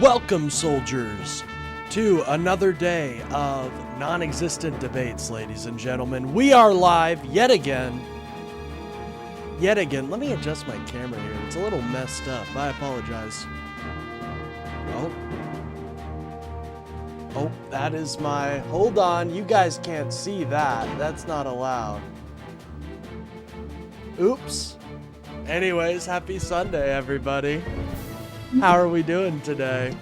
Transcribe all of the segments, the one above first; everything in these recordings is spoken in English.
Welcome, soldiers, to another day of non-existent debates, ladies and gentlemen. We are live yet again. Let me adjust my camera here. It's a little messed up. I apologize. Oh, that is my... Hold on, you guys can't see that. That's not allowed. Oops. Anyways, happy Sunday, everybody. How are we doing today?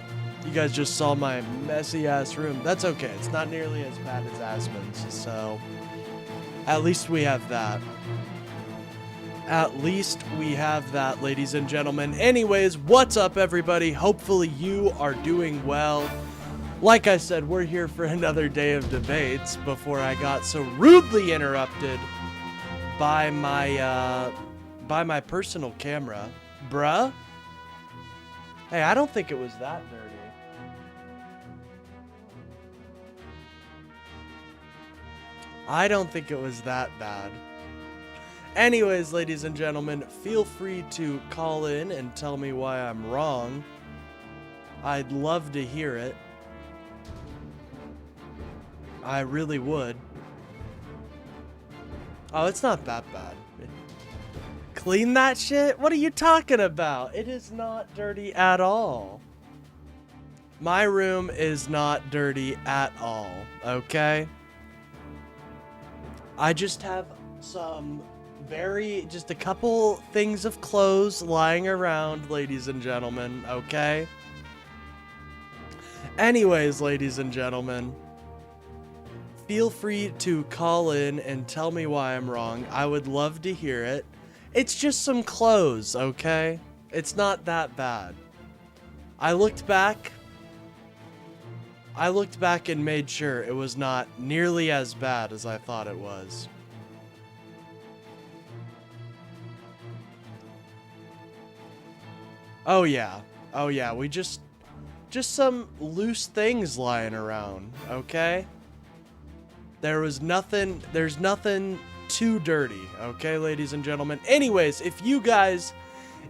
You guys just saw my messy-ass room. That's okay. It's not nearly as bad as Asmon's, so... At least we have that. At least we have that, ladies and gentlemen. Anyways, what's up, everybody? Hopefully you are doing well. Like I said, we're here for another day of debates before I got so rudely interrupted by my personal camera. Bruh? Hey, I don't think it was that dirty. I don't think it was that bad. Anyways, ladies and gentlemen, feel free to call in and tell me why I'm wrong. I'd love to hear it. I really would. Oh, it's not that bad. Clean that shit? What are you talking about? It is not dirty at all. My room is not dirty at all, okay? I just have just a couple things of clothes lying around, ladies and gentlemen, okay? Anyways, ladies and gentlemen, feel free to call in and tell me why I'm wrong. I would love to hear it. It's just some clothes, okay? It's not that bad. I looked back and made sure it was not nearly as bad as I thought it was. Oh yeah, we just some loose things lying around, okay? There's nothing too dirty, okay, ladies and gentlemen? Anyways, if you guys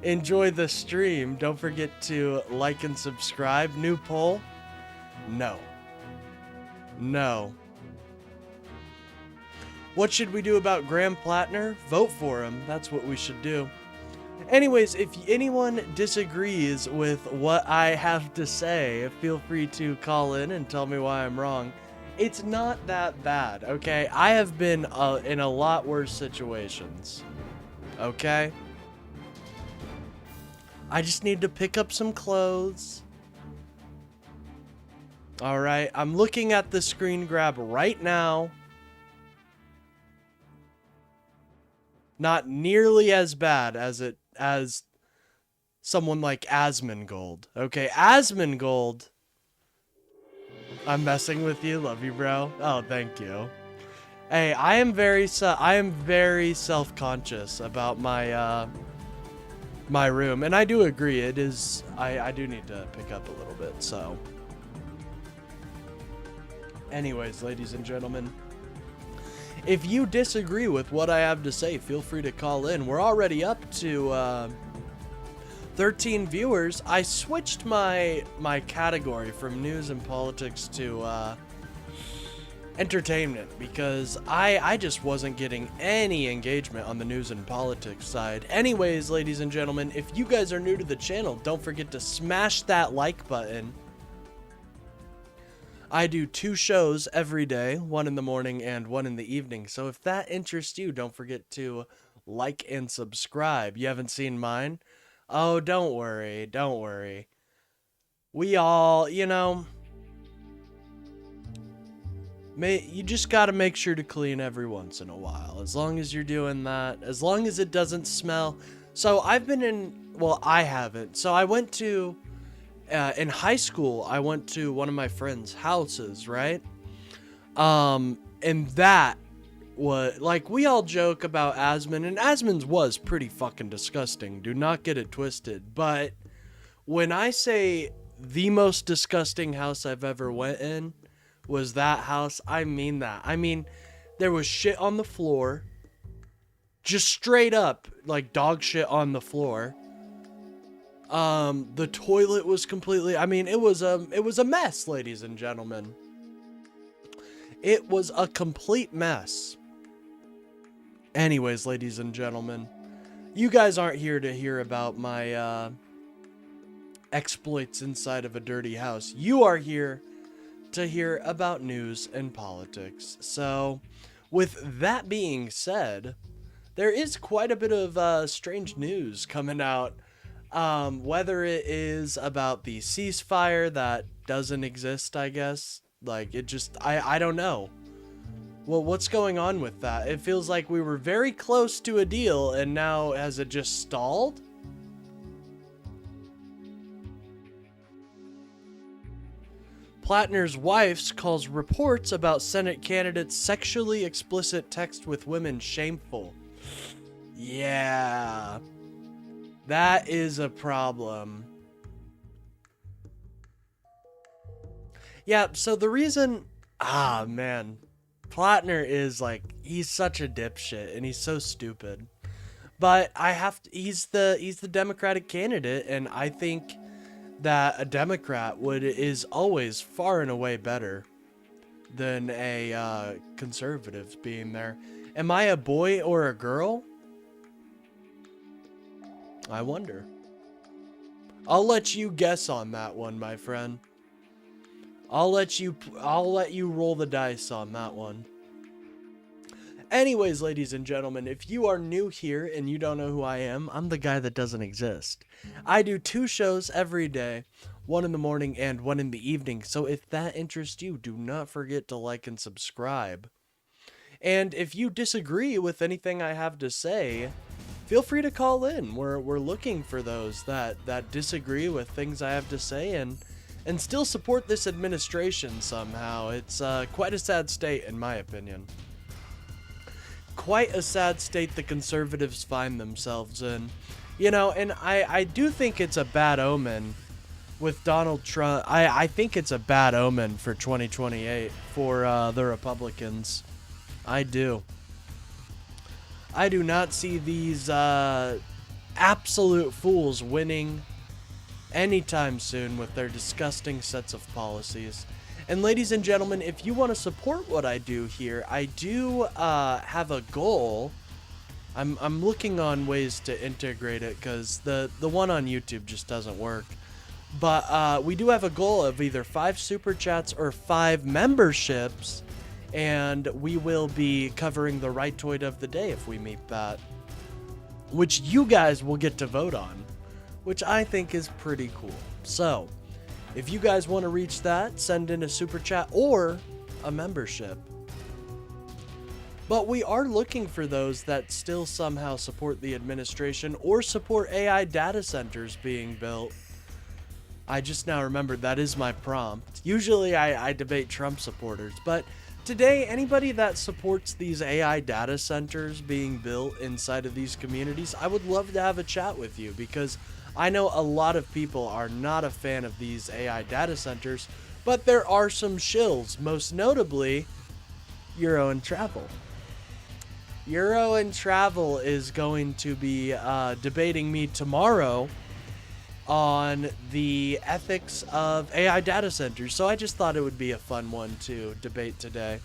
enjoy the stream, don't forget to like and subscribe. New poll? No. What should we do about Graham Plattner? Vote for him. That's what we should do. Anyways, if anyone disagrees with what I have to say, feel free to call in and tell me why I'm wrong. It's not that bad, okay? I have been in a lot worse situations, okay? I just need to pick up some clothes. Alright, I'm looking at the screen grab right now. Not nearly as bad as someone like Asmongold. Okay, Asmongold. I'm messing with you. Love you, bro. Oh, thank you. Hey, I am very self-conscious about my my room, and I do agree. It is. I do need to pick up a little bit. So, anyways, ladies and gentlemen, if you disagree with what I have to say, feel free to call in. We're already up to 13 viewers. I switched my category from news and politics to entertainment because I just wasn't getting any engagement on the news and politics side. Anyways, ladies and gentlemen, if you guys are new to the channel, don't forget to smash that like button. I do 2 shows every day, one in the morning and one in the evening. So if that interests you, don't forget to like and subscribe. You haven't seen mine? Oh, don't worry. We all, you just gotta make sure to clean every once in a while. As long as you're doing that, as long as it doesn't smell. So I haven't. So I went to, in high school, I went to one of my friend's houses, right? And that was, like, we all joke about Asmon, and Asmon's was pretty fucking disgusting. Do not get it twisted. But when I say the most disgusting house I've ever went in was that house, I mean that. I mean, there was shit on the floor. Just straight up, like, dog shit on the floor. The toilet was completely, I mean, it was a mess, ladies and gentlemen. It was a complete mess. Anyways, ladies and gentlemen, you guys aren't here to hear about my exploits inside of a dirty house. You are here to hear about news and politics. So, with that being said, there is quite a bit of strange news coming out. Whether it is about the ceasefire that doesn't exist, I guess. Like, it just, I don't know. Well, what's going on with that? It feels like we were very close to a deal, and now has it just stalled? Plattner's wife calls reports about Senate candidates' sexually explicit text with women shameful. Yeah. That is a problem. Yeah, so the reason... man. Plattner is, like, he's such a dipshit, and he's so stupid. But he's the Democratic candidate, and I think that a Democrat is always far and away better than a conservative being there. Am I a boy or a girl? I wonder. I'll let you guess on that one, my friend. I'll let you roll the dice on that one. Anyways, ladies and gentlemen, if you are new here and you don't know who I am, I'm the guy that doesn't exist. I do 2 shows every day, one in the morning and one in the evening. So if that interests you, do not forget to like and subscribe. And if you disagree with anything I have to say, feel free to call in. We're looking for those that disagree with things I have to say and still support this administration somehow. It's quite a sad state, in my opinion. Quite a sad state the conservatives find themselves in. You know, and I do think it's a bad omen with Donald Trump. I think it's a bad omen for 2028 for the Republicans. I do. I do not see these absolute fools winning anytime soon with their disgusting sets of policies. And ladies and gentlemen, if you want to support what I do here, I do have a goal. I'm looking on ways to integrate it because the one on YouTube just doesn't work. But we do have a goal of either 5 super chats or 5 memberships, and we will be covering the Rightoid of the day if we meet that, which you guys will get to vote on, which I think is pretty cool. So, if you guys want to reach that, send in a super chat or a membership. But we are looking for those that still somehow support the administration or support AI data centers being built. I just now remembered that is my prompt. Usually I debate Trump supporters, but today, anybody that supports these AI data centers being built inside of these communities, I would love to have a chat with you, because I know a lot of people are not a fan of these AI data centers, but there are some shills, most notably Euro and Travel. Euro and Travel is going to be debating me tomorrow on the ethics of AI data centers, so I just thought it would be a fun one to debate today.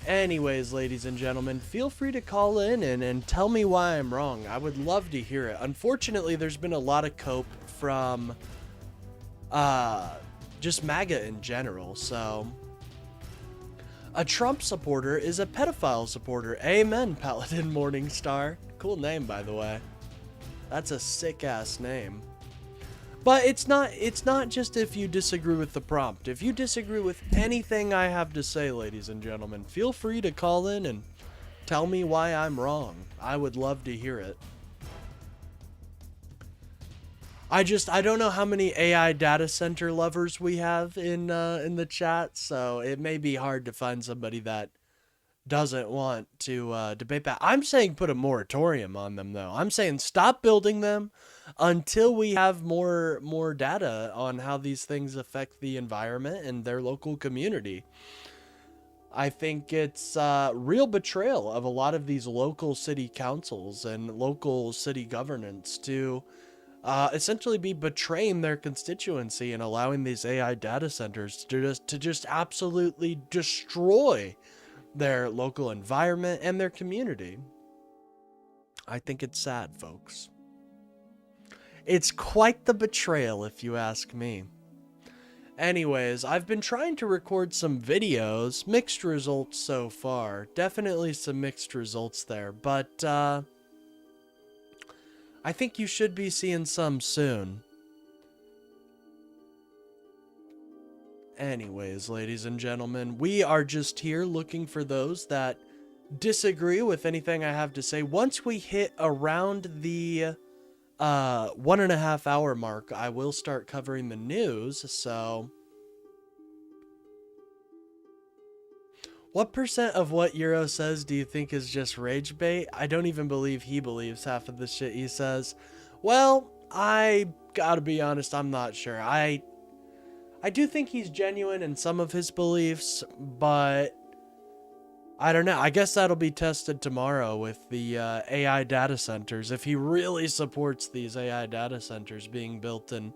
Anyways, ladies and gentlemen, feel free to call in and tell me why I'm wrong. I would love to hear it. Unfortunately, there's been a lot of cope from just MAGA in general, so... A Trump supporter is a pedophile supporter. Amen, Paladin Morningstar. Cool name, by the way. That's a sick-ass name. But it's not just if you disagree with the prompt. If you disagree with anything I have to say, ladies and gentlemen, feel free to call in and tell me why I'm wrong. I would love to hear it. I don't know how many AI data center lovers we have in the chat, so it may be hard to find somebody that doesn't want to debate that. I'm saying put a moratorium on them, though. I'm saying stop building them until we have more data on how these things affect the environment and their local community. I think it's real betrayal of a lot of these local city councils and local city governance to essentially be betraying their constituency and allowing these AI data centers to just absolutely destroy their local environment and their community. I think it's sad, folks. It's quite the betrayal, if you ask me. Anyways, I've been trying to record some videos, mixed results so far. Definitely some mixed results there, but I think you should be seeing some soon. Anyways, ladies and gentlemen, we are just here looking for those that disagree with anything I have to say. Once we hit around the 1.5 hour mark, I will start covering the news. So what percent of what Euro says do you think is just rage bait? I don't even believe he believes half of the shit he says. Well, I gotta be honest, I'm not sure. I do think he's genuine in some of his beliefs, but I don't know. I guess that'll be tested tomorrow with the AI data centers. If he really supports these AI data centers being built in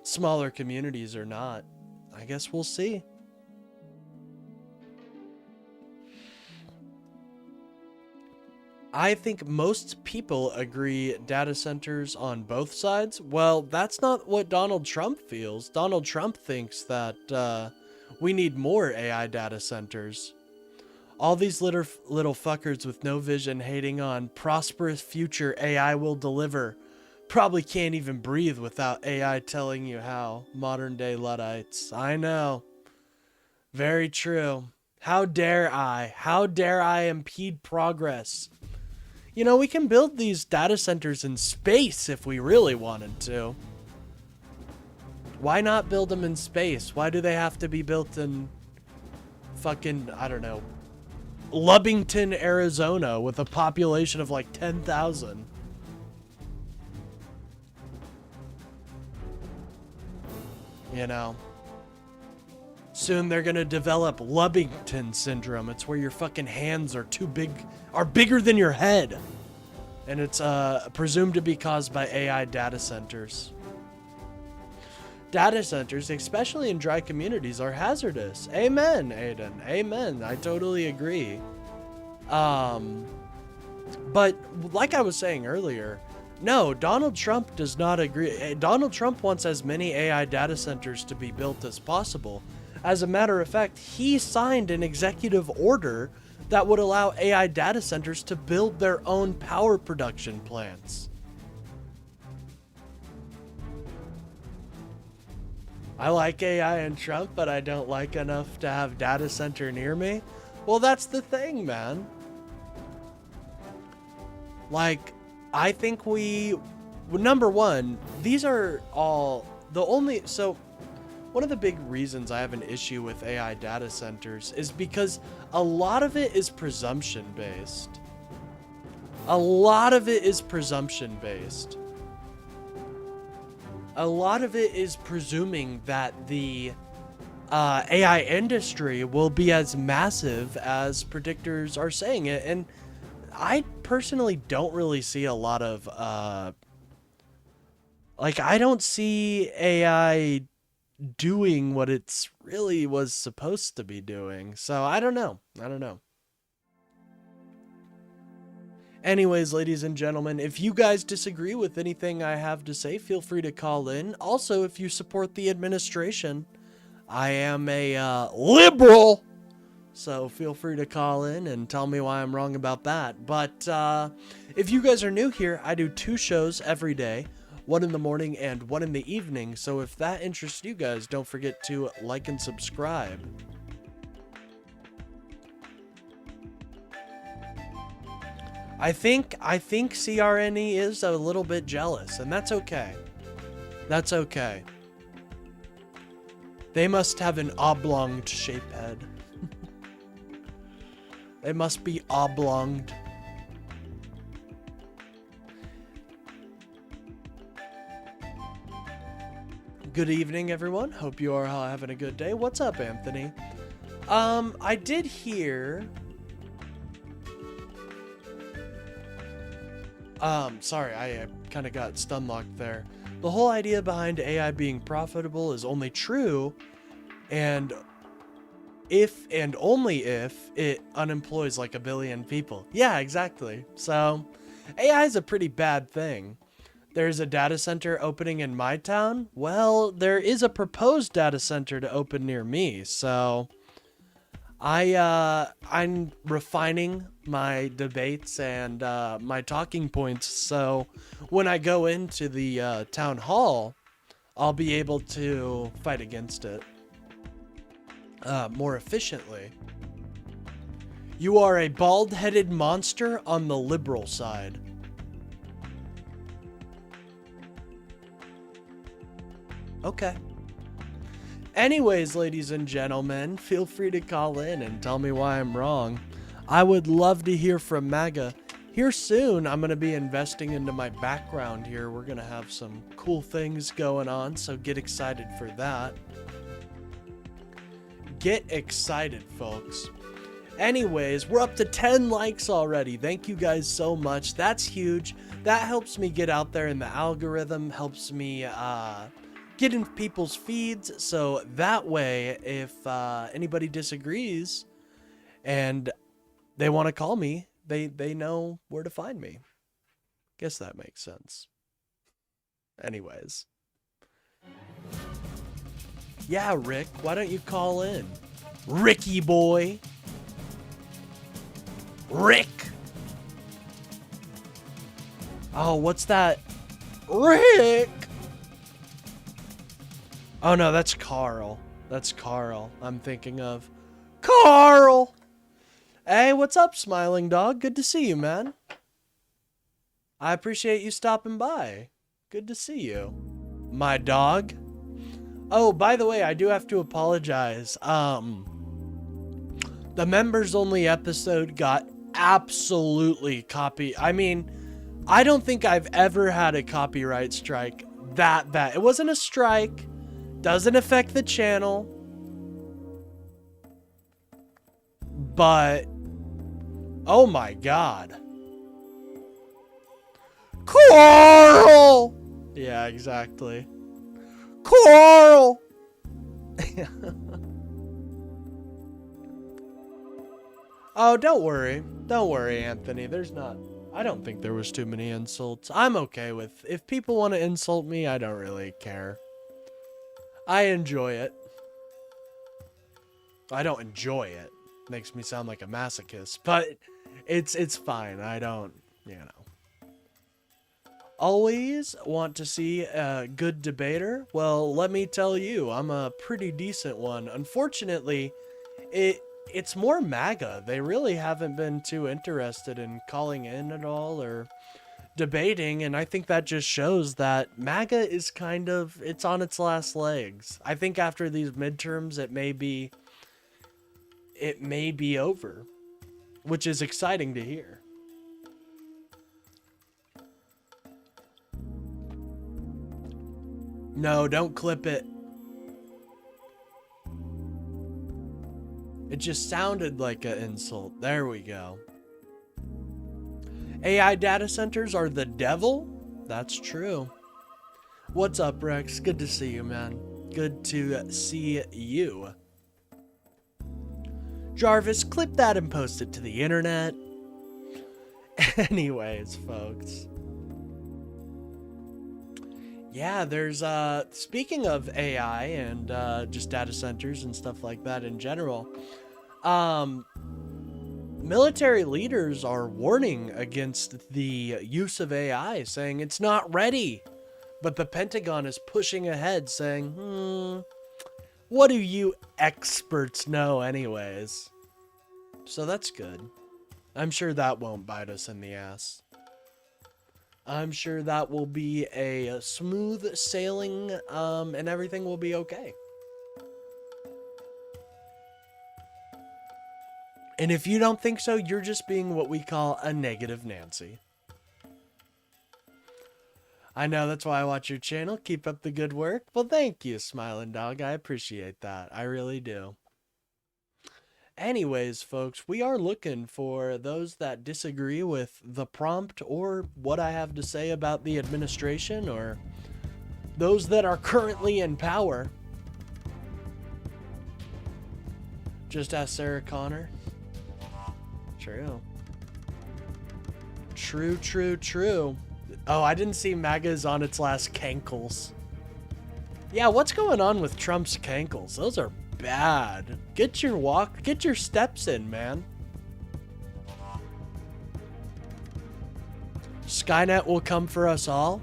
smaller communities or not, I guess we'll see. I think most people agree data centers on both sides. Well, that's not what Donald Trump feels. Donald Trump thinks that we need more AI data centers. All these little fuckers with no vision hating on prosperous future AI will deliver. Probably can't even breathe without AI telling you how. Modern day Luddites. I know. Very true. How dare I? How dare I impede progress? You know, we can build these data centers in space if we really wanted to. Why not build them in space? Why do they have to be built in fucking, I don't know, Lubbington, Arizona with a population of like 10,000? You know, soon they're gonna develop Lubbington syndrome. It's where your fucking hands are bigger than your head. And it's presumed to be caused by AI data centers. Data centers, especially in dry communities, are hazardous. Amen, Aiden. Amen. I totally agree. But like I was saying earlier, no, Donald Trump does not agree. Donald Trump wants as many AI data centers to be built as possible. As a matter of fact, he signed an executive order that would allow AI data centers to build their own power production plants. I like AI and Trump, but I don't like enough to have data center near me. Well, that's the thing, man. Like, I think number one, these are all one of the big reasons I have an issue with AI data centers is because a lot of it is presumption based. A lot of it is presuming that the AI industry will be as massive as predictors are saying it. And I personally don't really see a lot of, I don't see AI doing what it's really was supposed to be doing. So I don't know. Anyways, ladies and gentlemen, if you guys disagree with anything I have to say, feel free to call in. Also, if you support the administration, I am a liberal, so feel free to call in and tell me why I'm wrong about that. But if you guys are new here, I do 2 shows every day, one in the morning and one in the evening. So if that interests you guys, don't forget to like and subscribe. I think CRNE is a little bit jealous, and that's okay. That's okay. They must have an oblonged shape head. They must be oblonged. Good evening, everyone. Hope you are all having a good day. What's up, Anthony? I did hear. Sorry, I kind of got stun locked there. The whole idea behind AI being profitable is only true, and if and only if it unemploys like 1 billion people. Yeah, exactly. So, AI is a pretty bad thing. There's a data center opening in my town. Well, there is a proposed data center to open near me, so I'm refining my debates and my talking points, so when I go into the town hall, I'll be able to fight against it more efficiently. You are a bald-headed monster on the liberal side. Okay. Anyways, ladies and gentlemen, feel free to call in and tell me why I'm wrong. I would love to hear from MAGA. Here soon, I'm going to be investing into my background here. We're going to have some cool things going on, so get excited for that. Get excited, folks. Anyways, we're up to 10 likes already. Thank you guys so much. That's huge. That helps me get out there in the algorithm, helps me get in people's feeds, so that way if anybody disagrees and they want to call me, they know where to find me. Guess that makes sense. Anyways. Yeah, Rick, why don't you call in? Ricky boy. Rick. Oh, what's that? Rick. Oh no, that's Carl. That's Carl I'm thinking of. Carl! Hey, what's up, Smiling Dog? Good to see you, man. I appreciate you stopping by. Good to see you. My dog? Oh, by the way, I do have to apologize. The members only episode got absolutely I mean, I don't think I've ever had a copyright strike that bad. It wasn't a strike. Doesn't affect the channel. But oh my god. Carl! Yeah, exactly. Carl! Oh, don't worry. Don't worry, Anthony. I don't think there was too many insults. I'm okay with, if people want to insult me, I don't really care. I enjoy it. I don't enjoy it. Makes me sound like a masochist, but it's fine. I don't, you know. Always want to see a good debater? Well, let me tell you, I'm a pretty decent one. Unfortunately, it's more MAGA. They really haven't been too interested in calling in at all or debating, and I think that just shows that MAGA is kind of, it's on its last legs. I think after these midterms, it may be over, which is exciting to hear. No, don't clip it. It just sounded like an insult. There we go. AI data centers are the devil? That's true. What's up, Rex? Good to see you, man. Good to see you. Jarvis, clip that and post it to the internet. Anyways, folks. Yeah, there's, speaking of AI and just data centers and stuff like that in general, military leaders are warning against the use of AI, saying it's not ready. But the Pentagon is pushing ahead, saying, what do you experts know anyways? So that's good. I'm sure that won't bite us in the ass. I'm sure that will be a smooth sailing, and everything will be okay. And if you don't think so, you're just being what we call a negative Nancy. I know, that's why I watch your channel. Keep up the good work. Well, thank you, Smiling Dog. I appreciate that. I really do. Anyways, folks, we are looking for those that disagree with the prompt or what I have to say about the administration, or those that are currently in power. Just ask Sarah Connor. True. True. Oh, I didn't see MAGA's on its last cankles. Yeah, what's going on with Trump's cankles? Those are bad. Get your steps in, man. Skynet will come for us all.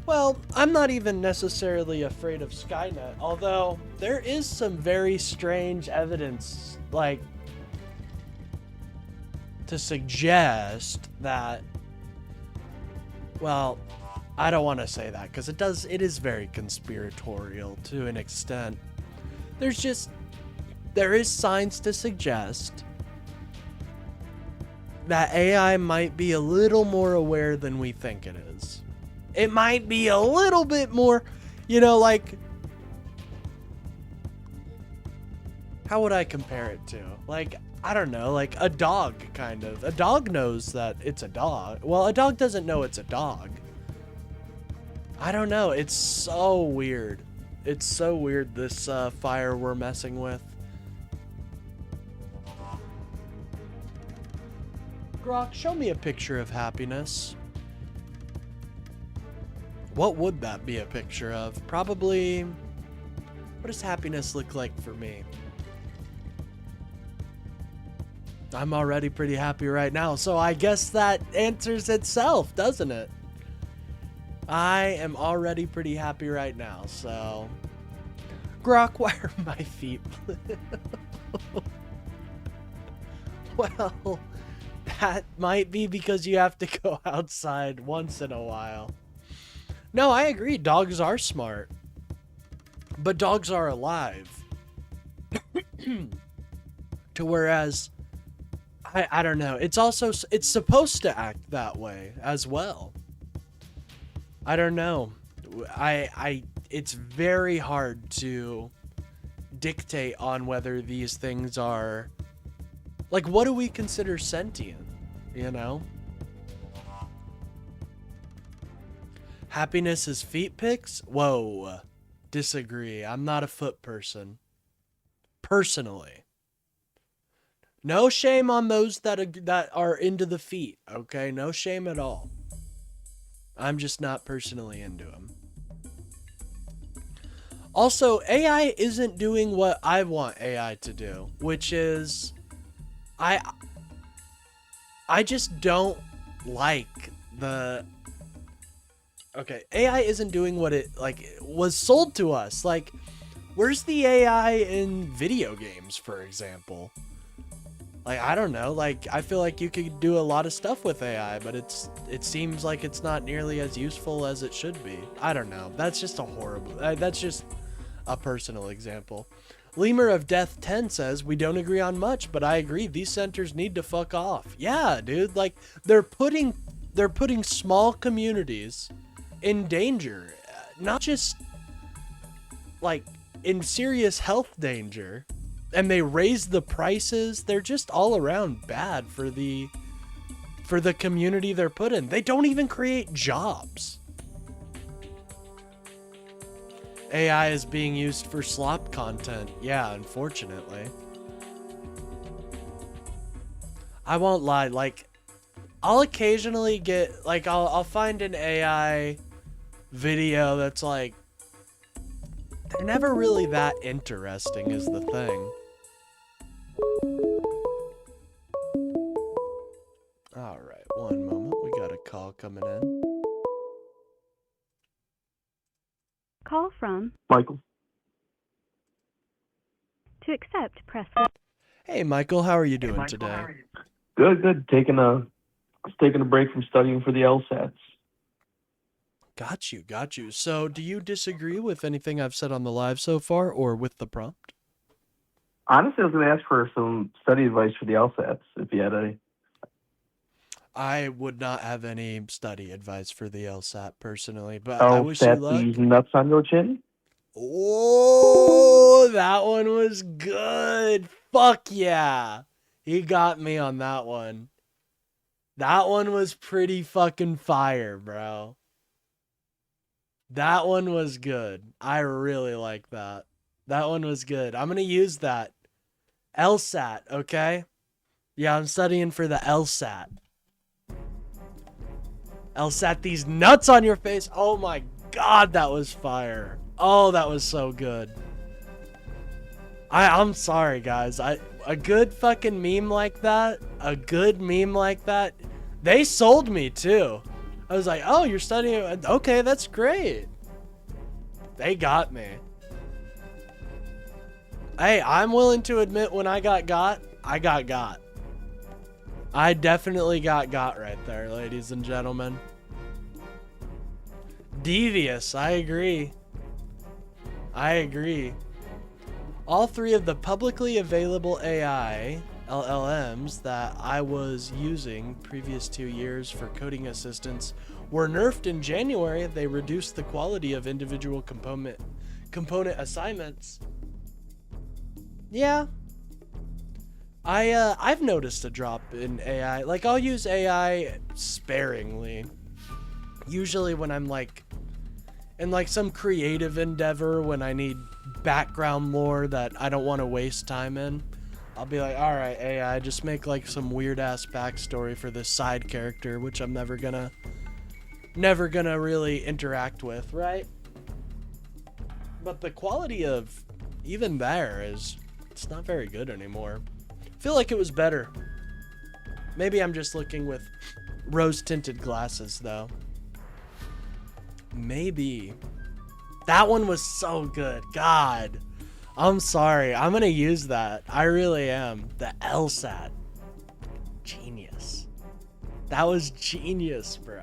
Well, I'm not even necessarily afraid of Skynet, although there is some very strange evidence, like, to suggest that, well, I don't want to say that because it is very conspiratorial to an extent. There is signs to suggest that AI might be a little more aware than we think it is. It might be a little bit more, like, how would I compare it to? Like, I don't know, like a dog, kind of. A dog knows that it's a dog. Well, a dog doesn't know it's a dog. I don't know. It's so weird. It's so weird, this fire we're messing with. Grok, show me a picture of happiness. What would that be a picture of? Probably... What does happiness look like for me? I'm already pretty happy right now, so I guess that answers itself, doesn't it? I am already pretty happy right now, so... Grok, why are my feet blue? Well, that might be because you have to go outside once in a while. No, I agree. Dogs are smart. But dogs are alive. To whereas, I don't know. It's supposed to act that way as well. I don't know. It's very hard to dictate on whether these things are, like, what do we consider sentient, Happiness is feet pics? Whoa. Disagree. I'm not a foot person. Personally. No shame on those that are into the feet, okay? No shame at all. I'm just not personally into them. Also, AI isn't doing what I want AI to do, which is I just don't like the... Okay, AI isn't doing what it was sold to us. Like, where's the AI in video games, for example? Like, I don't know. Like, I feel like you could do a lot of stuff with AI, but it seems like it's not nearly as useful as it should be. I don't know. That's just that's just a personal example. Lemur of Death 10 says, we don't agree on much, but I agree. These centers need to fuck off. Yeah, dude. Like, they're putting small communities in danger, not just like in serious health danger, and they raise the prices. They're just all around bad for the community they're put in. They don't even create jobs. AI is being used for slop content. Yeah, unfortunately. I won't lie, like, I'll occasionally get, like, I'll find an AI video that's like, they're never really that interesting is the thing. Alright, one moment. We got a call coming in. Call from Michael. To accept, press 1. Hey, Michael, how are you doing today? Good. Taking a break from studying for the LSATs. Got you. So, do you disagree with anything I've said on the live so far, or with the prompt? Honestly, I was going to ask for some study advice for the LSATs, if you had any. I would not have any study advice for the LSAT personally, but I wish you luck. These nuts on your chin? Oh, that one was good. Fuck yeah. He got me on that one. That one was pretty fucking fire, bro. That one was good. I really like that. That one was good. I'm going to use that. LSAT, okay? Yeah, I'm studying for the LSAT. LSAT, these nuts on your face. Oh my god, that was fire. Oh, that was so good. I'm sorry, guys. A good fucking meme like that, they sold me too. I was like, oh, you're studying. Okay, that's great. They got me. Hey, I'm willing to admit when I got. I definitely got right there, ladies and gentlemen. Devious, I agree. All three of the publicly available AI LLMs that I was using previous 2 years for coding assistance were nerfed in January. They reduced the quality of individual component assignments. Yeah. I've noticed a drop in AI. Like, I'll use AI sparingly. Usually when I'm like in like some creative endeavor, when I need background lore that I don't want to waste time in, I'll be like, all right, AI, just make like some weird ass backstory for this side character, which I'm never gonna really interact with, right? But the quality of even there it's not very good anymore. I feel like it was better. Maybe I'm just looking with rose tinted glasses though. Maybe. That one was so good. God. I'm sorry. I'm going to use that. I really am. The LSAT. Genius. That was genius, bro.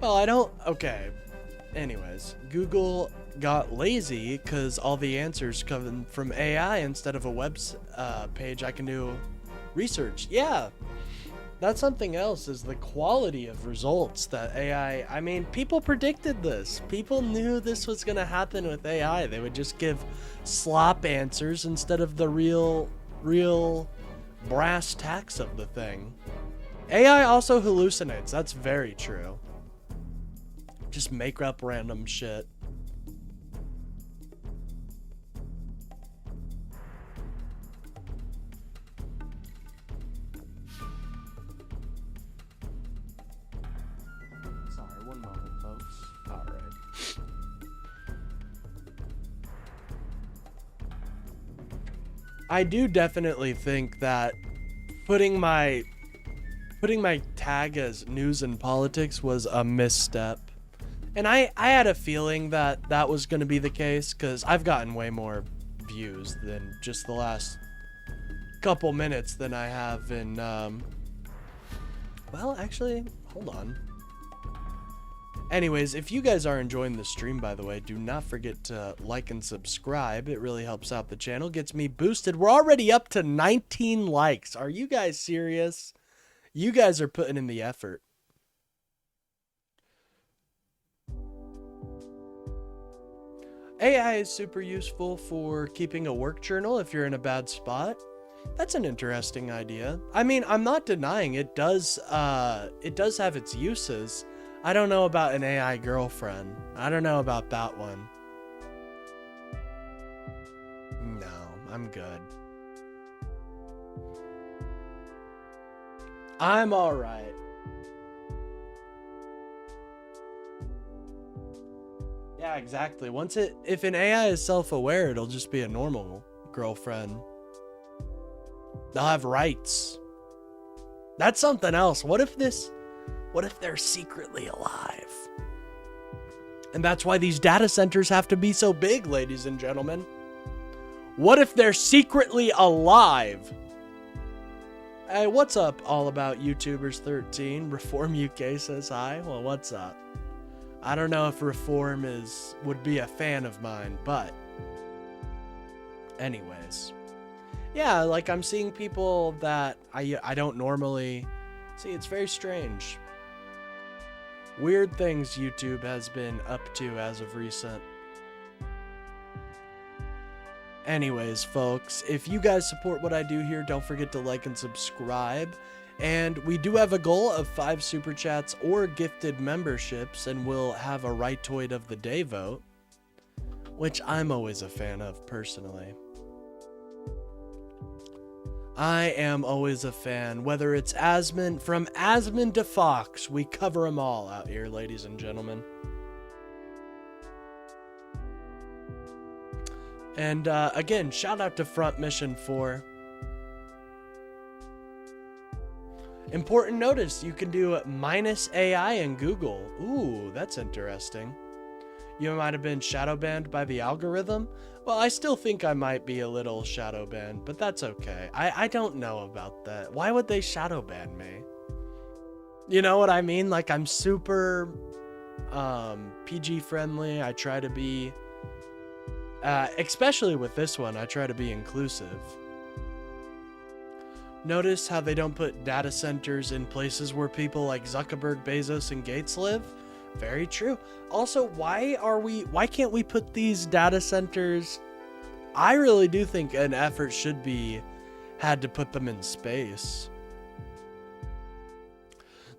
Well, I don't... Okay. Anyways, Google got lazy because all the answers come from AI instead of a web page I can do research. Yeah, that's something else, is the quality of results that AI... I mean, people predicted this. People knew this was going to happen with AI. They would just give slop answers instead of the real brass tacks of the thing. AI also hallucinates. That's very true. Just make up random shit. Sorry, one moment, folks. All right. I do definitely think that putting my tag as news and politics was a misstep. And I had a feeling that that was going to be the case, because I've gotten way more views than just the last couple minutes than I have in, well, actually, hold on. Anyways, if you guys are enjoying the stream, by the way, do not forget to like and subscribe. It really helps out the channel, gets me boosted. We're already up to 19 likes. Are you guys serious? You guys are putting in the effort. AI is super useful for keeping a work journal if you're in a bad spot. That's an interesting idea. I mean, I'm not denying it does have its uses. I don't know about an AI girlfriend. I don't know about that one. No, I'm good. I'm all right. Yeah, exactly. If an AI is self-aware, it'll just be a normal girlfriend. They'll have rights. That's something else. What if they're secretly alive? And that's why these data centers have to be so big, ladies and gentlemen. What if they're secretly alive? Hey, what's up, all about YouTubers 13? Reform UK says hi. Well, what's up? I don't know if Reform would be a fan of mine, but anyways. Yeah, like I'm seeing people that I don't normally see. It's very strange. Weird things YouTube has been up to as of recent. Anyways, folks, if you guys support what I do here, don't forget to like and subscribe. And we do have a goal of 5 super chats or gifted memberships, and we'll have a Rightoid of the Day vote, which I'm always a fan of personally. I am always a fan, whether it's Asmon, from Asmon to Fox, we cover them all out here, ladies and gentlemen. And again, shout out to Front Mission 4. Important notice, you can do -AI in Google. Ooh, that's interesting. You might have been shadow banned by the algorithm. Well, I still think I might be a little shadow banned, but that's okay. I don't know about that. Why would they shadow ban me? You know what I mean? Like, I'm super PG friendly. I try to be, especially with this one, I try to be inclusive. Notice how they don't put data centers in places where people like Zuckerberg, Bezos, and Gates live? Very true. Also, why can't we put these data centers? I really do think an effort should be had to put them in space.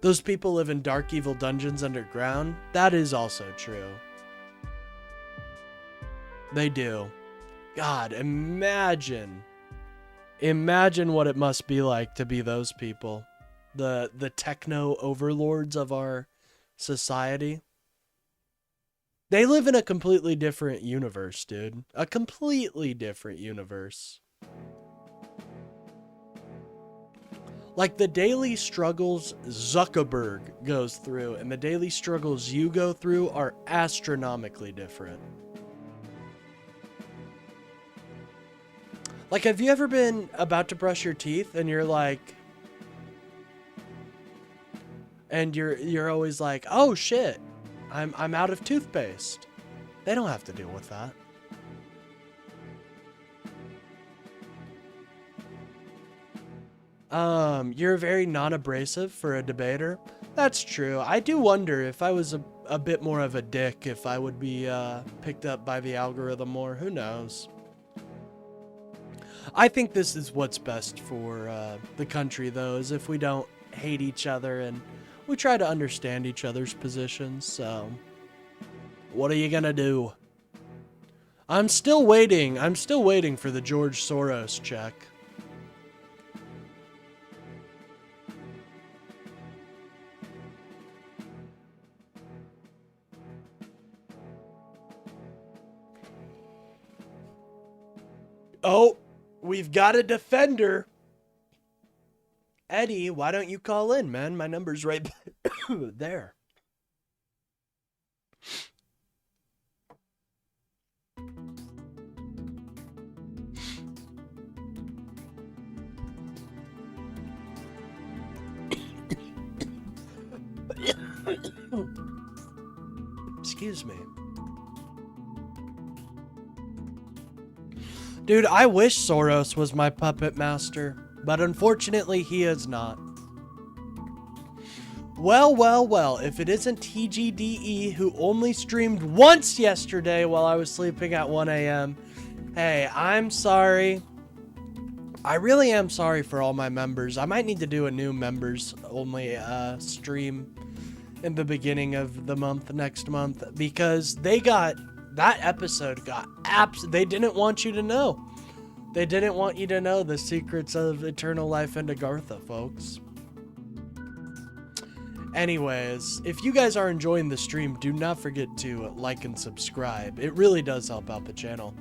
Those people live in dark, evil dungeons underground. That is also true. They do. God, imagine what it must be like to be those people. The techno overlords of our society. They live in a completely different universe, dude. A completely different universe. Like the daily struggles Zuckerberg goes through and the daily struggles you go through are astronomically different. Like, have you ever been about to brush your teeth and you're like, and you're always like, oh shit, I'm out of toothpaste. They don't have to deal with that. You're very non-abrasive for a debater. That's true. I do wonder if I was a bit more of a dick, if I would be picked up by the algorithm more. Who knows? I think this is what's best for the country, though, is if we don't hate each other and we try to understand each other's positions. So, what are you gonna do? I'm still waiting for the George Soros check. Oh, we've got a defender. Eddie, why don't you call in, man? My number's right there. Excuse me. Dude, I wish Soros was my puppet master, but unfortunately he is not. Well, if it isn't TGDE who only streamed once yesterday while I was sleeping at 1 a.m., hey, I'm sorry. I really am sorry for all my members. I might need to do a new members only stream in the beginning of the month, next month, because that episode got they didn't want you to know. They didn't want you to know the secrets of eternal life in Agartha, folks. Anyways, if you guys are enjoying the stream, do not forget to like and subscribe. It really does help out the channel.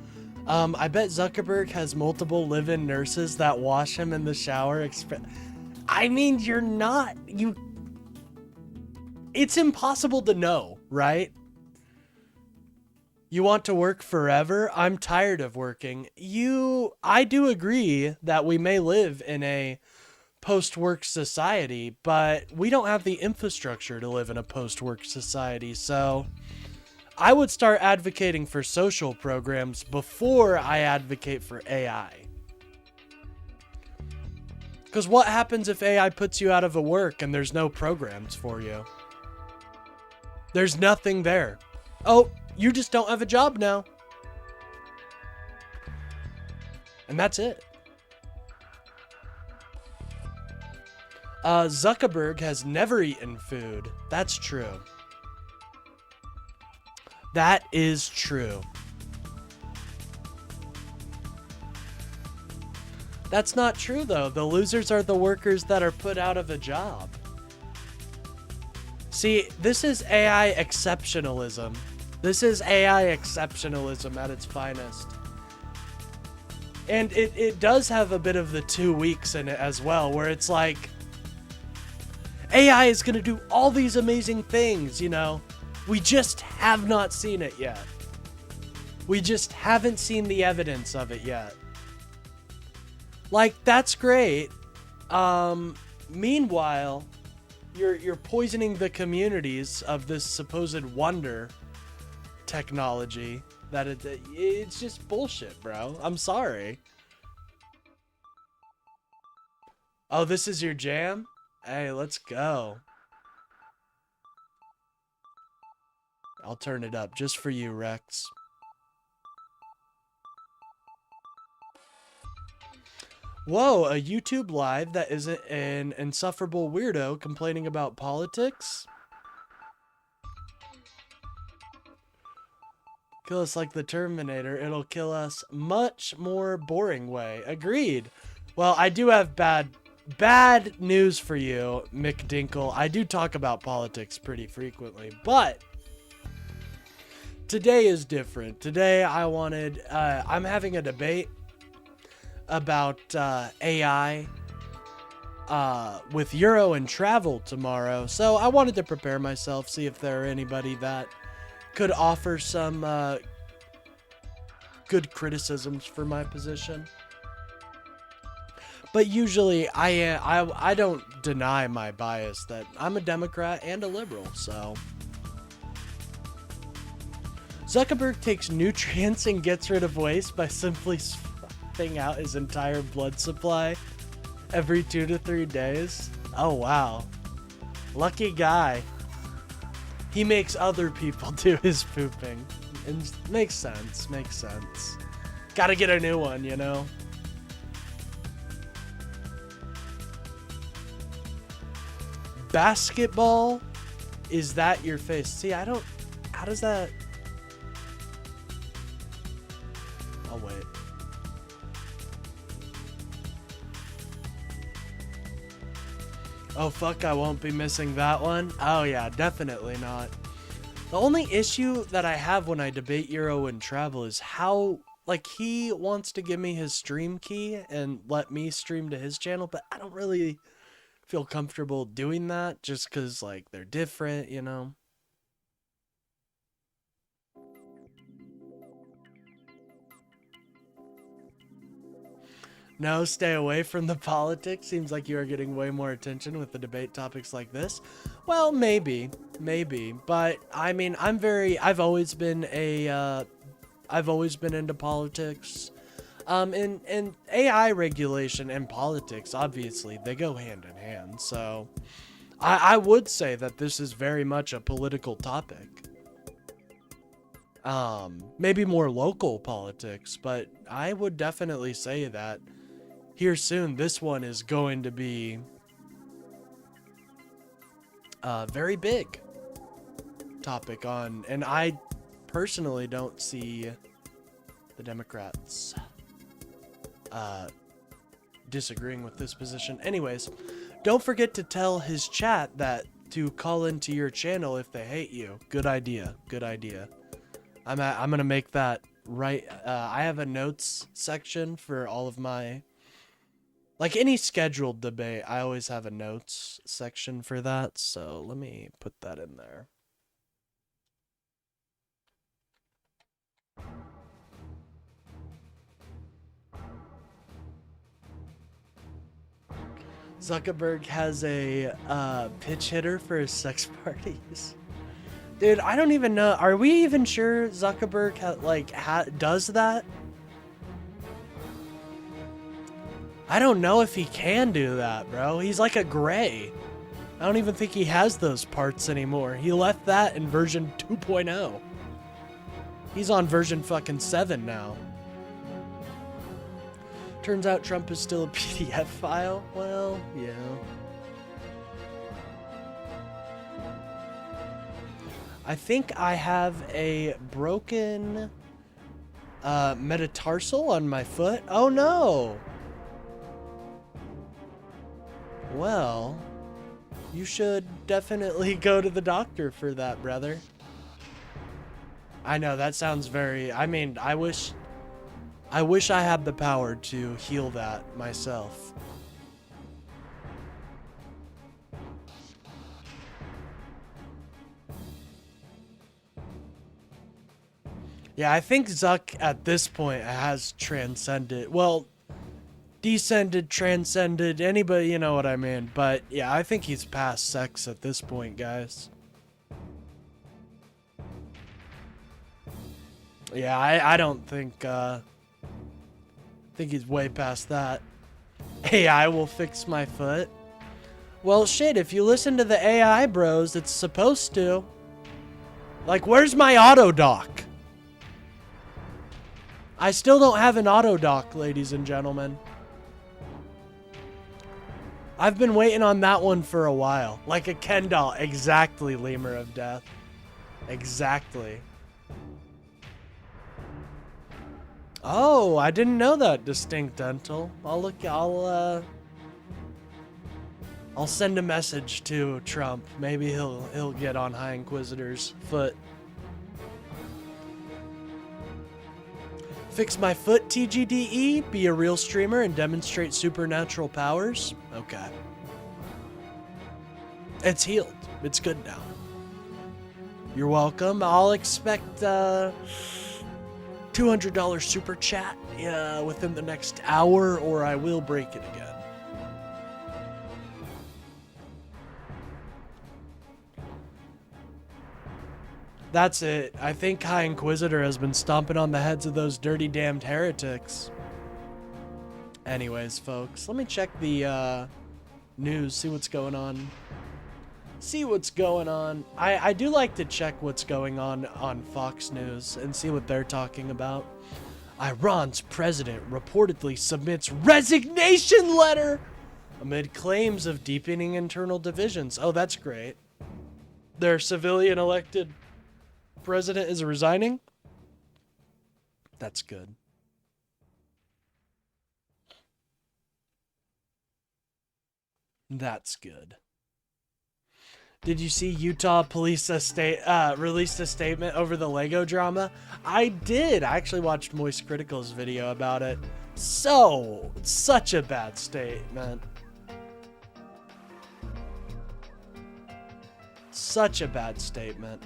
I bet Zuckerberg has multiple live-in nurses that wash him in the shower. I mean, it's impossible to know, right? You want to work forever? I'm tired of working. I do agree that we may live in a post-work society, but we don't have the infrastructure to live in a post-work society, so I would start advocating for social programs before I advocate for AI. Because what happens if AI puts you out of a work and there's no programs for you? There's nothing there. Oh, you just don't have a job now. And that's it. Zuckerberg has never eaten food. That's true. That is true. That's not true, though. The losers are the workers that are put out of a job. See, this is AI exceptionalism. This is AI exceptionalism at its finest. And it does have a bit of the 2 weeks in it as well, where it's like, AI is going to do all these amazing things, you know? We just have not seen it yet. We just haven't seen the evidence of it yet. Like, that's great. Meanwhile, you're poisoning the communities of this supposed wonder technology that it's just bullshit, bro. I'm sorry. Oh, this is your jam? Hey, let's go. I'll turn it up just for you, Rex. Whoa, a YouTube live that isn't an insufferable weirdo complaining about politics? Kill us like the Terminator. It'll kill us much more boring way. Agreed. Well, I do have bad news for you, Mick Dinkle. I do talk about politics pretty frequently, but today is different. Today I'm having a debate about AI with Euro and Travel tomorrow. So I wanted to prepare myself, see if there are anybody that could offer some good criticisms for my position. But usually I don't deny my bias that I'm a Democrat and a liberal, so. Zuckerberg takes nutrients and gets rid of waste by simply swapping out his entire blood supply every 2 to 3 days. Oh, wow. Lucky guy. He makes other people do his pooping. And makes sense, makes sense. Gotta get a new one, you know? Basketball? Is that your face? See, I don't... How does that... Oh, wait. Oh, fuck, I won't be missing that one. Oh, yeah, definitely not. The only issue that I have when I debate Euro and Travel is how... Like, he wants to give me his stream key and let me stream to his channel, but I don't really feel comfortable doing that just because, like, they're different, you know? No, stay away from the politics. Seems like you are getting way more attention with the debate topics like this. Well, maybe. But, I mean, I've always been into politics. And AI regulation and politics, obviously, they go hand in hand. So, I would say that this is very much a political topic. Maybe more local politics, but I would definitely say that here soon, this one is going to be a very big topic on, and I personally don't see the Democrats disagreeing with this position. Anyways, don't forget to tell his chat that to call into your channel if they hate you. Good idea. Good idea. I'm gonna make that right. I have a notes section for all of my, like any scheduled debate, I always have a notes section for that. So let me put that in there. Zuckerberg has a pitch hitter for his sex parties. Dude, I don't even know. Are we even sure Zuckerberg does that? I don't know if he can do that, bro. He's like a gray. I don't even think he has those parts anymore. He left that in version 2.0. He's on version fucking 7 now. Turns out Trump is still a PDF file. Well, yeah. I think I have a broken metatarsal on my foot. Oh no! Well, you should definitely go to the doctor for that, brother. I know, that sounds very... I mean, I wish I had the power to heal that myself. Yeah, I think Zuck at this point has transcended. Well, descended, transcended, anybody, you know what I mean. But yeah, I think he's past sex at this point, guys. Yeah, I don't think, think he's way past that. AI will fix my foot. Well, shit, if you listen to the AI bros, it's supposed to. Like, where's my auto dock? I still don't have an auto dock, ladies and gentlemen. I've been waiting on that one for a while. Like a Ken doll. Exactly, Lemur of Death. Exactly. Oh, I didn't know that, Distinct Dental. I'll send a message to Trump. Maybe he'll get on High Inquisitor's foot. Fix my foot, TGDE. Be a real streamer and demonstrate supernatural powers. Okay. It's healed. It's good now. You're welcome. I'll expect $200 super chat within the next hour, or I will break it again. That's it. I think High Inquisitor has been stomping on the heads of those dirty damned heretics. Anyways, folks, let me check the news, see what's going on. See what's going on. I do like to check what's going on Fox News and see what they're talking about. Iran's president reportedly submits resignation letter amid claims of deepening internal divisions. Oh, that's great. Their civilian elected president is resigning? That's good. That's good. Did you see Utah police released a statement over the Lego drama? I did. I actually watched Moist Critical's video about it. Such a bad statement. Such a bad statement.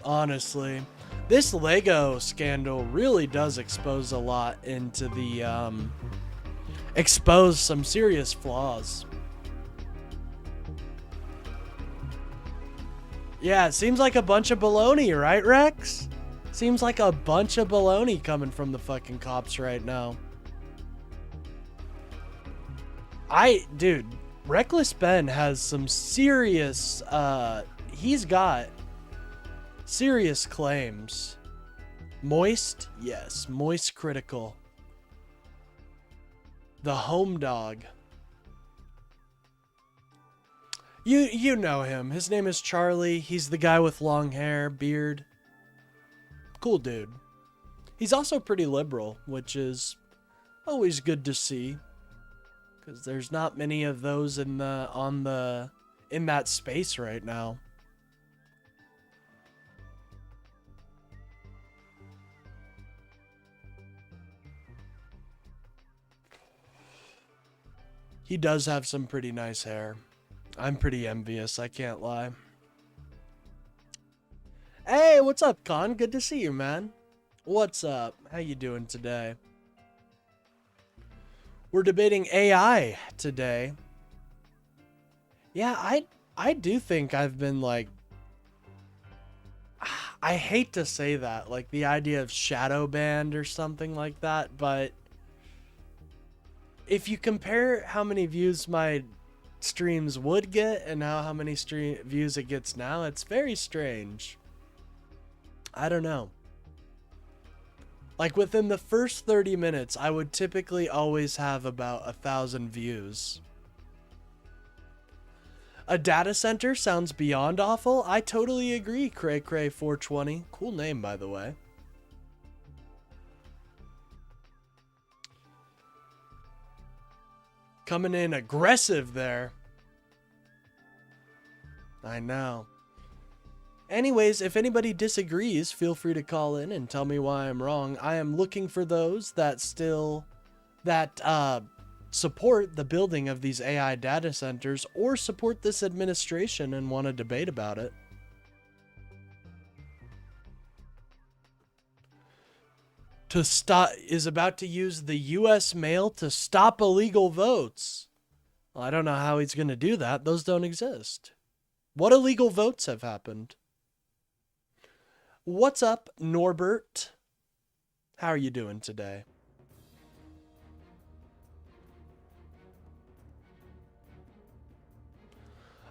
Honestly, this Lego scandal really does expose a lot into the, expose some serious flaws. Yeah, it seems like a bunch of baloney, right, Rex? Seems like a bunch of baloney coming from the fucking cops right now. Dude, Reckless Ben has some serious, he's got serious claims. Moist? Yes, Moist Critical. The Home Dog. You know him. His name is Charlie. He's the guy with long hair, beard. Cool dude. He's also pretty liberal, which is always good to see, because there's not many of those in that space right now. He does have some pretty nice hair. I'm pretty envious, I can't lie. Hey, what's up, Con? Good to see you, man. What's up? How you doing today? We're debating AI today. Yeah, I do think I've been like... I hate to say that, like the idea of shadow banned or something like that, but if you compare how many views my streams would get and how many views it gets now, it's very strange. I don't know. Like within the first 30 minutes, I would typically always have about 1,000 views. A data center sounds beyond awful. I totally agree, CrayCray420. Cool name, by the way. Coming in aggressive there. I know. Anyways, if anybody disagrees, feel free to call in and tell me why I'm wrong. I am looking for those that support the building of these AI data centers or support this administration and want to debate about it. Is about to use the U.S. mail to stop illegal votes. Well, I don't know how he's going to do that. Those don't exist. What illegal votes have happened? What's up, Norbert? How are you doing today?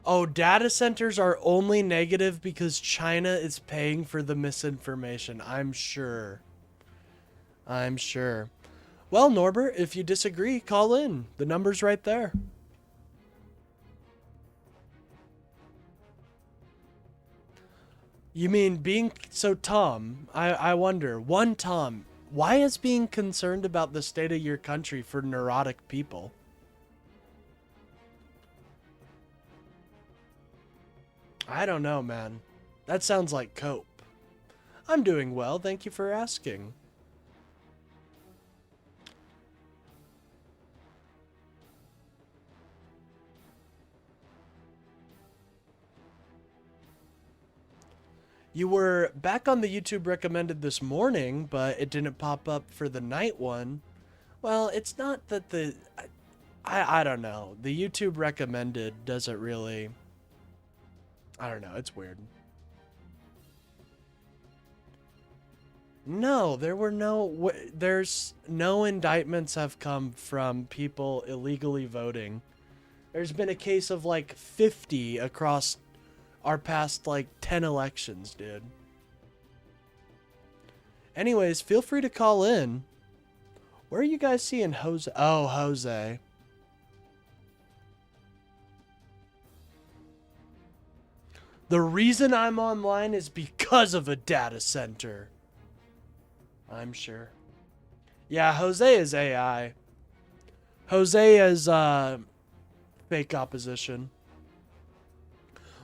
Oh, data centers are only negative because China is paying for the misinformation. I'm sure. I'm sure. Well, Norbert, if you disagree, call in. The number's right there. You mean being... So, Tom, I wonder, Tom, why is being concerned about the state of your country for neurotic people? I don't know, man. That sounds like cope. I'm doing well, thank you for asking. You were back on the YouTube recommended this morning, but it didn't pop up for the night one. Well, it's not that I don't know. The YouTube recommended doesn't really... I don't know, it's weird. No, there's no indictments have come from people illegally voting. There's been a case of like 50 across our past like 10 elections, dude. Anyways, feel free to call in. Where are you guys seeing Jose? Oh, Jose. The reason I'm online is because of a data center. I'm sure. Yeah, Jose is AI. Jose is fake opposition.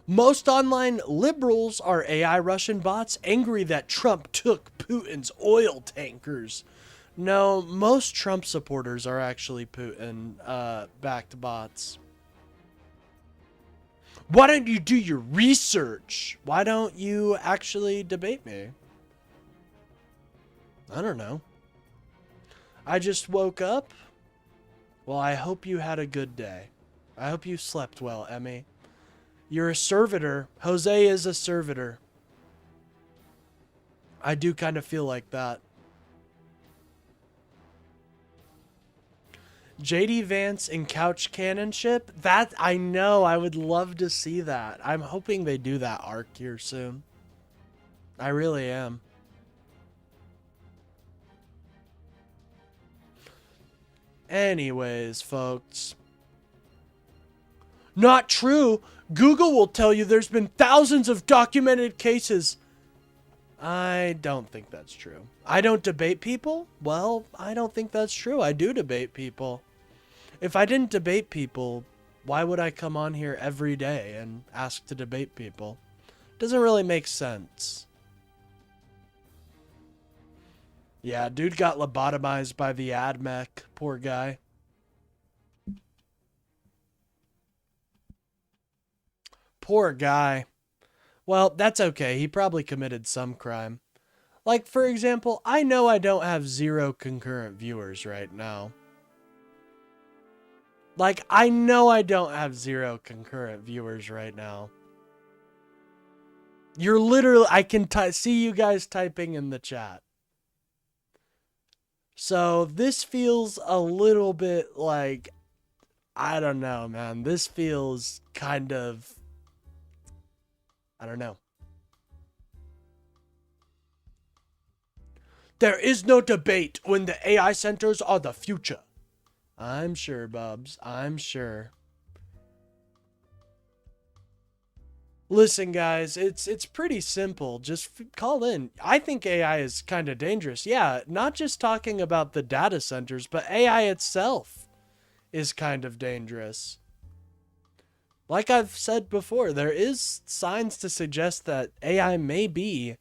Most online liberals are AI Russian bots angry that Trump took Putin's oil tankers. No, most Trump supporters are actually Putin-backed bots. Why don't you do your research? Why don't you actually debate me? I don't know. I just woke up. Well, I hope you had a good day. I hope you slept well, Emmy. You're a servitor. Jose is a servitor. I do kind of feel like that. JD Vance in couch cannonship? That, I know. I would love to see that. I'm hoping they do that arc here soon. I really am. Anyways, folks. Not true. Google will tell you there's been thousands of documented cases. I don't think that's true. I don't debate people? Well, I don't think that's true. I do debate people. If I didn't debate people, why would I come on here every day and ask to debate people? Doesn't really make sense. Yeah, dude got lobotomized by the AdMech. Poor guy. Poor guy. Well, that's okay. He probably committed some crime. Like, for example, I know I don't have 0 concurrent viewers right now. Like, I know I don't have 0 concurrent viewers right now. You're literally, I can see you guys typing in the chat. So this feels a little bit like, I don't know, man. This feels kind of, I don't know. There is no debate when the AI centers are the future. I'm sure, Bubs. I'm sure. Listen, guys, it's pretty simple. Just call in. I think AI is kind of dangerous. Yeah, not just talking about the data centers, but AI itself is kind of dangerous. Like I've said before, there is signs to suggest that AI may be,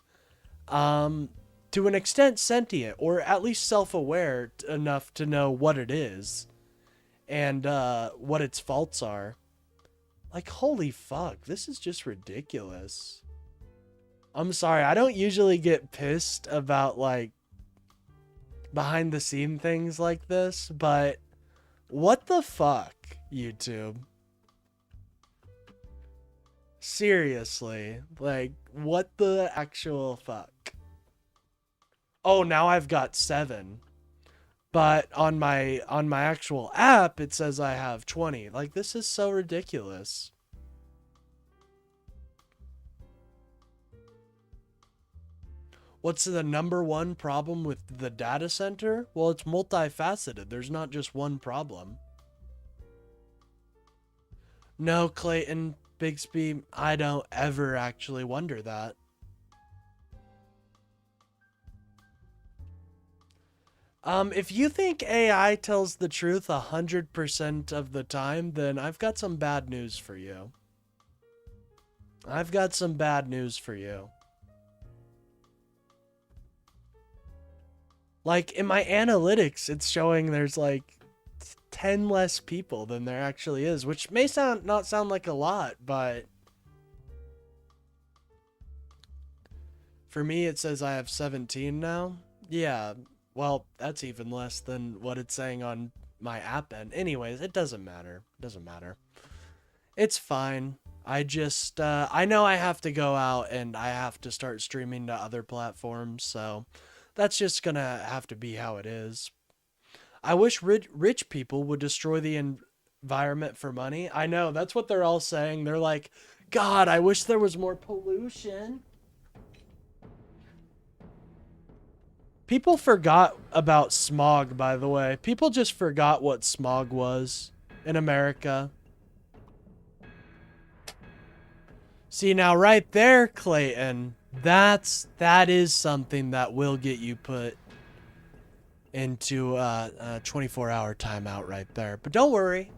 to an extent, sentient, or at least self-aware enough to know what it is and what its faults are. Like, holy fuck, this is just ridiculous. I'm sorry, I don't usually get pissed about, like, behind-the-scene things like this, but what the fuck, YouTube? Seriously, like, what the actual fuck? Oh, now I've got 7. But on my actual app, it says I have 20. Like, this is so ridiculous. What's the number one problem with the data center? Well, it's multifaceted. There's not just one problem. No, Clayton Bigsby, I don't ever actually wonder that. If you think AI tells the truth 100% of the time, then I've got some bad news for you. I've got some bad news for you. Like, in my analytics, it's showing there's like 10 less people than there actually is, which may not sound like a lot, but for me, it says I have 17 now. Yeah. Well, that's even less than what it's saying on my app end. Anyways, it doesn't matter. It doesn't matter. It's fine. I just, I know I have to go out and I have to start streaming to other platforms, so that's just gonna have to be how it is. I wish rich people would destroy the environment for money. I know, that's what they're all saying. They're like, God, I wish there was more pollution. People forgot about smog, by the way. People just forgot what smog was in America. See, now right there, Clayton, that is something that will get you put into a 24-hour timeout right there. But don't worry.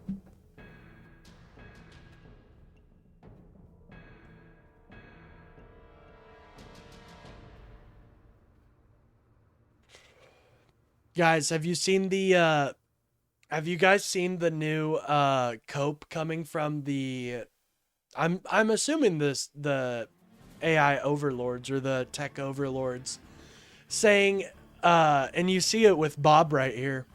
Guys, have you guys seen the new cope coming from the I'm assuming the AI overlords or the tech overlords saying and you see it with Bob right here.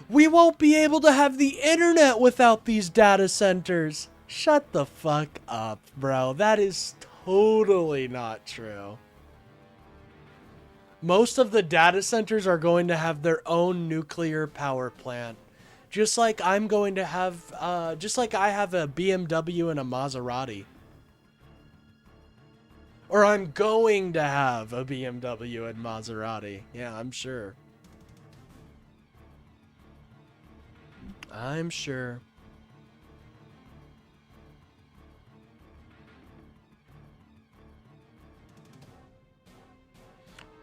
We won't be able to have the internet without these data centers. Shut the fuck up, bro. That is totally not true. Most of the data centers are going to have their own nuclear power plant. Just like I'm going to have, just like I have a BMW and a Maserati. Or I'm going to have a BMW and Maserati. Yeah, I'm sure. I'm sure.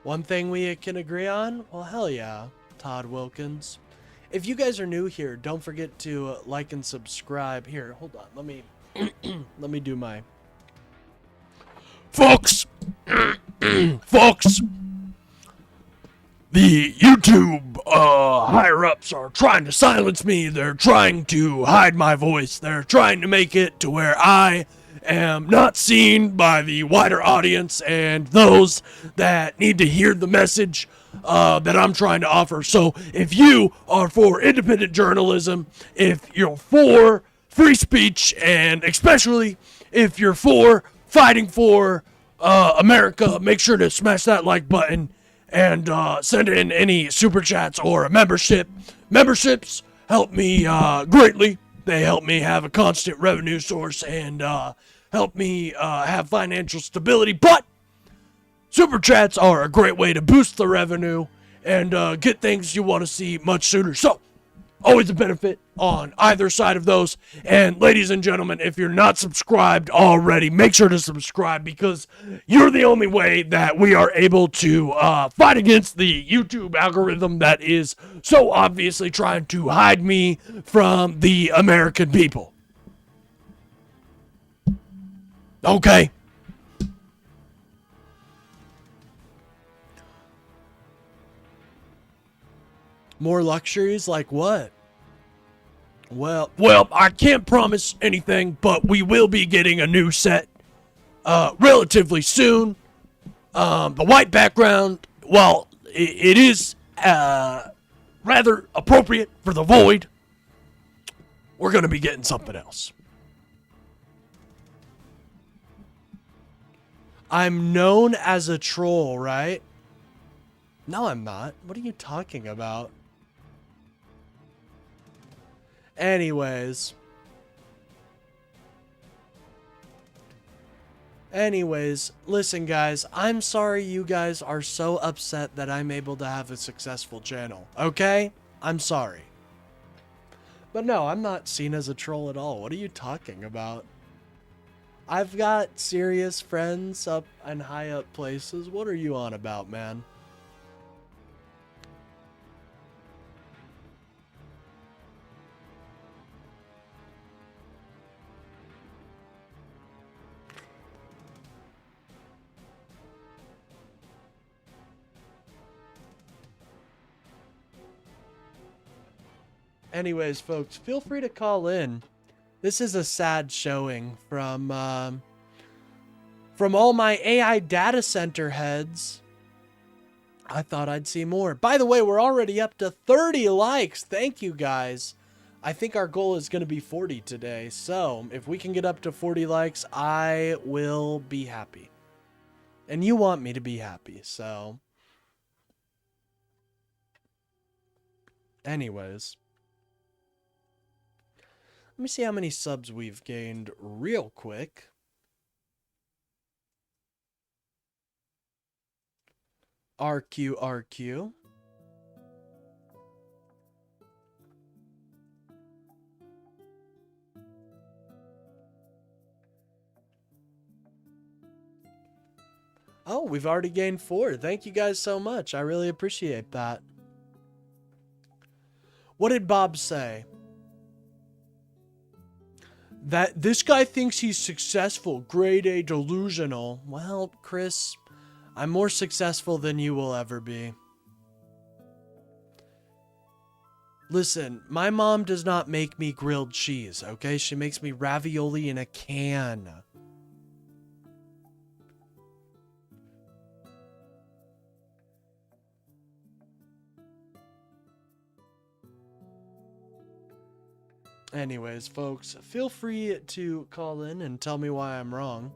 One thing we can agree on? Well, hell yeah, Todd Wilkins. If you guys are new here, don't forget to like and subscribe. Here, hold on. Let me let me do my folks. Folks, the YouTube higher ups are trying to silence me. They're trying to hide my voice. They're trying to make it to where I am not seen by the wider audience and those that need to hear the message that I'm trying to offer. So if you are for independent journalism, if you're for free speech, and especially if you're for fighting for America, make sure to smash that like button and send in any super chats or a membership. Memberships help me greatly. They help me have a constant revenue source and help me have financial stability. But super chats are a great way to boost the revenue and get things you want to see much sooner. So, always a benefit on either side of those. And ladies and gentlemen, if you're not subscribed already, make sure to subscribe because you're the only way that we are able to fight against the YouTube algorithm that is so obviously trying to hide me from the American people. Okay. More luxuries like what? Well, I can't promise anything, but we will be getting a new set relatively soon. The white background, well, it is rather appropriate for the void. We're going to be getting something else. I'm known as a troll, right? No, I'm not. What are you talking about? Anyways, listen guys, I'm sorry you guys are so upset that I'm able to have a successful channel, okay? I'm sorry. But no, I'm not seen as a troll at all. What are you talking about? I've got serious friends up and high up places. What are you on about, man? Anyways, folks, feel free to call in. This is a sad showing from all my AI data center heads. I thought I'd see more. By the way, we're already up to 30 likes. Thank you, guys. I think our goal is going to be 40 today. So if we can get up to 40 likes, I will be happy. And you want me to be happy, so. Anyways. Let me see how many subs we've gained real quick. RQ. Oh, we've already gained 4. Thank you guys so much. I really appreciate that. What did Bob say? That this guy thinks he's successful, grade A delusional. Well, Chris, I'm more successful than you will ever be. Listen, my mom does not make me grilled cheese, okay? She makes me ravioli in a can. Anyways, folks, feel free to call in and tell me why I'm wrong.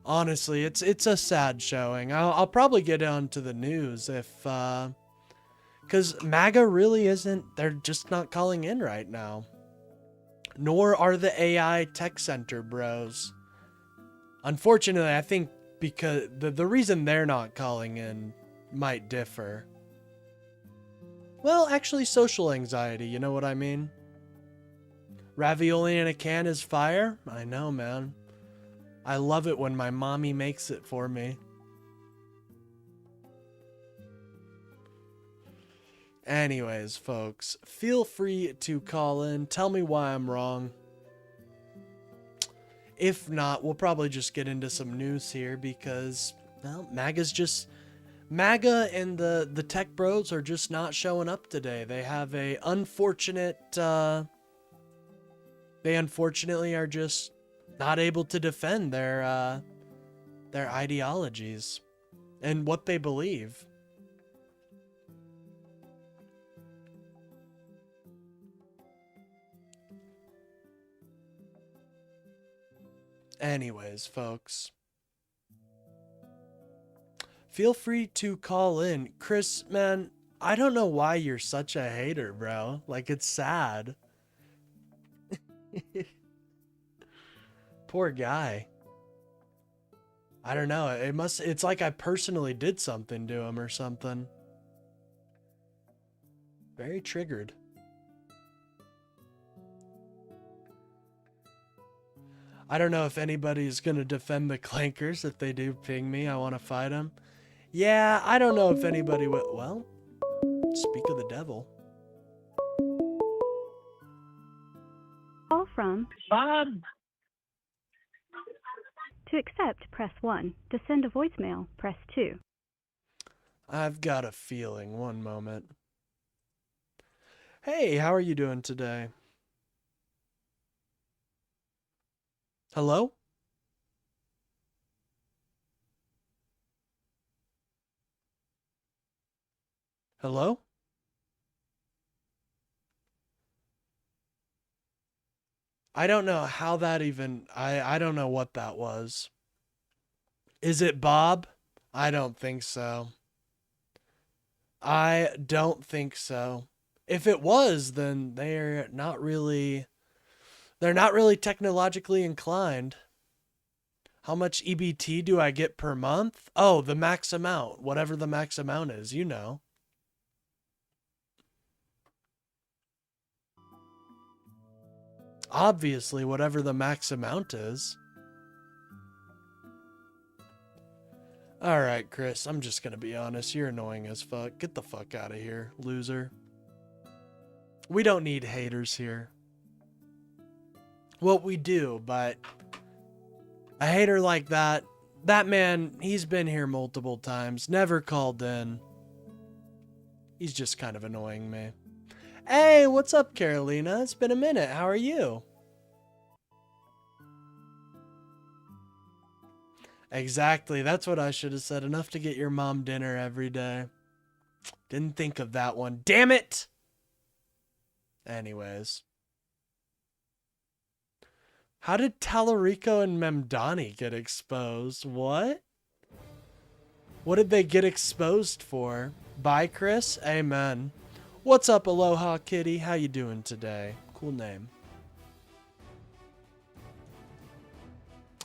Honestly, it's a sad showing. I'll probably get on to the news if, because MAGA really isn't, they're just not calling in right now. Nor are the AI tech center bros. Unfortunately, I think because the reason they're not calling in might differ. Well, actually, social anxiety, you know what I mean? Ravioli in a can is fire? I know, man. I love it when my mommy makes it for me. Anyways, folks, feel free to call in. Tell me why I'm wrong. If not, we'll probably just get into some news here because, well, MAGA and the tech bros are just not showing up today. They have a unfortunate, they unfortunately are just not able to defend their ideologies and what they believe. Anyways, folks, feel free to call in. Chris, man, I don't know why you're such a hater, bro. Like, it's sad. Poor guy. I don't know. It's like I personally did something to him or something. Very triggered. I don't know if anybody's going to defend the Clankers. If they do ping me, I want to fight them. Yeah, I don't know if anybody will. Well, speak of the devil. Call from Bob. To accept, press 1. To send a voicemail, press 2. I've got a feeling. One moment. Hey, how are you doing today? Hello? Hello? I don't know how that even... I don't know what that was. Is it Bob? I don't think so. I don't think so. If it was, then they're not really technologically inclined. How much EBT do I get per month? Oh, the max amount. Whatever the max amount is, you know. Obviously, whatever the max amount is. Alright, Chris, I'm just gonna be honest. You're annoying as fuck. Get the fuck out of here, loser. We don't need haters here. Well, we do, but a hater like that man, he's been here multiple times, never called in. He's just kind of annoying me. Hey, what's up, Carolina? It's been a minute. How are you? Exactly. That's what I should have said. Enough to get your mom dinner every day. Didn't think of that one. Damn it! Anyways. How did Tallarico and Memdani get exposed? What? What did they get exposed for? Bye, Chris? Amen. What's up, Aloha Kitty? How you doing today? Cool name.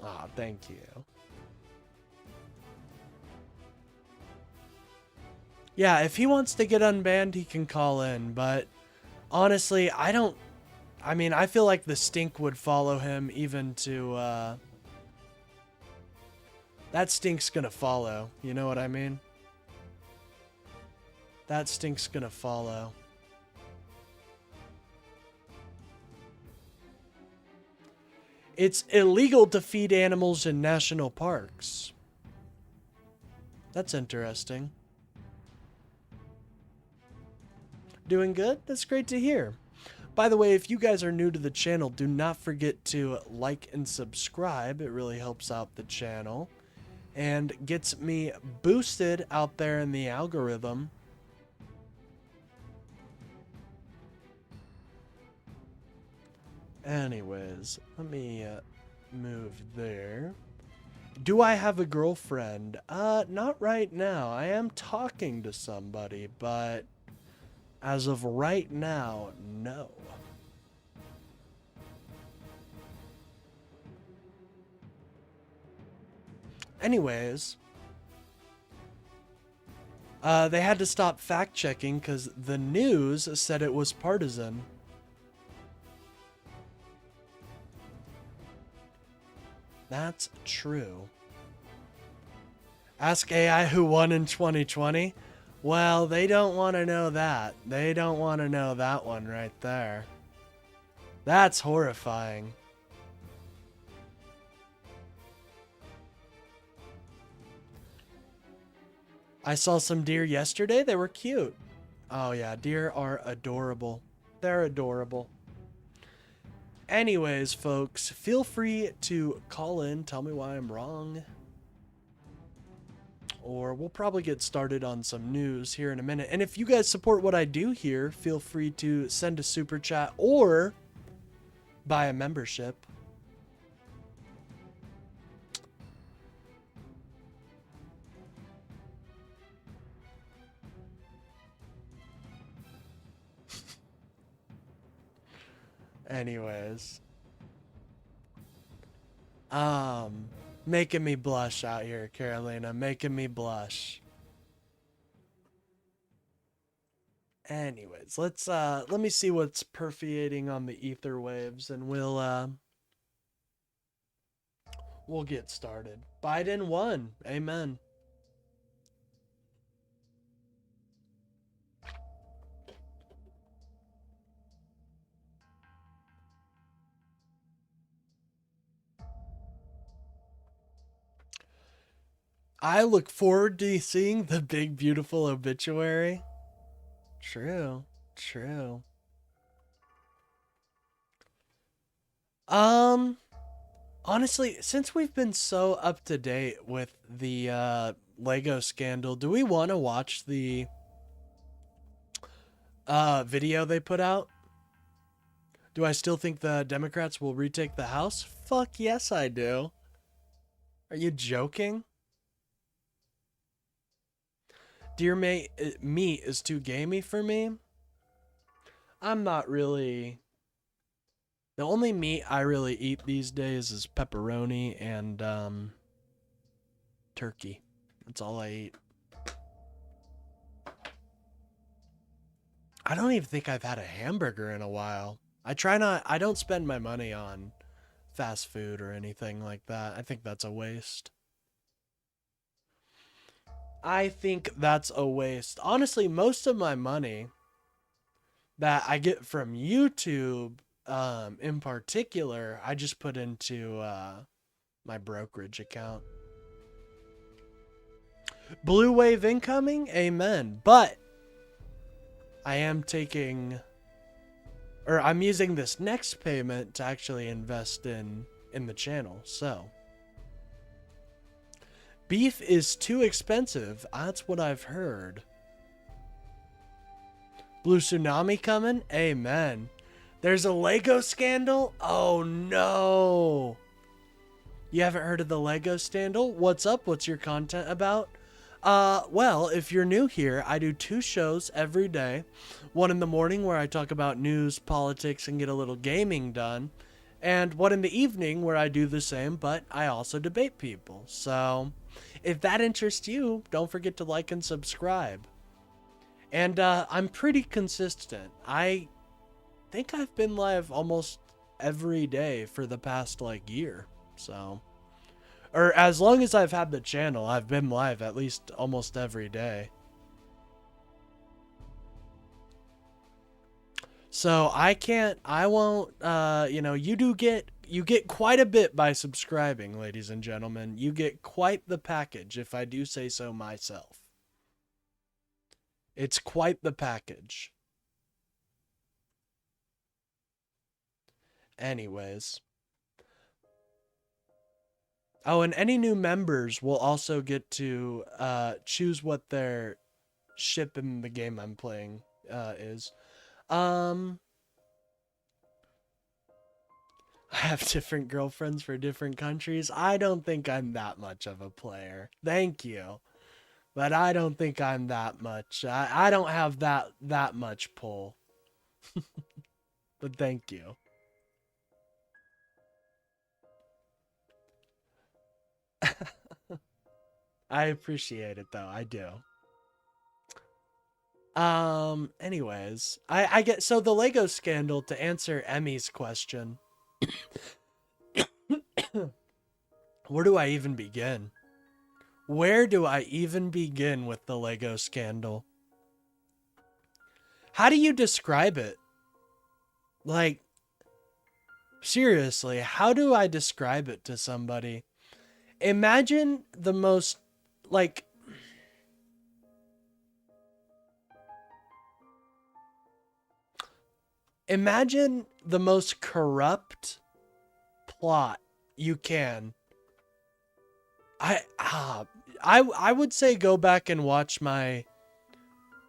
Aw, thank you. Yeah, if he wants to get unbanned, he can call in, but honestly, I feel like the stink would follow him even to, that stink's gonna follow, you know what I mean? That stink's gonna follow. It's illegal to feed animals in national parks. That's interesting. Doing good? That's great to hear. By the way, if you guys are new to the channel, do not forget to like and subscribe. It really helps out the channel and gets me boosted out there in the algorithm. Anyways, let me move there. Do I have a girlfriend? Not right now. I am talking to somebody, but as of right now, no. Anyways, they had to stop fact-checking because the news said it was partisan. That's true. Ask AI who won in 2020. Well, they don't want to know that. They don't want to know that one right there. That's horrifying. I saw some deer yesterday. They were cute. Oh yeah, deer are adorable. They're adorable. Anyways, folks, feel free to call in, tell me why I'm wrong. Or we'll probably get started on some news here in a minute. And if you guys support what I do here, feel free to send a super chat or buy a membership. Anyways. Making me blush out here, Carolina. Making me blush. Anyways, let me see what's permeating on the ether waves, and we'll get started. Biden won. Amen. I look forward to seeing the big, beautiful obituary. True. True. Honestly, since we've been so up to date with the Lego scandal, do we want to watch the video they put out? Do I still think the Democrats will retake the House? Fuck yes, I do. Are you joking? Dear mate, meat is too gamey for me. I'm not really... The only meat I really eat these days is pepperoni and turkey. That's all I eat. I don't even think I've had a hamburger in a while. I don't spend my money on fast food or anything like that. I think that's a waste. Honestly, most of my money that I get from YouTube, in particular, I just put into my brokerage account. Blue wave incoming? Amen. But I am I'm using this next payment to actually invest in the channel, so. Beef is too expensive. That's what I've heard. Blue tsunami coming? Amen. There's a Lego scandal? Oh no. You haven't heard of the Lego scandal? What's up? What's your content about? Well, if you're new here, I do 2 shows every day. One in the morning where I talk about news, politics, and get a little gaming done. And one in the evening where I do the same, but I also debate people. So, if that interests you, don't forget to like and subscribe. And I'm pretty consistent. I think I've been live almost every day for the past year. So, or as long as I've had the channel, I've been live at least almost every day. So I won't, you get quite a bit by subscribing, ladies and gentlemen. You get quite the package, if I do say so myself. It's quite the package. Anyways. Oh, and any new members will also get to choose what their ship in the game I'm playing is. I have different girlfriends for different countries. I don't think I'm that much of a player. Thank you. But I don't think I'm that much. I don't have that much pull. But thank you. I appreciate it though. I do. Anyways, I get, so the Lego scandal, to answer Emmy's question. Where do I even begin? Where do I even begin with the Lego scandal? How do you describe it? Like, seriously, how do I describe it to somebody? Imagine the most, imagine the most corrupt plot you can. I would say go back and watch my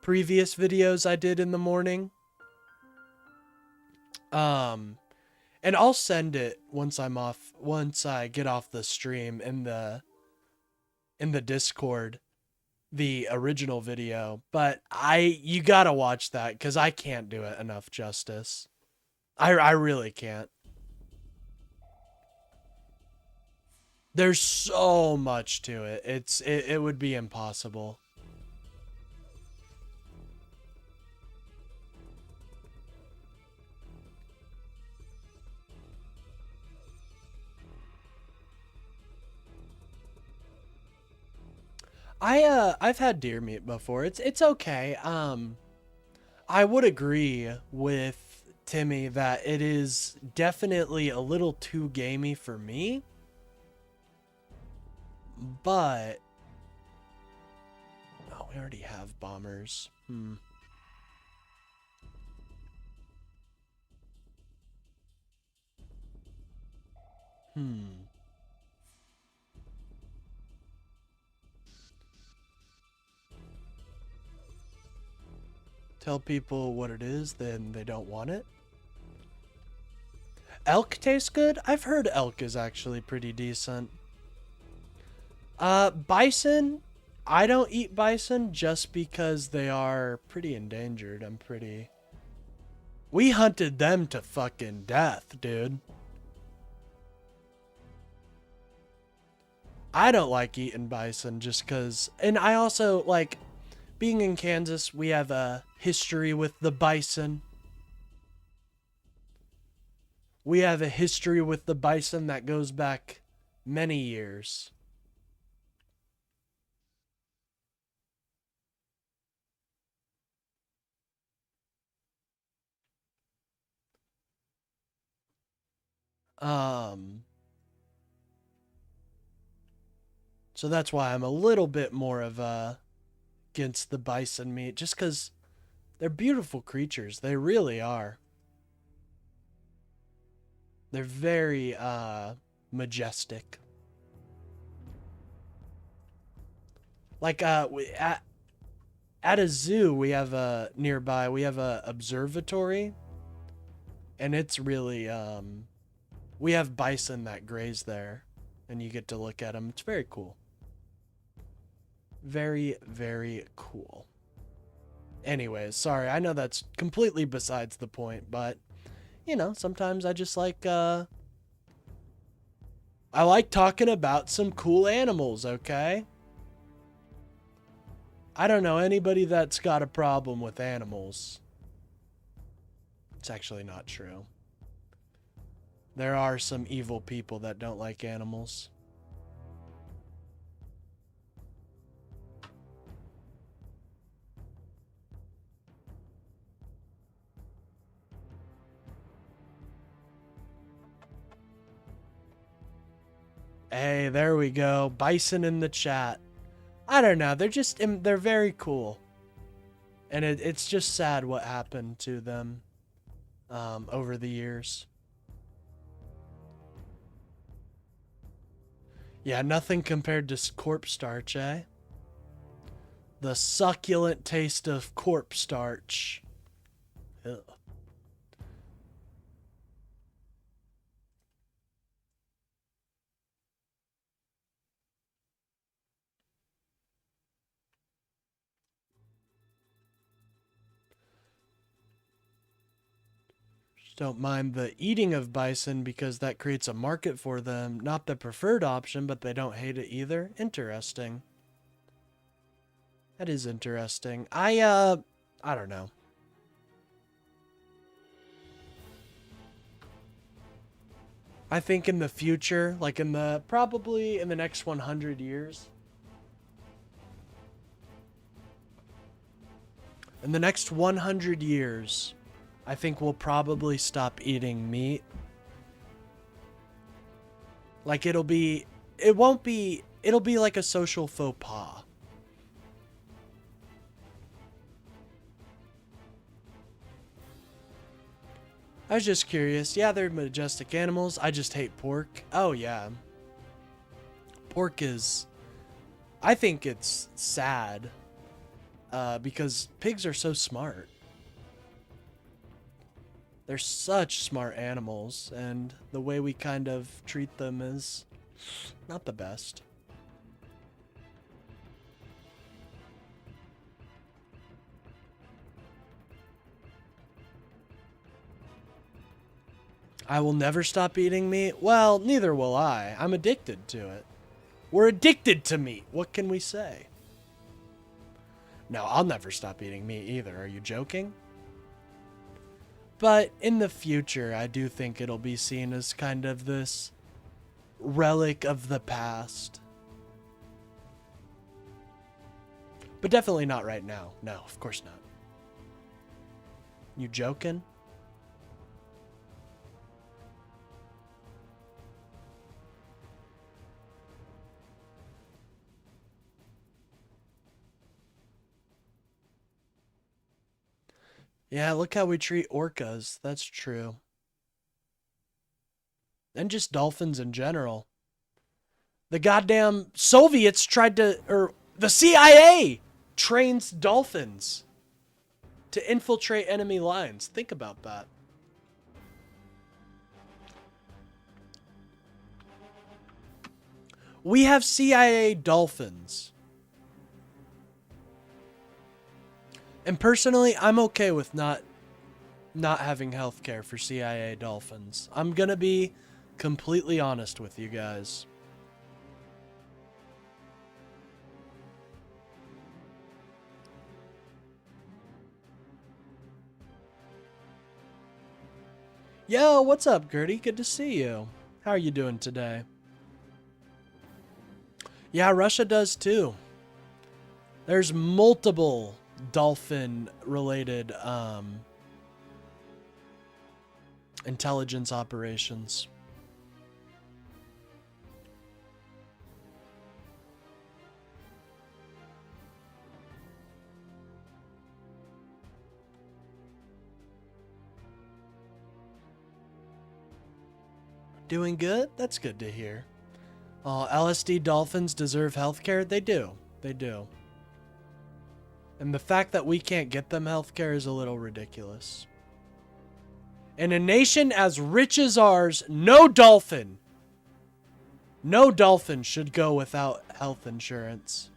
previous videos I did in the morning. And I'll send it once I get off the stream in the Discord, the original video, but you gotta watch that because I can't do it enough justice. I really can't. There's so much to it. It would be impossible. I've had deer meat before. It's okay. I would agree with Timmy that it is definitely a little too gamey for me. But oh, we already have bombers. Hmm. Tell people what it is, then they don't want it. Elk tastes good? I've heard elk is actually pretty decent. Bison, I don't eat bison just because they are pretty endangered. We hunted them to fucking death, dude. I don't like eating bison just because, and I also, like, being in Kansas, we have a history with the bison. We have a history with the bison that goes back many years. So that's why I'm a little bit more of against the bison meat, just because they're beautiful creatures. They really are. They're very majestic. Like at a zoo we have a nearby. We have a observatory, and it's really we have bison that graze there, and you get to look at them. It's very cool. Very, very cool. Anyways, sorry, I know that's completely besides the point, but you know, sometimes I just like I like talking about some cool animals, okay? I don't know anybody that's got a problem with animals. It's actually not true. There are some evil people that don't like animals. Hey, there we go. Bison in the chat. I don't know. They're very cool. And it's just sad what happened to them over the years. Yeah, nothing compared to corpse starch, eh? The succulent taste of corpse starch. Ugh. Don't mind the eating of bison because that creates a market for them. Not the preferred option, but they don't hate it either. Interesting. That is interesting. I don't know. I think in the future, like probably in the next 100 years. In the next 100 years, I think we'll probably stop eating meat. Like it'll be like a social faux pas. I was just curious. Yeah, they're majestic animals. I just hate pork. Oh yeah. Pork is, I think it's sad because pigs are so smart. They're such smart animals, and the way we kind of treat them is not the best. I will never stop eating meat. Well, neither will I. I'm addicted to it. We're addicted to meat. What can we say? No, I'll never stop eating meat either. Are you joking? But in the future, I do think it'll be seen as kind of this relic of the past. But definitely not right now. No, of course not. You joking? Yeah, look how we treat orcas. That's true. And just dolphins in general. The goddamn Soviets tried to, or the CIA trains dolphins to infiltrate enemy lines. Think about that. We have CIA dolphins. And personally, I'm okay with not having healthcare for CIA dolphins. I'm gonna be completely honest with you guys. Yo, what's up, Gertie? Good to see you. How are you doing today? Yeah, Russia does too. There's multiple dolphin-related intelligence operations. Doing good? That's good to hear. LSD dolphins deserve healthcare? They do. They do. And the fact that we can't get them healthcare is a little ridiculous. In a nation as rich as ours, no dolphin should go without health insurance.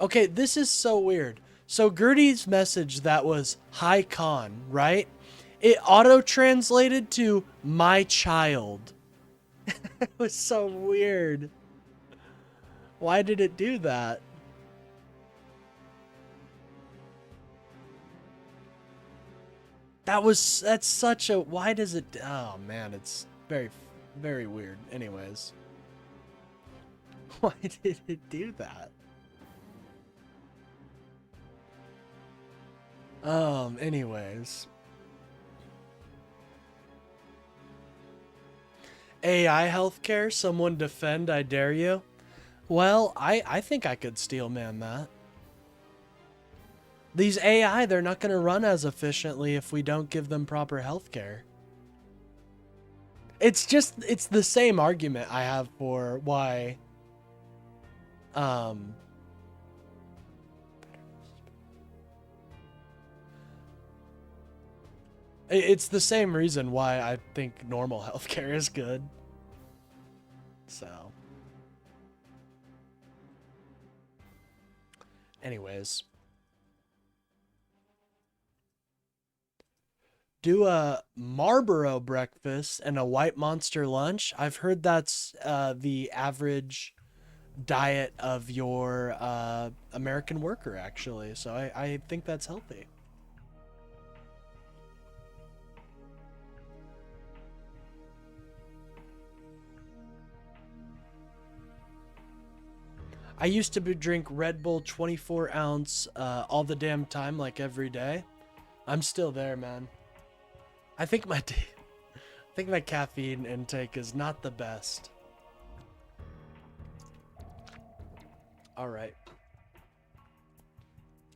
Okay, this is so weird. So Gertie's message that was hi Con, right? It auto-translated to my child. It was so weird. Why did it do that? That's such a, why does it, oh man, it's very, very weird. Anyways. Why did it do that? Anyways. AI healthcare, someone defend, I dare you. Well, I think I could steel man that. These AI, they're not going to run as efficiently if we don't give them proper healthcare. It's the same argument I have for why it's the same reason why I think normal healthcare is good. So anyways, do a Marlboro breakfast and a White Monster lunch. I've heard that's the average diet of your American worker, actually. So I think that's healthy. I used to drink Red Bull 24 ounce all the damn time, like every day. I'm still there, man. I think my caffeine intake is not the best. All right.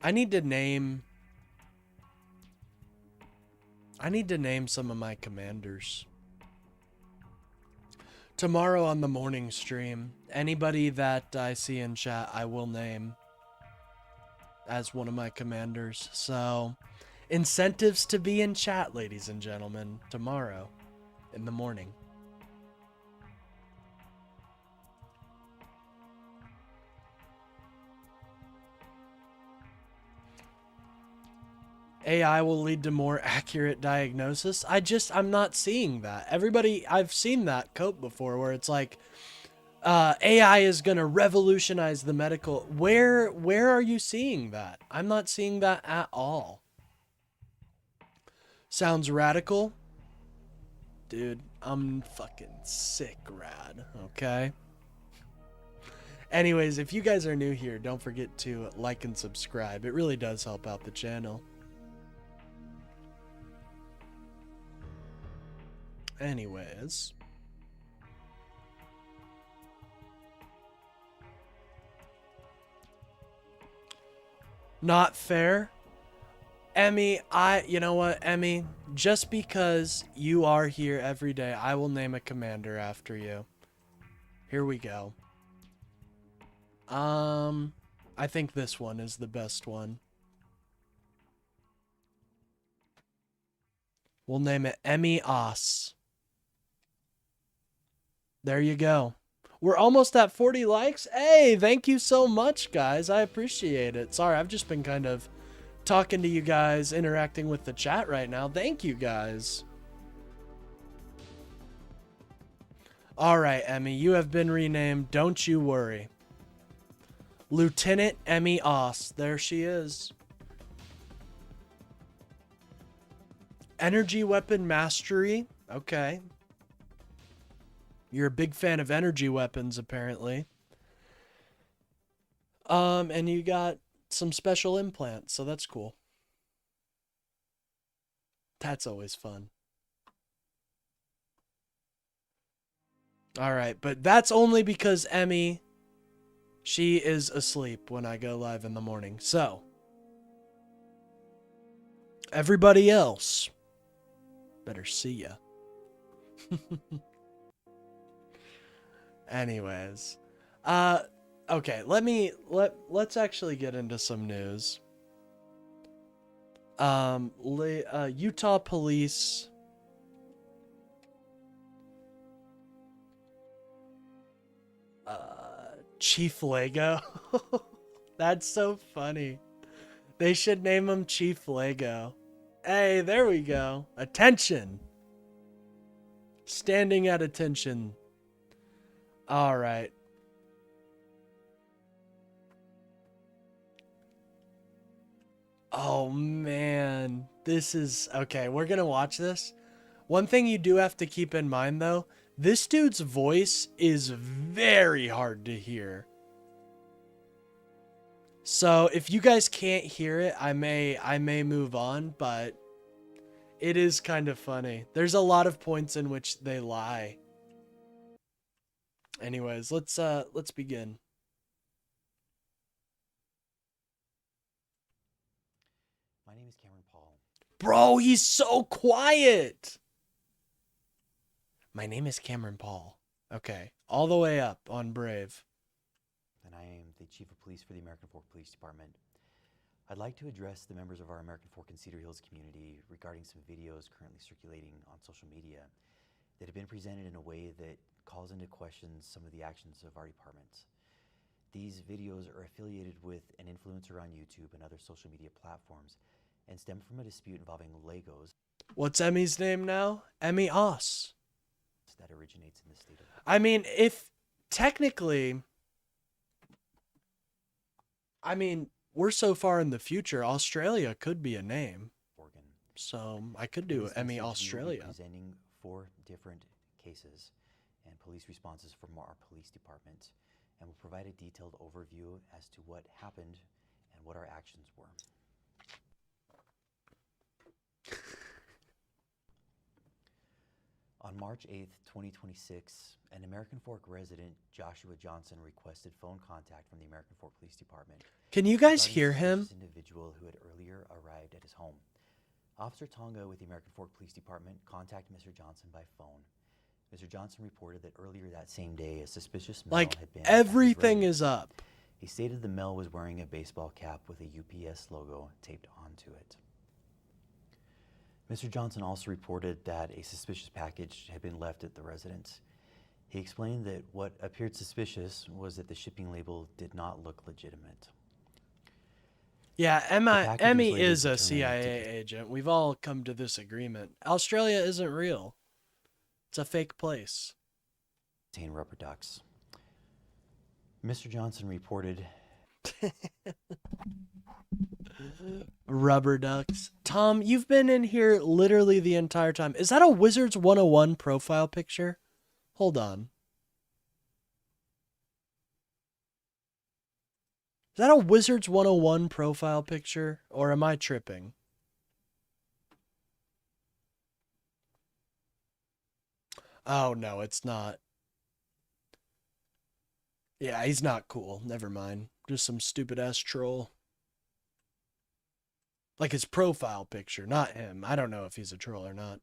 I need to name some of my commanders. Tomorrow on the morning stream, anybody that I see in chat, I will name as one of my commanders. So, incentives to be in chat, ladies and gentlemen, tomorrow in the morning. AI will lead to more accurate diagnosis. I'm not seeing that. I've seen that quote before where it's like, AI is going to revolutionize the medical. Where are you seeing that? I'm not seeing that at all. Sounds radical? Dude, I'm fucking sick rad, okay? Anyways, if you guys are new here, don't forget to like and subscribe. It really does help out the channel. Anyways. Not fair. Emmy, you know what, Emmy? Just because you are here every day, I will name a commander after you. Here we go. I think this one is the best one. We'll name it Emmy Oss. There you go. We're almost at 40 likes. Hey, thank you so much, guys. I appreciate it. Sorry, I've just been kind of talking to you guys, interacting with the chat right now. Thank you, guys. All right, Emmy, you have been renamed. Don't you worry. Lieutenant Emmy Oss. There she is. Energy weapon mastery. Okay. You're a big fan of energy weapons, apparently. And you got some special implants, so that's cool. That's always fun. All right, but that's only because Emmy, she is asleep when I go live in the morning. So, everybody else, better see ya. Anyways, okay, let's actually get into some news. Utah police Chief Lego. That's so funny. They should name him Chief Lego. Hey, there we go. Attention. Standing at attention. All right. Oh man, this is okay. We're gonna watch this. One thing you do have to keep in mind though, this dude's voice is very hard to hear. So if you guys can't hear it, I may move on, but it is kind of funny. There's a lot of points in which they lie. Anyways, let's begin. My name is Cameron Paul. Bro, he's so quiet. My name is Cameron Paul. Okay, all the way up on Brave. And I am the Chief of Police for the American Fork Police Department. I'd like to address the members of our American Fork and Cedar Hills community regarding some videos currently circulating on social media that have been presented in a way that calls into question some of the actions of our department. These videos are affiliated with an influencer on YouTube and other social media platforms and stem from a dispute involving Legos. What's Emmy's name now? Emmy Oss. That originates in the state of... I mean, if technically... I mean, we're so far in the future, Australia could be a name. Oregon. So I could do Emmy Australia. Presenting 4 different cases and police responses from our police department, and will provide a detailed overview as to what happened and what our actions were. On March 8th, 2026, an American Fork resident, Joshua Johnson, requested phone contact from the American Fork Police Department. Can you guys regarding hear a him? suspicious individual who had earlier arrived at his home. Officer Tonga with the American Fork Police Department contacted Mr. Johnson by phone. Mr. Johnson reported that earlier that same day, a suspicious male had been at his everything residence. is up. He stated the male was wearing a baseball cap with a UPS logo taped onto it. Mr. Johnson also reported that a suspicious package had been left at the residence. He explained that what appeared suspicious was that the shipping label did not look legitimate. Yeah, package was Emmy later is a determined to CIA agent. We've all come to this agreement. Australia isn't real. It's a fake place. contain rubber ducks. Mr. Johnson reported Rubber ducks. Tom, you've been in here literally the entire time. Is that a Wizards 101 profile picture? Hold on. Is that a Wizards 101 profile picture? Or am I tripping? Oh, no, it's not. Yeah, he's not cool. Never mind. Just some stupid-ass troll. Like his profile picture, not him. I don't know if he's a troll or not.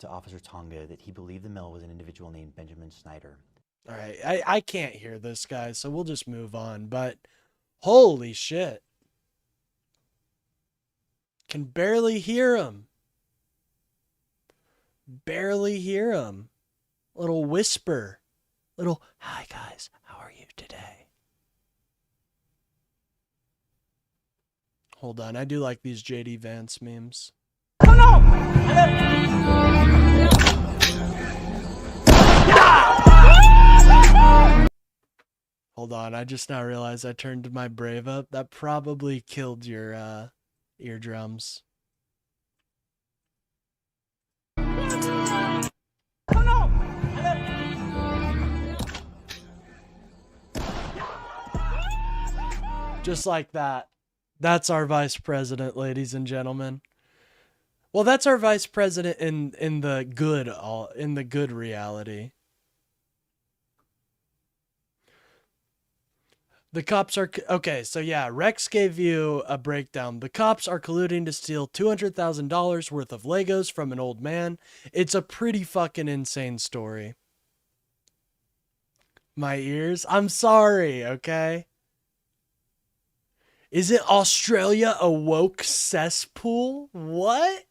to Officer Tonga that he believed the male was an individual named Benjamin Snyder. All right, I can't hear this guy, so we'll just move on. But holy shit. Can barely hear him. Barely hear him. Little whisper. Little, hi guys, how are you today? Hold on, I do like these JD Vance memes. Oh no! Hold on, I just now realized I turned my Brave up. That probably killed your eardrums. Just like that. That's our vice president, ladies and gentlemen. Well, that's our vice president in the good reality. The cops are okay. So yeah, Rex gave you a breakdown. The cops are colluding to steal $200,000 worth of Legos from an old man. It's a pretty fucking insane story. My ears. I'm sorry. Okay. Isn't Australia a woke cesspool? What?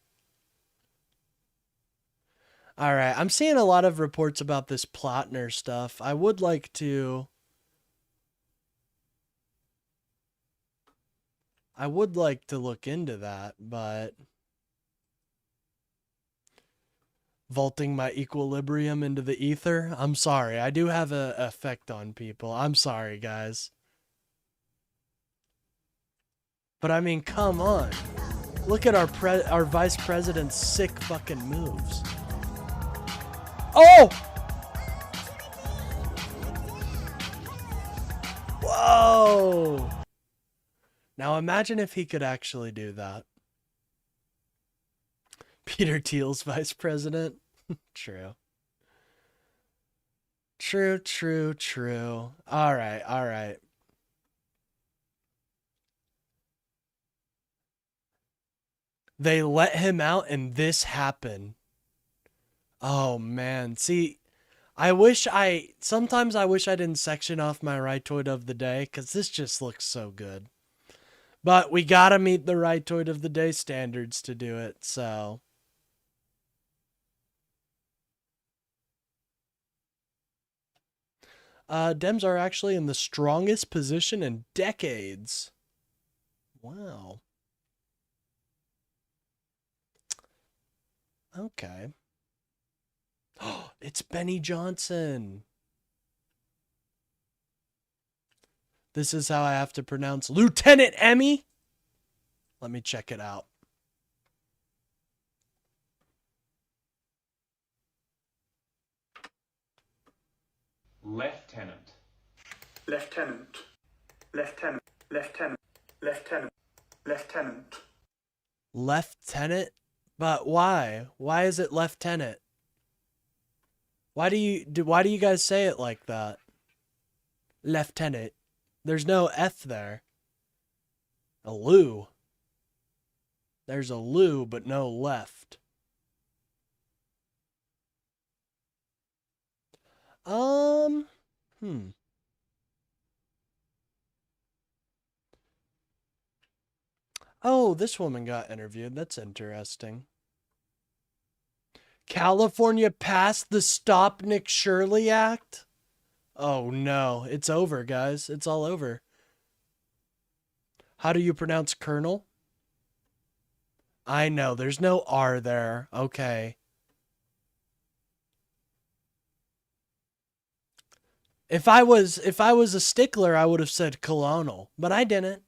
All right. I'm seeing a lot of reports about this Plotner stuff. I would like to look into that, but vaulting my equilibrium into the ether. I'm sorry. I do have an effect on people. I'm sorry, guys. But I mean, come on. Look at our vice president's sick fucking moves. Oh! Whoa! Now imagine if he could actually do that. Peter Thiel's vice president. True. True. All right. They let him out and this happened. Oh man. See, sometimes I wish I didn't section off my rightoid of the day, because this just looks so good. But we gotta meet the rightoid of the day standards to do it, so. Dems are actually in the strongest position in decades. Wow. Okay. Oh, it's Benny Johnson. This is how I have to pronounce Lieutenant Emmy. Let me check it out. Lieutenant. Lieutenant? But why? Why is it lieutenant? Why do you guys say it like that? Lieutenant. There's no F there. A Lou. There's a Lou, but no left. Oh, this woman got interviewed. That's interesting. California passed the Stop Nick Shirley Act? Oh no, it's over, guys. It's all over. How do you pronounce Colonel? I know, there's no R there. Okay. If I was a stickler, I would have said colonel, but I didn't.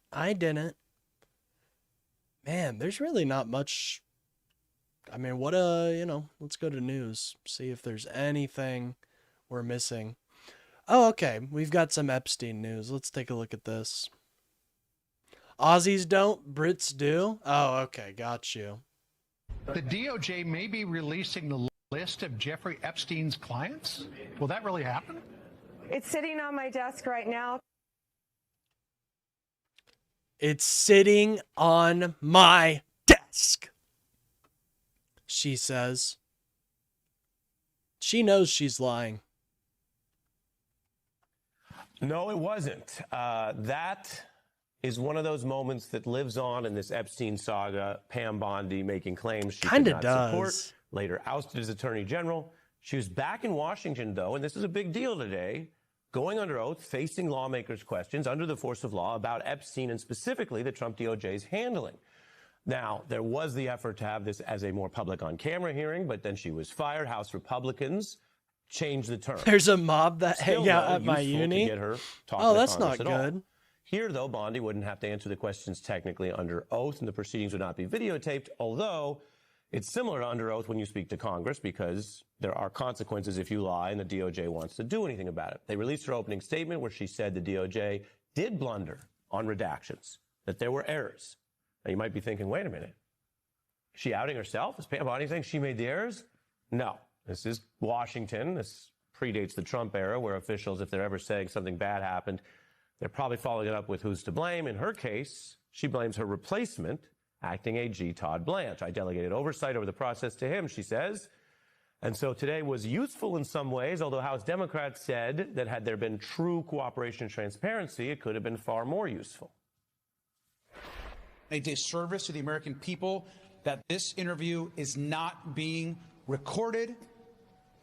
Man, there's really not much. I mean, what let's go to news, see if there's anything we're missing. Oh, okay. We've got some Epstein news. Let's take a look at this. Aussies don't, Brits do? Oh, okay. Got you. The DOJ may be releasing the list of Jeffrey Epstein's clients. Will that really happen? It's sitting on my desk right now. It's sitting on my desk, she says. She knows she's lying. No, it wasn't. That is one of those moments that lives on in this Epstein saga. Pam Bondi making claims she Kinda could not support, does. later ousted as Attorney General. She was back in Washington, though, and this is a big deal today, going under oath, facing lawmakers' questions under the force of law about Epstein and specifically the Trump DOJ's handling. Now, there was the effort to have this as a more public on-camera hearing, but then she was fired. House Republicans changed the term. There's a mob that Still, hang out though, at my useful to uni. get her talking Oh, to that's not Congress at all. good. Here, though, Bondi wouldn't have to answer the questions technically under oath, and the proceedings would not be videotaped, although it's similar to under oath when you speak to Congress because there are consequences if you lie and the DOJ wants to do anything about it. They released her opening statement where she said the DOJ did blunder on redactions, that there were errors. Now, you might be thinking, wait a minute. Is she outing herself? Is Pam Bondi saying she made the errors? No. This is Washington. This predates the Trump era where officials, if they're ever saying something bad happened, they're probably following it up with who's to blame. In her case, she blames her replacement, Acting AG Todd Blanche. I delegated oversight over the process to him, she says. And so today was useful in some ways, although House Democrats said that had there been true cooperation and transparency, it could have been far more useful. A disservice to the American people that this interview is not being recorded,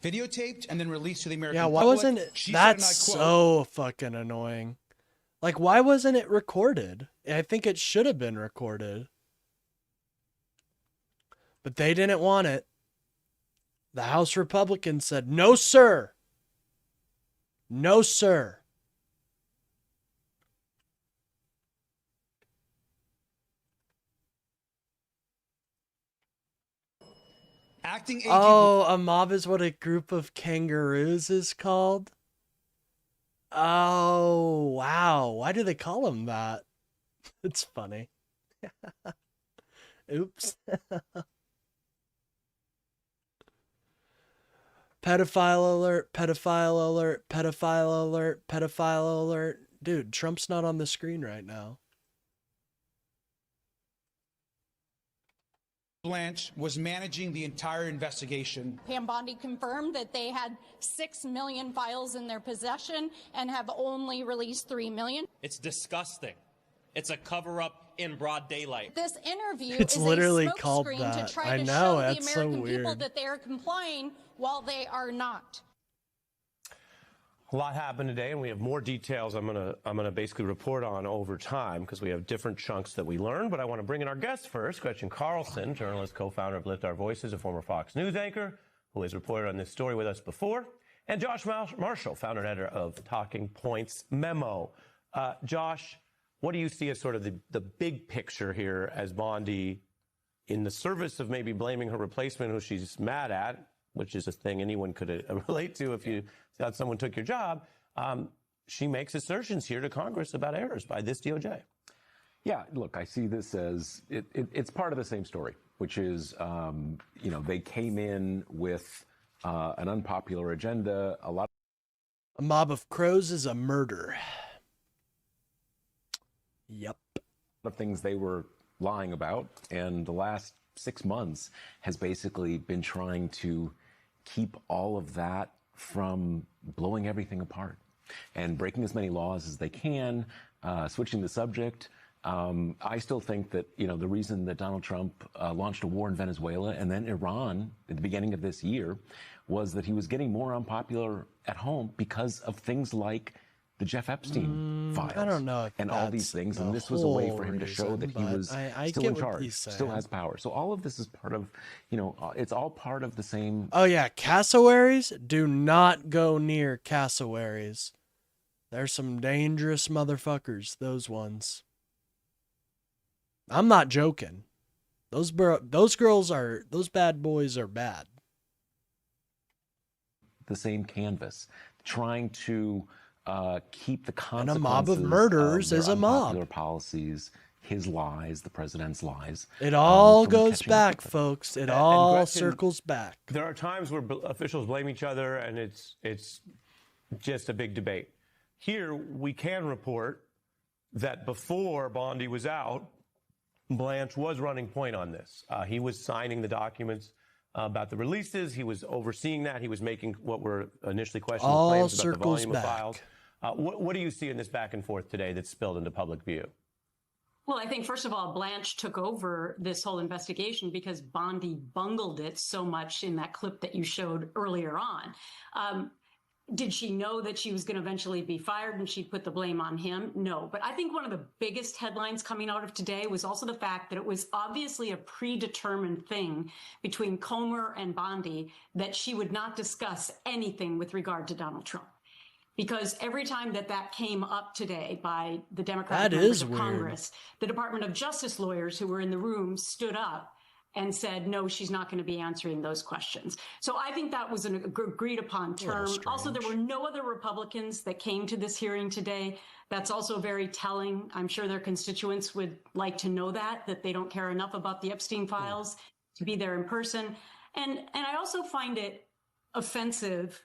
videotaped, and then released to the American public. Yeah, why wasn't it? She said, and That's I quote, so fucking annoying. Like, why wasn't it recorded? I think it should have been recorded. But they didn't want it. The House Republicans said, no, sir. No, sir. Acting AG Oh, a mob is what a group of kangaroos is called? Oh, wow. Why do they call them that? It's funny. Oops. Pedophile alert, pedophile alert, pedophile alert, pedophile alert. Dude, Trump's not on the screen right now. Blanche was managing the entire investigation. Pam Bondi confirmed that they had 6 million files in their possession and have only released 3 million. It's disgusting. It's a cover-up in broad daylight. This interview It's is literally a called smokescreen that. to try I to know, show the that's so American people weird. that they are complying while they are not. A lot happened today, and we have more details I'm gonna basically report on over time because we have different chunks that we learned. But I want to bring in our guests first. Gretchen Carlson, journalist, co-founder of Lift Our Voices, a former Fox News anchor who has reported on this story with us before, and Josh Marshall, founder and editor of Talking Points Memo. Josh, what do you see as sort of the big picture here as Bondi, in the service of maybe blaming her replacement, who she's mad at, which is a thing anyone could relate to if you thought someone took your job, she makes assertions here to Congress about errors by this DOJ. Yeah, look, I see this as it's part of the same story, which is, they came in with an unpopular agenda. A mob of crows is a murder. Yep. Of things they were lying about, and the last 6 months has basically been trying to keep all of that from blowing everything apart and breaking as many laws as they can, switching the subject. I still think that, the reason that Donald Trump launched a war in Venezuela and then Iran at the beginning of this year was that he was getting more unpopular at home because of things like the Jeff Epstein files. I don't know if and all these things. And this was a way for him to show that he was still in charge, still has power. So all of this is part of, it's all part of the same. Oh yeah, cassowaries, do not go near cassowaries. There's some dangerous motherfuckers, those ones. I'm not joking. Those bad boys are bad. The same canvas, trying to keep the consequences and a mob of murderers is a mob. Unpopular policies, his lies, the president's lies. It all goes back, folks. It all Gretchen, circles back. There are times where officials blame each other, and it's just a big debate. Here, we can report that before Bondi was out, Blanche was running point on this. He was signing the documents about the releases. He was overseeing that. He was making what were initially questionable claims about the volume of files. What do you see in this back and forth today that's spilled into public view? Well, I think, first of all, Blanche took over this whole investigation because Bondi bungled it so much in that clip that you showed earlier on. Did she know that she was going to eventually be fired and she'd put the blame on him? No. But I think one of the biggest headlines coming out of today was also the fact that it was obviously a predetermined thing between Comer and Bondi that she would not discuss anything with regard to Donald Trump. Because every time that came up today by the Democratic members of Congress, the Department of Justice lawyers who were in the room stood up and said, no, she's not going to be answering those questions. So I think that was an agreed upon term. Also, there were no other Republicans that came to this hearing today. That's also very telling. I'm sure their constituents would like to know that they don't care enough about the Epstein files to be there in person. And I also find it offensive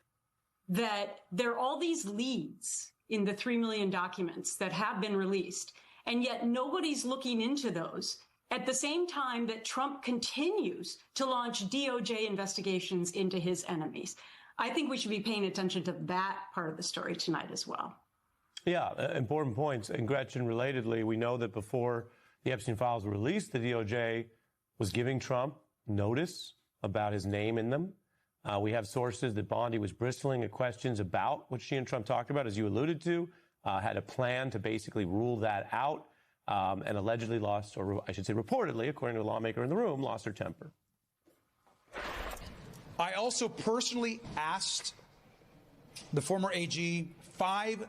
that there are all these leads in the 3 million documents that have been released, and yet nobody's looking into those. At the same time that Trump continues to launch DOJ investigations into his enemies. I think we should be paying attention to that part of the story tonight as well. Yeah, important points. And Gretchen, relatedly, we know that before the Epstein files were released, the DOJ was giving Trump notice about his name in them. We have sources that Bondi was bristling at questions about what she and Trump talked about, as you alluded to, had a plan to basically rule that out. And allegedly lost, or I should say reportedly, according to a lawmaker in the room, lost her temper. I also personally asked the former AG 5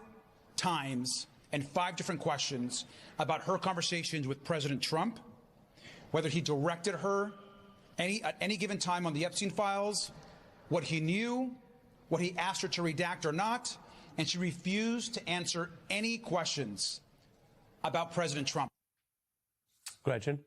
times and 5 different questions about her conversations with President Trump, whether he directed her at any given time on the Epstein files, what he knew, what he asked her to redact or not, and she refused to answer any questions about President Trump. Gretchen?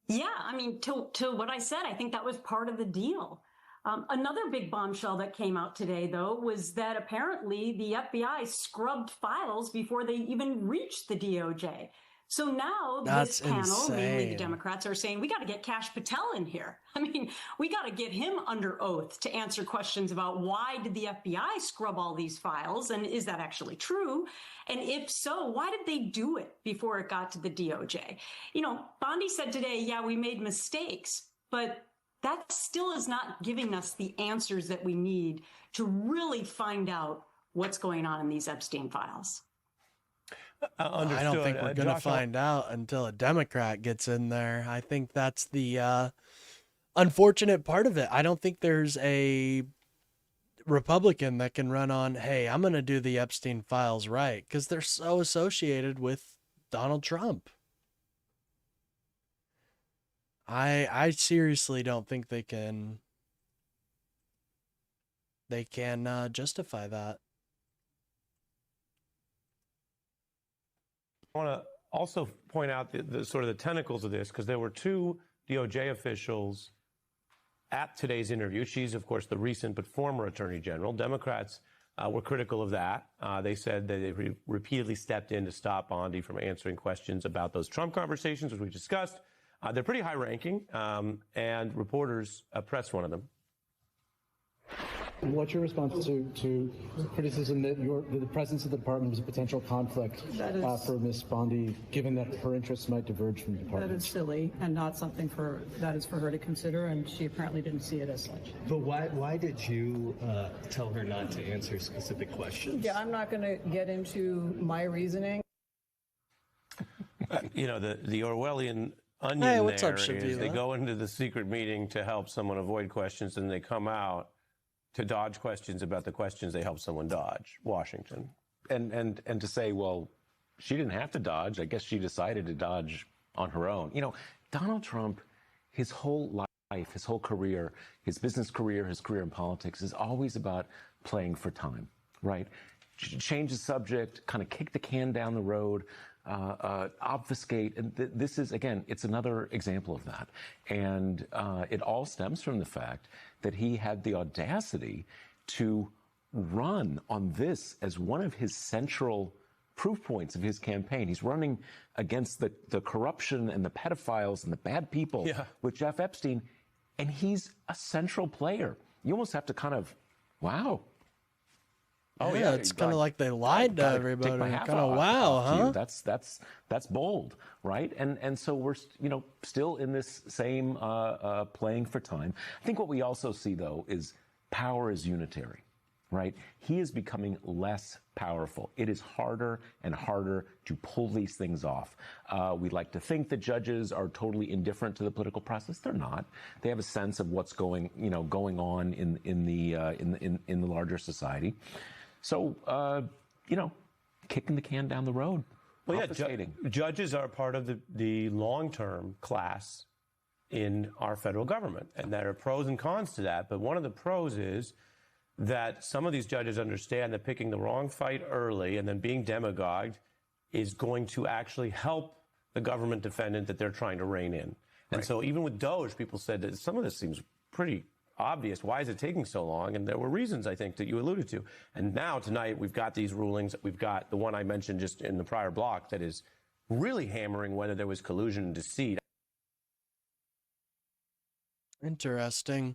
Yeah, I mean, to what I said, I think that was part of the deal. Another big bombshell that came out today, though, was that apparently the FBI scrubbed files before they even reached the DOJ. So now this panel, mainly the Democrats, are saying, we got to get Kash Patel in here. I mean, we got to get him under oath to answer questions about why did the FBI scrub all these files? And is that actually true? And if so, why did they do it before it got to the DOJ? You know, Bondi said today, yeah, we made mistakes, but that still is not giving us the answers that we need to really find out what's going on in these Epstein files. I don't think we're going to find out until a Democrat gets in there. I think that's the unfortunate part of it. I don't think there's a Republican that can run on, hey, I'm going to do the Epstein files right, because they're so associated with Donald Trump. I seriously don't think they can justify that. I want to also point out the sort of the tentacles of this, because there were 2 DOJ officials at today's interview. She's, of course, the recent but former Attorney General. Democrats were critical of that. They said that they repeatedly stepped in to stop Bondi from answering questions about those Trump conversations, which we discussed. They're pretty high-ranking, and reporters pressed one of them. What's your response to criticism that the presence of the department is a potential conflict for Ms. Bondi, given that her interests might diverge from the department? That is silly and not something that is for her to consider, and she apparently didn't see it as such. But why did you tell her not to answer specific questions? Yeah, I'm not going to get into my reasoning. The Orwellian onion Hey, what's there up, is Shavila? they go into the secret meeting to help someone avoid questions, and they come out to dodge questions about the questions they help someone dodge. Washington. And to say, well, she didn't have to dodge. I guess she decided to dodge on her own. Donald Trump, his whole life, his whole career, his business career, his career in politics is always about playing for time, right? Change the subject, kind of kick the can down the road, obfuscate. And this is, again, it's another example of that. And it all stems from the fact that he had the audacity to run on this as one of his central proof points of his campaign. He's running against the corruption and the pedophiles and the bad people with Jeff Epstein, and he's a central player. You almost have to kind of, wow. Oh yeah, it's kind of like they lied to everybody. Kind of wow, huh? That's bold, right? And so we're still in this same playing for time. I think what we also see though is power is unitary, right? He is becoming less powerful. It is harder and harder to pull these things off. We like to think that judges are totally indifferent to the political process. They're not. They have a sense of what's going on in the larger society. So, kicking the can down the road. Well, judges are part of the long-term class in our federal government, and there are pros and cons to that. But one of the pros is that some of these judges understand that picking the wrong fight early and then being demagogued is going to actually help the government defendant that they're trying to rein in. And so even with Doge, people said that some of this seems pretty obvious. Why is it taking so long? And there were reasons, I think, that you alluded to. And now, tonight, we've got these rulings. We've got the one I mentioned just in the prior block that is really hammering whether there was collusion and deceit. Interesting.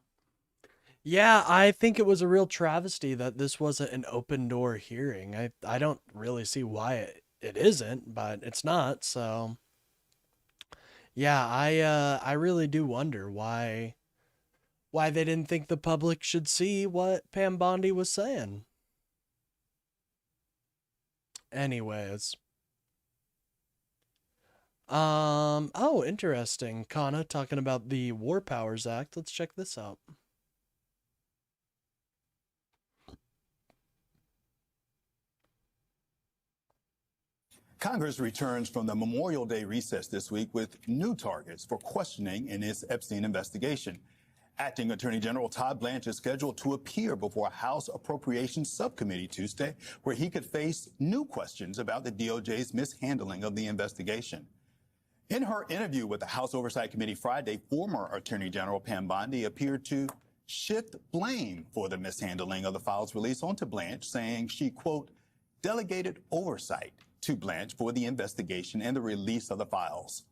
Yeah, I think it was a real travesty that this wasn't an open door hearing. I don't really see why it isn't, but it's not. So, yeah, I really do wonder why they didn't think the public should see what Pam Bondi was saying. Anyways. Oh, interesting. Kana talking about the War Powers Act. Let's check this out. Congress returns from the Memorial Day recess this week with new targets for questioning in its Epstein investigation. Acting Attorney General Todd Blanche is scheduled to appear before a House Appropriations Subcommittee Tuesday, where he could face new questions about the DOJ's mishandling of the investigation. In her interview with the House Oversight Committee Friday, former Attorney General Pam Bondi appeared to shift blame for the mishandling of the files released onto Blanche, saying she, quote, delegated oversight to Blanche for the investigation and the release of the files.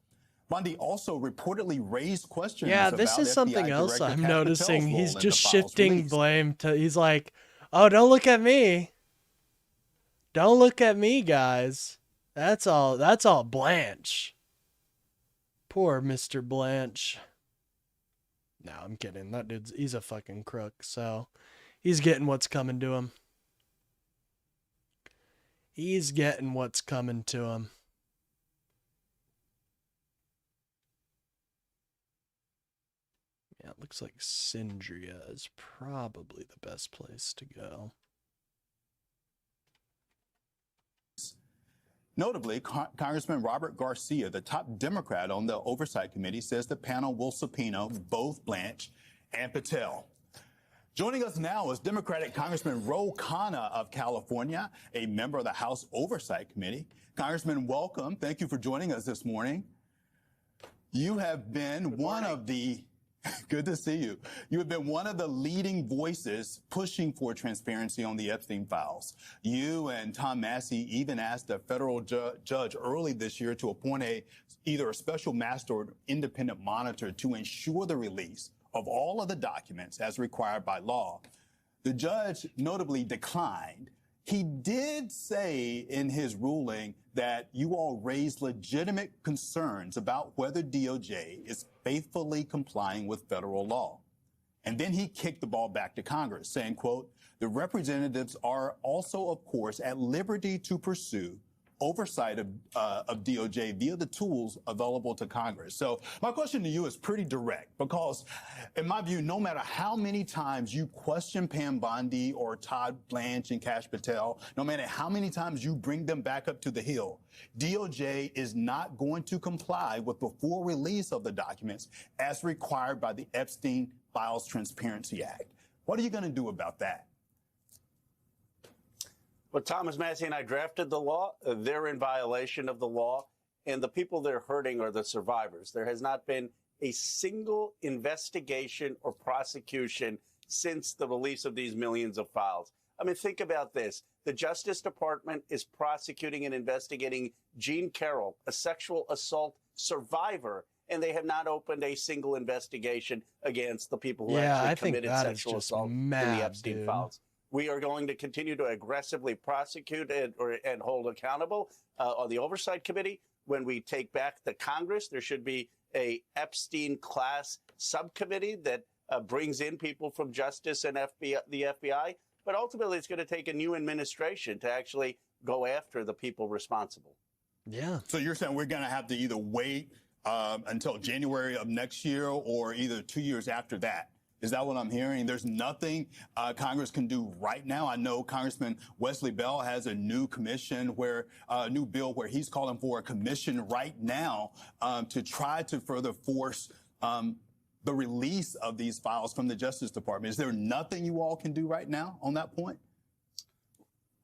Bondi also reportedly raised questions about this is FBI something else Director I'm Kash noticing. Patel's He's role in just the files shifting released. blame to, he's like, oh, don't look at me. Don't look at me, guys. That's all Blanche. Poor Mr. Blanche. No, I'm kidding. That he's a fucking crook, so he's getting what's coming to him. He's getting what's coming to him. Yeah, it looks like Syndria is probably the best place to go. Notably, Congressman Robert Garcia, the top Democrat on the Oversight Committee, says the panel will subpoena both Blanche and Patel. Joining us now is Democratic Congressman Ro Khanna of California, a member of the House Oversight Committee. Congressman, welcome. Thank you for joining us this morning. You have been one of the good to see you. You have been one of the leading voices pushing for transparency on the Epstein files. You and Tom Massey even asked a federal judge early this year to appoint either a special master or independent monitor to ensure the release of all of the documents as required by law. The judge notably declined. He did say in his ruling that you all raised legitimate concerns about whether DOJ is faithfully complying with federal law. And then he kicked the ball back to Congress, saying, quote, the representatives are also, of course, at liberty to pursue oversight of DOJ via the tools available to Congress. So my question to you is pretty direct, because in my view, no matter how many times you question Pam Bondi or Todd Blanche and Kash Patel, no matter how many times you bring them back up to the hill, DOJ is not going to comply with the full release of the documents as required by the Epstein Files Transparency Act. What are you going to do about that? Well, Thomas Massie and I drafted the law. They're in violation of the law, and the people they're hurting are the survivors. There has not been a single investigation or prosecution since the release of these millions of files. I mean, think about this. The Justice Department is prosecuting and investigating Jean Carroll, a sexual assault survivor, and they have not opened a single investigation against the people who actually committed sexual assault in the Epstein files. We are going to continue to aggressively prosecute and hold accountable on the Oversight Committee. When we take back the Congress, there should be a Epstein class subcommittee that brings in people from Justice and the FBI. But ultimately, it's going to take a new administration to actually go after the people responsible. Yeah. So you're saying we're going to have to either wait until January of next year or either 2 years after that? Is that what I'm hearing? There's nothing Congress can do right now. I know Congressman Wesley Bell has a new commission new bill where he's calling for a commission right now to try to further force the release of these files from the Justice Department. Is there nothing you all can do right now on that point?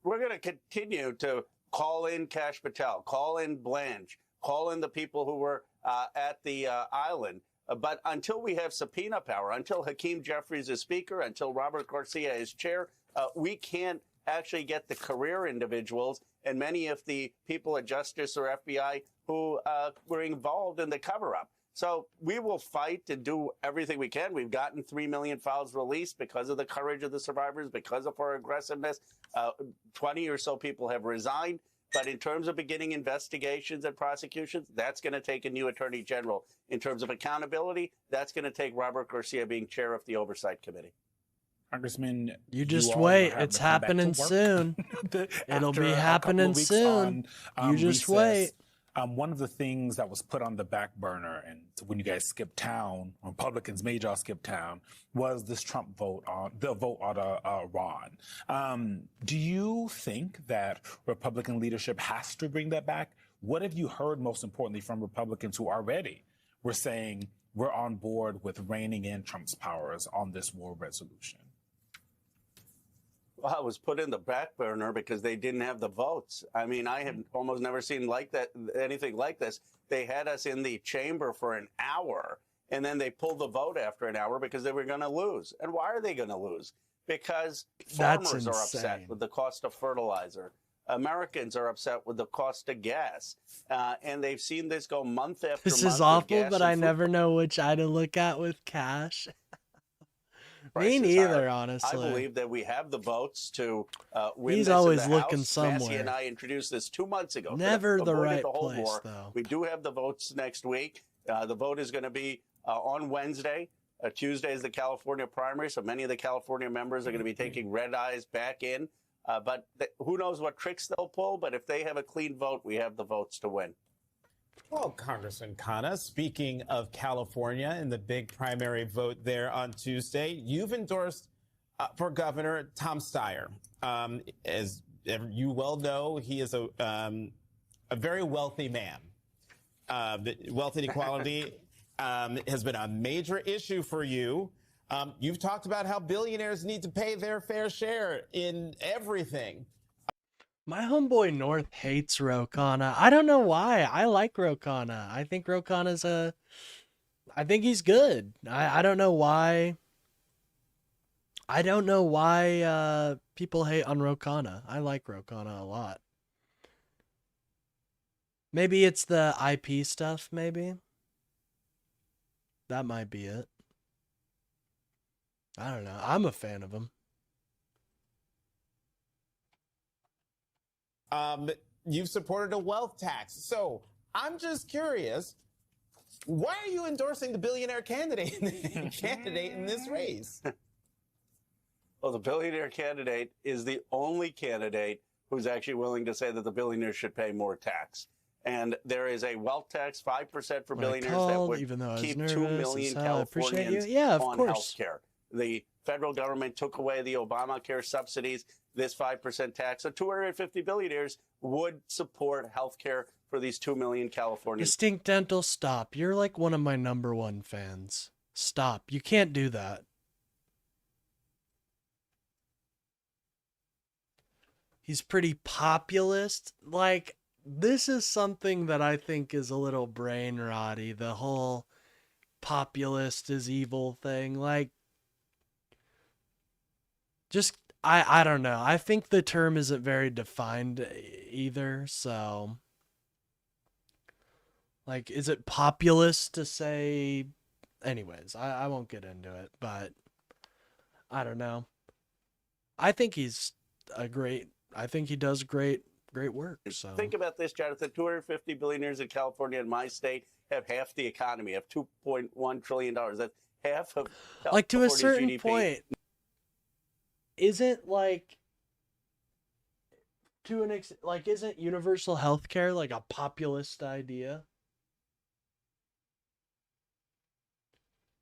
We're going to continue to call in Kash Patel, call in Blanche, call in the people who were at the island. But until we have subpoena power, until Hakeem Jeffries is speaker, until Robert Garcia is chair, we can't actually get the career individuals and many of the people at Justice or FBI who were involved in the cover-up. So we will fight to do everything we can. We've gotten 3 million files released because of the courage of the survivors, because of our aggressiveness. 20 or so people have resigned. But in terms of beginning investigations and prosecutions, that's going to take a new attorney general. In terms of accountability, that's going to take Robert Garcia being chair of the Oversight Committee. Congressman, you just wait. It's happening soon. It'll be happening soon. You just wait. One of the things that was put on the back burner, and when you guys skipped town, Republicans made y'all skip town, was this Trump vote on Iran. Do you think that Republican leadership has to bring that back? What have you heard, most importantly, from Republicans who already were saying we're on board with reining in Trump's powers on this war resolution? Well, it was put in the back burner because they didn't have the votes. I mean, I have almost never seen anything like this. They had us in the chamber for an hour, and then they pulled the vote after an hour because they were going to lose. And why are they going to lose? Because farmers are upset with the cost of fertilizer. Americans are upset with the cost of gas. And they've seen this go month after month. This is awful, but I never know which eye to look at with Kash. Me neither, honestly. I believe that we have the votes to win. He's this always in the looking House. somewhere. Massey and I introduced this 2 months ago. Never the right place, though. We do have the votes next week. The vote is going to be on Wednesday. Tuesday is the California primary, so many of the California members are going to be taking red eyes back in. But who knows what tricks they'll pull? But if they have a clean vote, we have the votes to win. Well, Congressman Khanna, speaking of California and the big primary vote there on Tuesday, you've endorsed for Governor Tom Steyer. As you well know, he is a very wealthy man. Wealth inequality has been a major issue for you. You've talked about how billionaires need to pay their fair share in everything. My homeboy North hates Ro Khanna. I don't know why. I like Ro Khanna. I think Ro Khanna's I think he's good. I don't know why. I don't know why people hate on Ro Khanna. I like Ro Khanna a lot. Maybe it's the IP stuff, maybe. That might be it. I don't know. I'm a fan of him. You've supported a wealth tax. So I'm just curious, why are you endorsing the billionaire candidate in this race? Well, the billionaire candidate is the only candidate who's actually willing to say that the billionaires should pay more tax. And there is a wealth tax, 5% for billionaires that would keep 2 million Californians on health care. The federal government took away the Obamacare subsidies. This 5% tax, so 250 billionaires would support health care for these 2 million Californians. Distinct Dental, stop. You're like one of my #1 fans. Stop. You can't do that. He's pretty populist. Like, this is something that I think is a little brain rotty. The whole populist is evil thing. Like, just, I don't know. I think the term isn't very defined either. So, like, is it populist to say? Anyways, I won't get into it, but I don't know. I think he's I think he does great work. So think about this, Jonathan. 250 billionaires in California and my state have half the economy, have $2.1 trillion. That's half of California's like, to a certain GDP. point, isn't like isn't universal health care like a populist idea?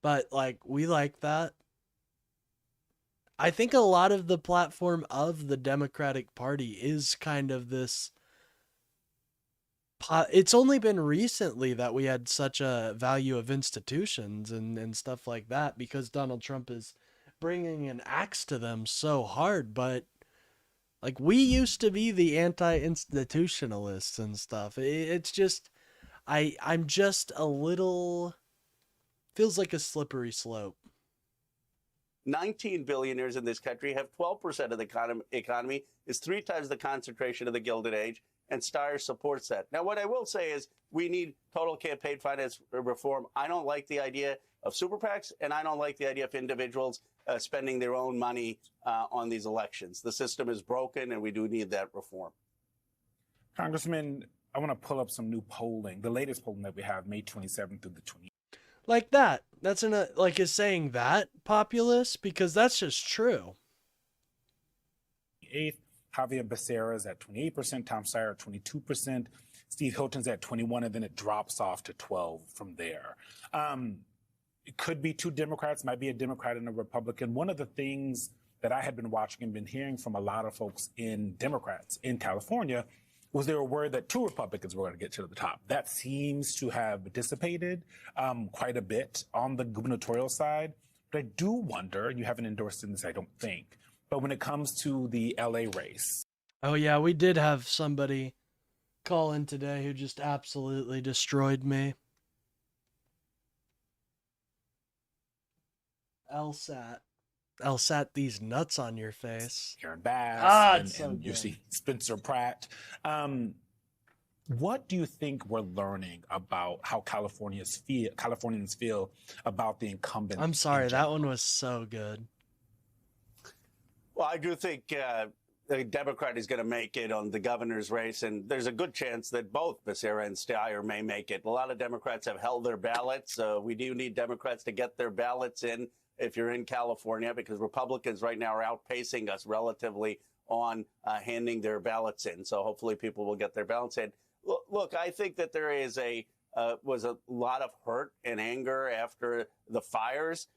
But like, we like that. I think a lot of the platform of the Democratic Party is kind of this. It's only been recently that we had such a value of institutions and stuff like that, because Donald Trump is bringing an axe to them so hard. But like, we used to be the anti-institutionalists and stuff. It's just, I'm just a little, feels like a slippery slope. 19 billionaires in this country have 12% of the economy, is 3 times the concentration of the Gilded Age, and Steyer supports that. Now, what I will say is we need total campaign finance reform. I don't like the idea of super PACs, and I don't like the idea of individuals spending their own money on these elections. The system is broken, and we do need that reform. Congressman, I want to pull up some new polling, the latest polling that we have, May 27th through the 28th. Like that. That's is saying that populist, because that's just true. 8th, Javier Becerra is at 28%, Tom Steyer at 22%, Steve Hilton's at 21%, and then it drops off to 12% from there. It could be 2 Democrats, might be a Democrat and a Republican. One of the things that I had been watching and been hearing from a lot of folks in Democrats in California was they were worried that 2 Republicans were going to get to the top. That seems to have dissipated quite a bit on the gubernatorial side. But I do wonder, and you haven't endorsed in this, I don't think, but when it comes to the LA race. Oh, yeah, we did have somebody call in today who just absolutely destroyed me. LSAT, these nuts on your face. Karen Bass, and you good. see Spencer Pratt. What do you think we're learning about how Californians feel about the incumbent? I'm sorry, that one was so good. Well, I do think the Democrat is going to make it on the governor's race, and there's a good chance that both Becerra and Steyer may make it. A lot of Democrats have held their ballots. We do need Democrats to get their ballots in if you're in California, because Republicans right now are outpacing us relatively on handing their ballots in. So hopefully people will get their ballots in. Look, I think that there is was a lot of hurt and anger after the fires.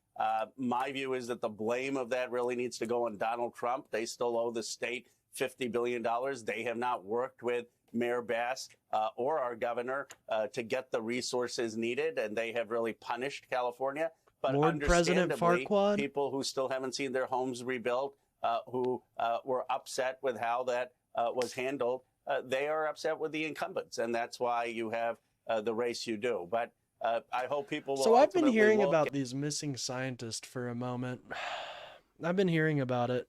My view is that the blame of that really needs to go on Donald Trump. They still owe the state $50 billion. They have not worked with Mayor Bass or our governor to get the resources needed, and they have really punished California. But Lord President understandably, Farquaad? people who still haven't seen their homes rebuilt, who were upset with how that was handled, they are upset with the incumbents, and that's why you have the race you do. But I hope people will. So I've been ultimately hearing look about these missing scientists for a moment. I've been hearing about it.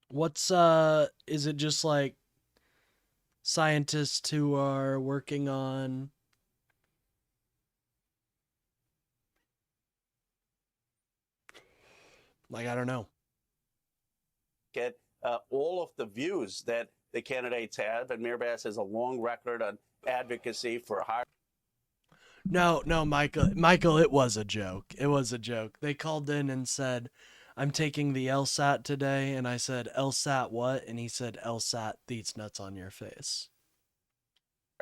What's is it just like scientists who are working on I don't know. Get all of the views that the candidates have, and Mirabas has a long record on advocacy for higher. No, Michael, it was a joke. It was a joke. They called in and said, I'm taking the LSAT today, and I said, LSAT what? And he said, LSAT these nuts on your face.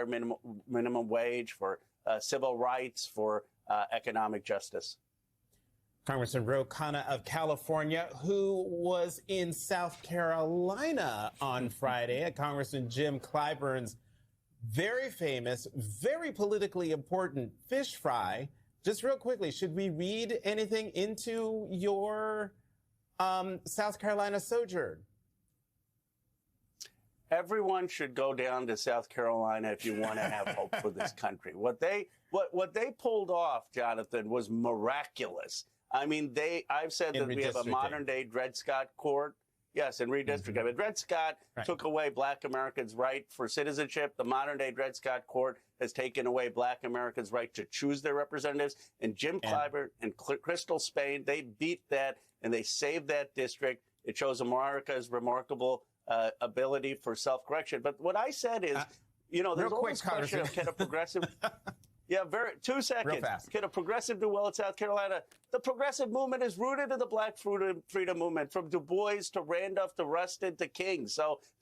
Minimum wage, for civil rights, for economic justice. Congressman Ro Khanna of California, who was in South Carolina on Friday at Congressman Jim Clyburn's very famous, very politically important fish fry. Just real quickly, should we read anything into your South Carolina sojourn? Everyone should go down to South Carolina if you want to have hope for this country. What they pulled off, Jonathan, was miraculous. I mean, I've said that we have a modern-day Dred Scott court. Yes, in redistricting. I mean, Dred Scott took away Black Americans' right for citizenship. The modern-day Dred Scott court has taken away Black Americans' right to choose their representatives. And Jim Clyburn and Crystal Spain, they beat that, and they saved that district. It shows America's remarkable ability for self-correction. But what I said is, there's always a question of can a progressive... Yeah, 2 seconds. Real fast. Can a progressive do well in South Carolina? The progressive movement is rooted in the Black freedom movement, from Du Bois to Randolph to Rustin to King,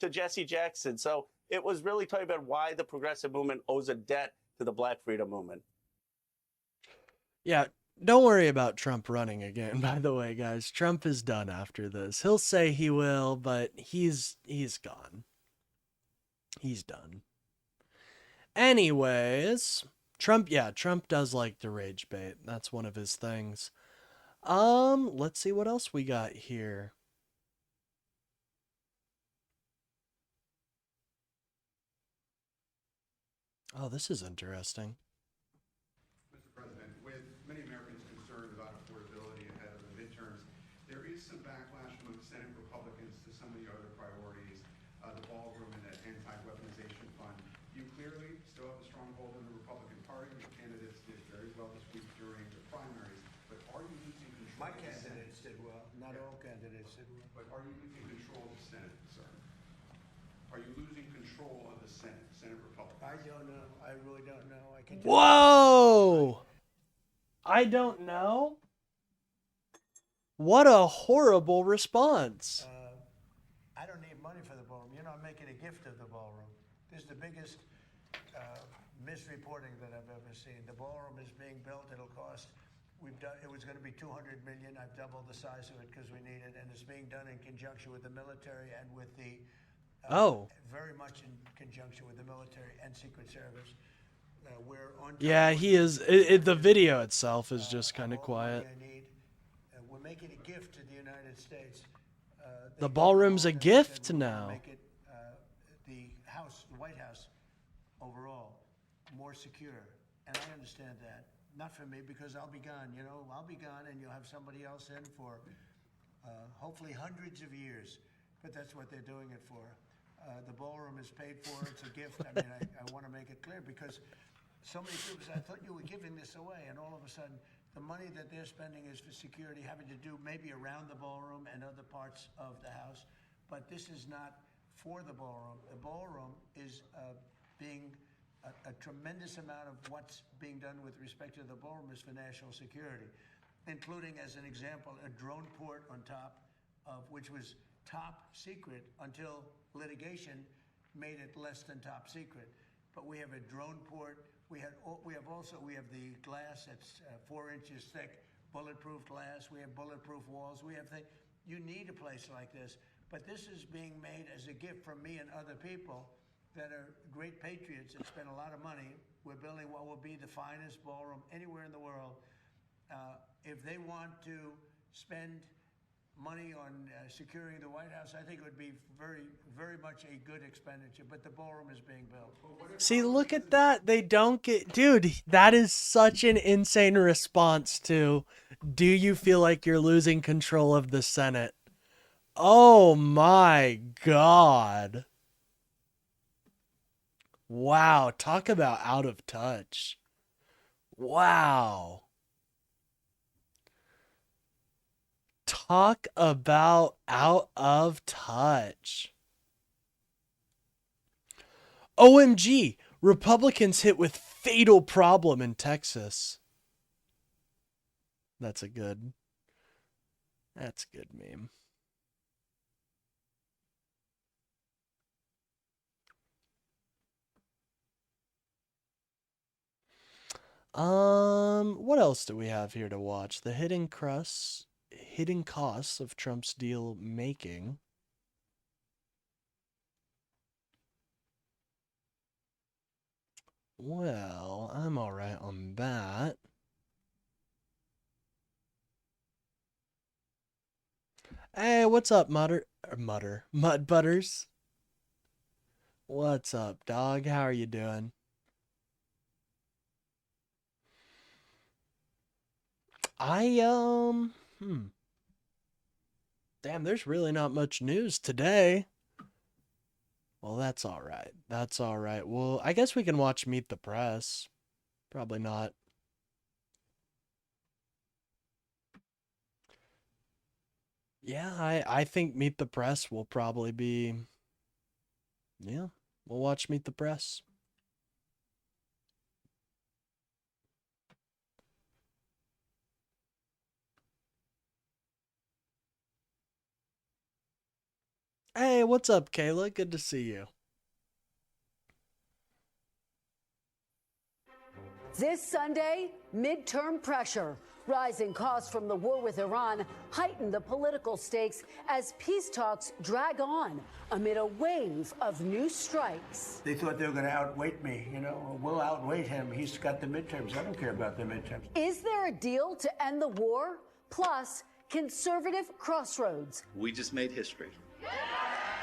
to Jesse Jackson. So it was really talking about why the progressive movement owes a debt to the Black freedom movement. Yeah, don't worry about Trump running again, by the way, guys. Trump is done after this. He'll say he will, but he's gone. He's done. Anyways... Trump does like to rage bait. That's one of his things. Let's see what else we got here. Oh, this is interesting. Mr. President, with many Americans concerned about affordability ahead of the midterms, there is some backlash among Senate Republicans to some of the other priorities, the ballroom and the anti-weaponization fund. You clearly still have a stronghold in the Republican Party. Your candidates did very well this week during the primaries, but are you losing control? My candidates did well. Not all candidates did well. But are you losing control of the Senate, sir? Are you losing control of the Senate Republicans? I don't know. I really don't know. I can. Whoa! I don't know? What a horrible response. I don't need money for the ballroom. I'm making a gift of the ballroom. This is the biggest misreporting that I've ever seen. The ballroom is being built. It'll cost. It was going to be $200 million. I've doubled the size of it because we need it, and it's being done in conjunction with the military and with the. Very much in conjunction with the military and Secret Service. We're on. Yeah, he is. The video itself is just kind of quiet. We're making a gift to the United States. The ballroom's a gift now. Make it the White House, overall, more secure, and I understand that. Not for me, because I'll be gone. I'll be gone, and you'll have somebody else in for hopefully hundreds of years. But that's what they're doing it for. The ballroom is paid for. It's a gift. I mean, I want to make it clear because so many people say, I thought you were giving this away, and all of a sudden, the money that they're spending is for security, having to do maybe around the ballroom and other parts of the house. But this is not for the ballroom. The ballroom is being a tremendous amount of what's being done with respect to the ballroom is for national security, including, as an example, a drone port on top of which was top secret until litigation made it less than top secret. But we have a drone port. We have the glass that's 4 inches thick, bulletproof glass. We have bulletproof walls. We have things. You need a place like this. But this is being made as a gift from me and other people that are great patriots and spend a lot of money. We're building what will be the finest ballroom anywhere in the world. If they want to spend money on securing the White House, I think it would be very, very much a good expenditure, but the ballroom is being built. See, look at that. They don't get... Dude, that is such an insane response to, do you feel like you're losing control of the Senate? Oh my God. Wow, talk about out of touch. Wow. Talk about out of touch. OMG, Republicans hit with fatal problem in Texas. That's a good meme. What else do we have here to watch? The hidden costs of Trump's deal making. Well, I'm all right on that. Hey, what's up, Mud Butters? What's up, dog? How are you doing? Damn, there's really not much news today. Well, that's all right. That's all right. Well, I guess we can watch Meet the Press. Probably not. Yeah, I think Meet the Press will probably be... Yeah, we'll watch Meet the Press. Hey, what's up, Kayla? Good to see you. This Sunday, midterm pressure. Rising costs from the war with Iran heighten the political stakes as peace talks drag on amid a wave of new strikes. They thought they were going to outweight me. You know, we'll outweight him. He's got the midterms. I don't care about the midterms. Is there a deal to end the war? Plus, conservative crossroads. We just made history.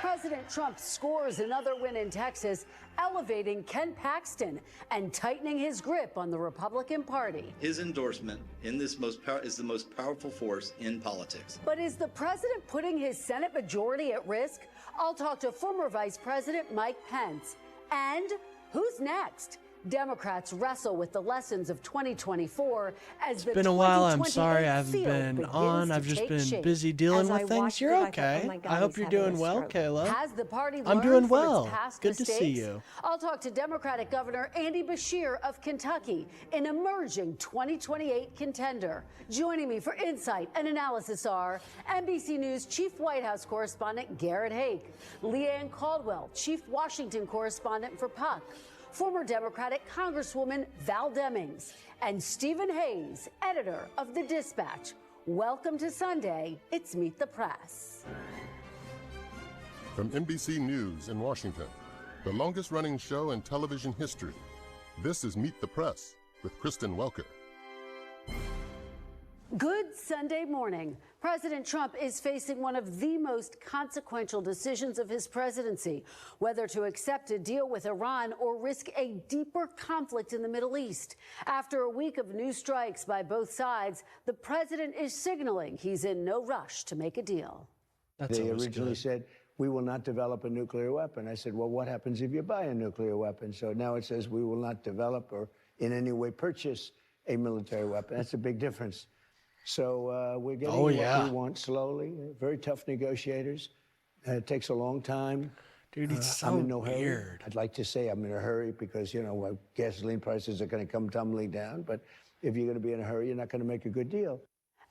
President Trump scores another win in Texas, elevating Ken Paxton and tightening his grip on the Republican Party. His endorsement in this is the most powerful force in politics. But is the president putting his Senate majority at risk? I'll talk to former Vice President Mike Pence. And who's next? Democrats wrestle with the lessons of 2024 as it's been a while. I'm sorry I haven't been on. I've just been busy dealing with things. You're okay. I hope you're doing well, Kayla. Has the party I'm doing well. Good mistakes? to see you. I'll talk to Democratic Governor Andy Beshear of Kentucky, an emerging 2028 contender. Joining me for insight and analysis are NBC News Chief White House Correspondent Garrett Haake, Leanne Caldwell, Chief Washington Correspondent for Puck, former Democratic Congresswoman Val Demings, and Stephen Hayes, editor of The Dispatch. Welcome to Sunday. It's Meet the Press. From NBC News in Washington, the longest-running show in television history, this is Meet the Press with Kristen Welker. Good Sunday morning. President Trump is facing one of the most consequential decisions of his presidency, whether to accept a deal with Iran or risk a deeper conflict in the Middle East. After a week of new strikes by both sides, the president is signaling he's in no rush to make a deal. They originally said, we will not develop a nuclear weapon. I said, well, what happens if you buy a nuclear weapon? So now it says we will not develop or in any way purchase a military weapon. That's a big difference. So we're getting what we want slowly. Very tough negotiators. It takes a long time. Dude, it's so I'm in no hurry. weird. I'd like to say I'm in a hurry because, you know, gasoline prices are going to come tumbling down. But if you're going to be in a hurry, you're not going to make a good deal.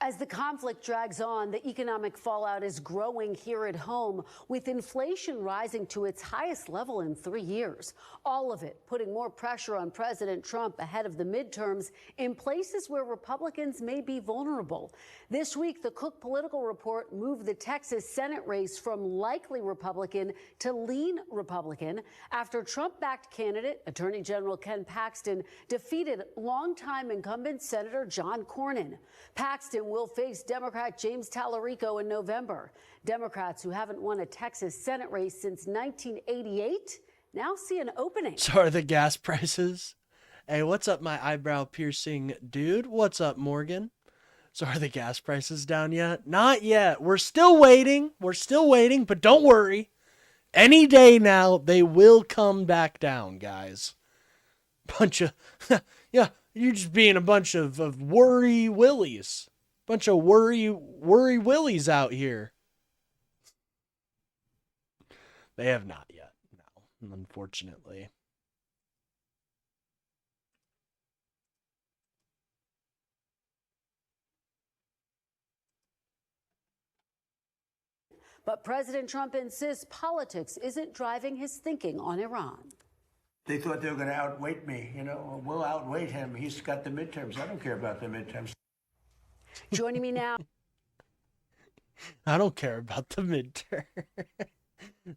As the conflict drags on, the economic fallout is growing here at home, with inflation rising to its highest level in 3 years. All of it putting more pressure on President Trump ahead of the midterms in places where Republicans may be vulnerable. This week, the Cook Political Report moved the Texas Senate race from likely Republican to lean Republican after Trump-backed candidate, Attorney General Ken Paxton, defeated longtime incumbent Senator John Cornyn. Paxton will face Democrat James Tallarico in November. Democrats who haven't won a Texas Senate race since 1988 now see an opening. So are the gas prices? Hey, what's up, my eyebrow-piercing dude? What's up, Morgan? So are the gas prices down yet? Not yet. We're still waiting. We're still waiting, but don't worry. Any day now, they will come back down, guys. Bunch of... yeah, you're just being a bunch of worry willies. Bunch of worry willies out here. They have not yet. No, unfortunately. But President Trump insists politics isn't driving his thinking on Iran. They thought they were going to outweight me. You know, we'll outweight him. He's got the midterms. I don't care about the midterms. Joining me now. I don't care about the midterm.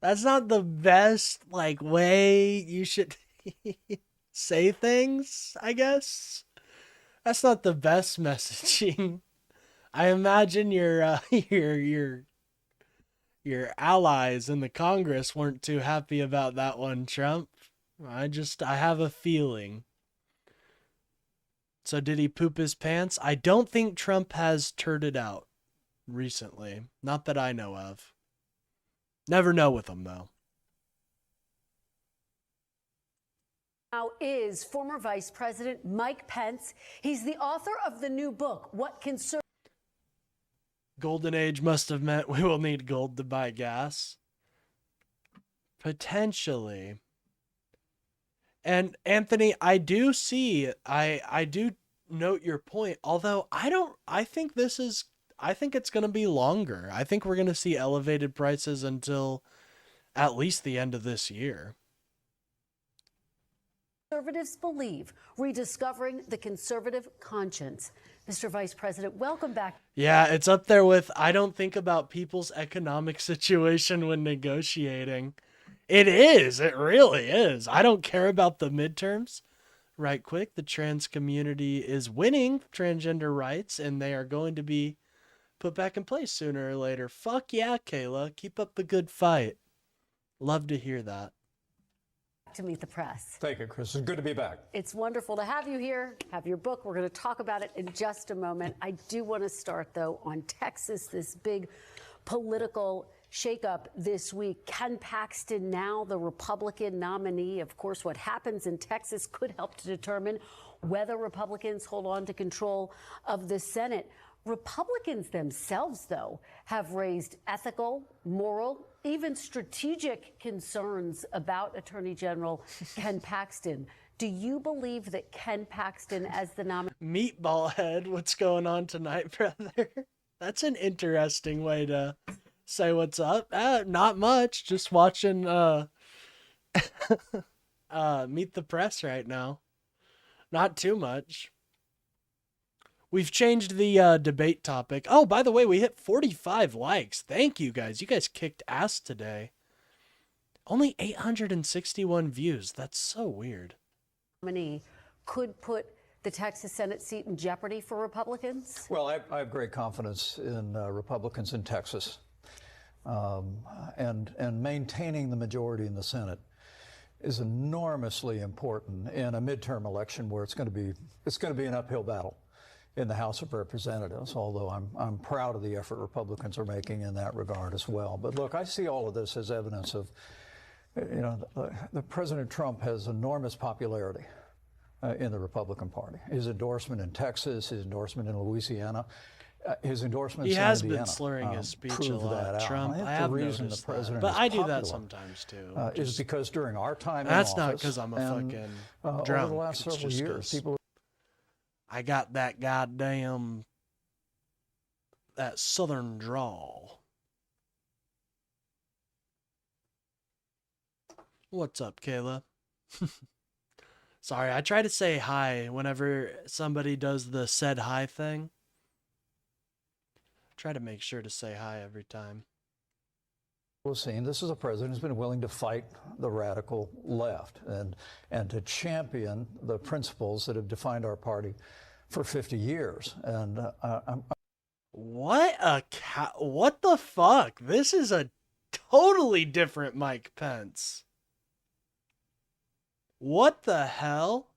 That's not the best, like, way you should say things, I guess. That's not the best messaging. I imagine your allies in the Congress weren't too happy about that one, Trump. I have a feeling. So did he poop his pants? I don't think Trump has turded out recently. Not that I know of. Never know with him, though. Now is former Vice President Mike Pence. He's the author of the new book, What Conservatives... Golden Age must have meant we will need gold to buy gas. Potentially. And Anthony, I do note your point, although I think it's going to be longer. I think we're going to see elevated prices until at least the end of this year. Conservatives believe, rediscovering the conservative conscience. Mr. Vice President, welcome back. Yeah, it's up there with, I don't think about people's economic situation when negotiating. It is. It really is. I don't care about the midterms. Right quick, the trans community is winning transgender rights, and they are going to be put back in place sooner or later. Fuck yeah, Kayla. Keep up the good fight. Love to hear that. To Meet the Press. Thank you, Chris. It's good to be back. It's wonderful to have you here, have your book. We're going to talk about it in just a moment. I do want to start, though, on Texas, this big political shakeup this week. Ken Paxton, now the Republican nominee. Of course, what happens in Texas could help to determine whether Republicans hold on to control of the Senate. Republicans themselves, though, have raised ethical, moral, even strategic concerns about Attorney General Ken Paxton. Do you believe that Ken Paxton as the nominee... Meatball head, what's going on tonight, brother? That's an interesting way to say what's up. Not much. Just watching Meet the Press right now. Not too much. We've changed the debate topic. Oh, by the way, we hit 45 likes. Thank you, guys. You guys kicked ass today. Only 861 views. That's so weird. Nominee could put the Texas Senate seat in jeopardy for Republicans? Well, I have great confidence in Republicans in Texas. And maintaining the majority in the Senate is enormously important in a midterm election where it's going to be an uphill battle in the House of Representatives, although I'm proud of the effort Republicans are making in that regard as well. But look, I see all of this as evidence of, the President Trump has enormous popularity in the Republican Party. His endorsement in Texas, his endorsement in Louisiana, his endorsements in Indiana. He has been slurring his speech a lot, Trump. I have noticed that. But I do that sometimes too. Is because during our time that's in not office, because I'm a fucking drunk. Over the last several years, people. I got that goddamn, that southern drawl. What's up, Kayla? Sorry, I try to say hi whenever somebody does the said hi thing. Try to make sure to say hi every time. We've seen this is a president who's been willing to fight the radical left and to champion the principles that have defined our party for 50 years. And what the fuck? This is a totally different Mike Pence. What the hell?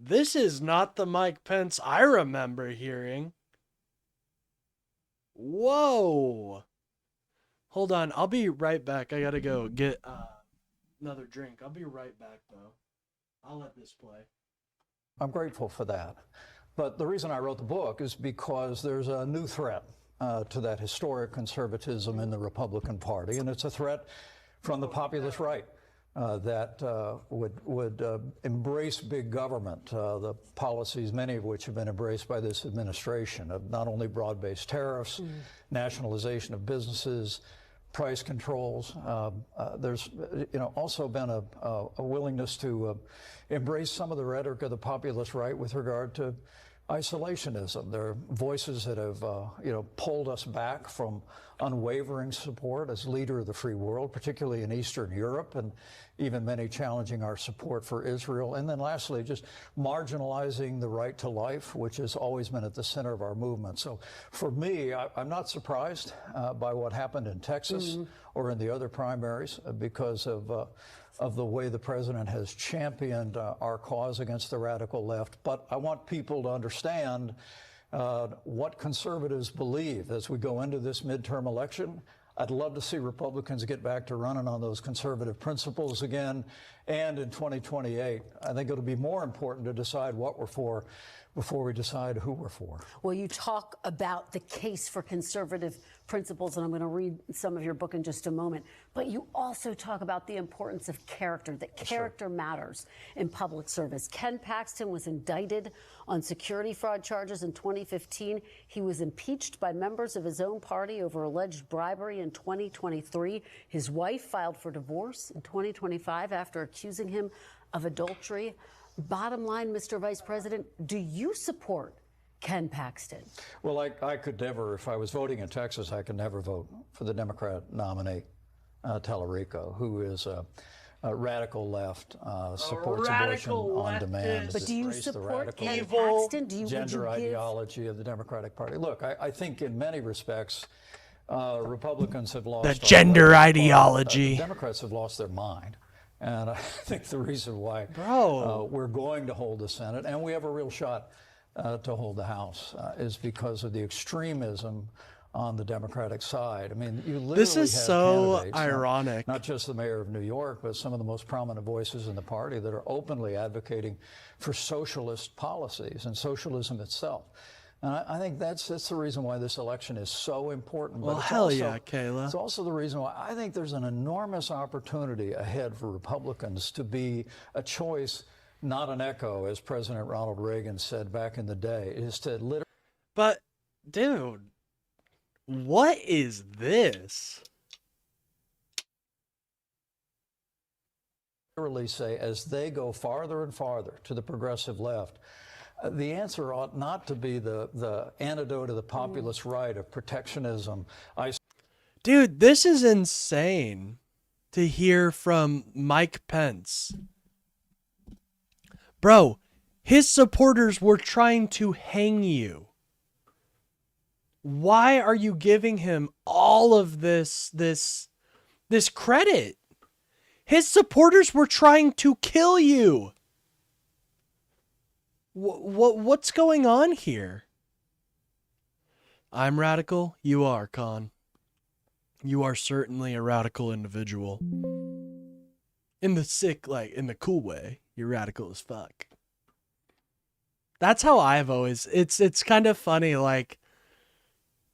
This is not the Mike Pence I remember hearing. Whoa. Hold on, I'll be right back. I gotta go get another drink. I'll be right back, though. I'll let this play. I'm grateful for that. But the reason I wrote the book is because there's a new threat to that historic conservatism in the Republican Party, and it's a threat from the populist right that would embrace big government, the policies, many of which have been embraced by this administration, of not only broad-based tariffs, nationalization of businesses, price controls. There's also been a willingness to embrace some of the rhetoric of the populist right with regard to isolationism. There are voices that have pulled us back from unwavering support as leader of the free world, particularly in Eastern Europe, and even many challenging our support for Israel. And then lastly, just marginalizing the right to life, which has always been at the center of our movement. So for me, I'm not surprised by what happened in Texas or in the other primaries because of the way the president has championed our cause against the radical left. But I want people to understand what conservatives believe as we go into this midterm election. I'd love to see Republicans get back to running on those conservative principles again. And in 2028, I think it'll be more important to decide what we're for before we decide who we're for. Well, you talk about the case for conservative principles, and I'm going to read some of your book in just a moment. But you also talk about the importance of character, that character matters in public service. Ken Paxton was indicted on security fraud charges in 2015. He was impeached by members of his own party over alleged bribery in 2023. His wife filed for divorce in 2025 after accusing him of adultery. Bottom line, Mr. Vice President, do you support Ken Paxton? Well, I could never, if I was voting in Texas, I could never vote for the Democrat nominee, Tallarico, who is a radical left, supports abortion on demand. But do you support Ken Paxton? Do you gender ideology of the Democratic Party? Look, I think in many respects, Republicans have lost the gender ideology. Democrats have lost their mind. And I think the reason why we're going to hold the Senate, and we have a real shot to hold the House, is because of the extremism on the Democratic side. I mean, you literally this is have so ironic. Not just the mayor of New York, but some of the most prominent voices in the party that are openly advocating for socialist policies and socialism itself. And I think that's the reason why this election is so important. Well, but hell yeah, Kayla. It's also the reason why I think there's an enormous opportunity ahead for Republicans to be a choice, not an echo, as President Ronald Reagan said back in the day. Is to literally. But, dude, what is this? Literally say, as they go farther and farther to the progressive left, the answer ought not to be the antidote to the populist right of protectionism. Dude, this is insane to hear from Mike Pence. Bro, his supporters were trying to hang you. Why are you giving him all of this credit? His supporters were trying to kill you. What's going on here? I'm radical. You are, Con. You are certainly a radical individual. In the in the cool way. You're radical as fuck. That's how I've always, it's kind of funny, like,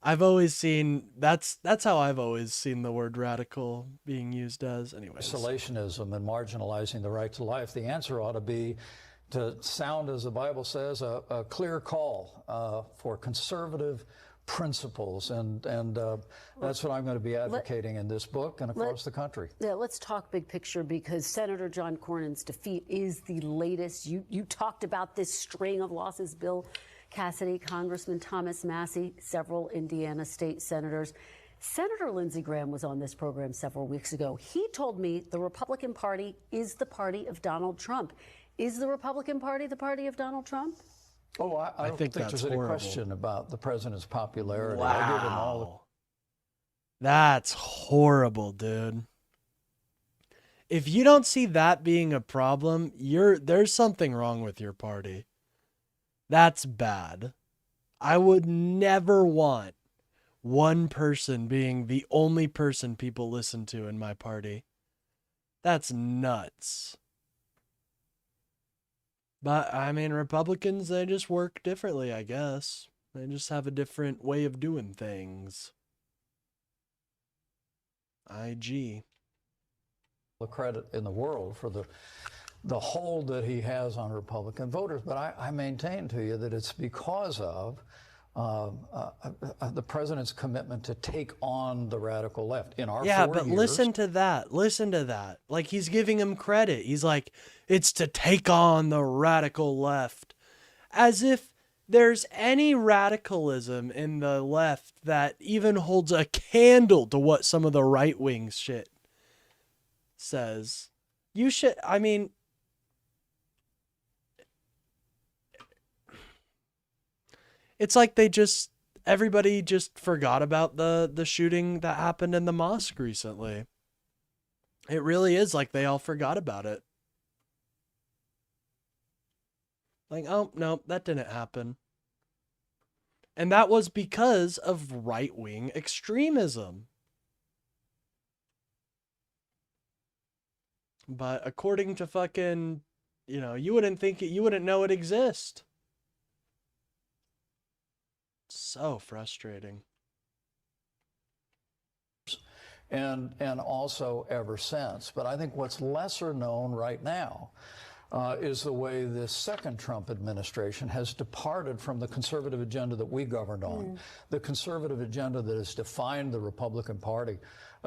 I've always seen, that's how I've always seen the word radical being used as. Anyways. Isolationism and marginalizing the right to life. The answer ought to be to sound, as the Bible says, a clear call for conservative principles. And that's what I'm going to be advocating in this book and across the country. Yeah, let's talk big picture, because Senator John Cornyn's defeat is the latest. You talked about this string of losses, Bill Cassidy, Congressman Thomas Massie, several Indiana state senators. Senator Lindsey Graham was on this program several weeks ago. He told me the Republican Party is the party of Donald Trump. Is the Republican Party the party of Donald Trump? Oh, I don't think there's any question about the president's popularity. Wow. I give him all That's horrible, dude. If you don't see that being a problem, there's something wrong with your party. That's bad. I would never want one person being the only person people listen to in my party. That's nuts. But, I mean, Republicans, they just work differently, I guess. They just have a different way of doing things. IG. The credit in the world for the hold that he has on Republican voters, but I maintain to you that it's because of the president's commitment to take on the radical left in our 4 but years. listen to that. Like, he's giving him credit. He's like, it's to take on the radical left, as if there's any radicalism in the left that even holds a candle to what some of the right wing shit says. You should, I mean, it's like everybody just forgot about the shooting that happened in the mosque recently. It really is like they all forgot about it. Like, oh, no, that didn't happen. And that was because of right-wing extremism. But according to fucking, you wouldn't know it exists. So frustrating. And also ever since. But I think what's lesser known right now is the way this second Trump administration has departed from the conservative agenda that we governed on, the conservative agenda that has defined the Republican Party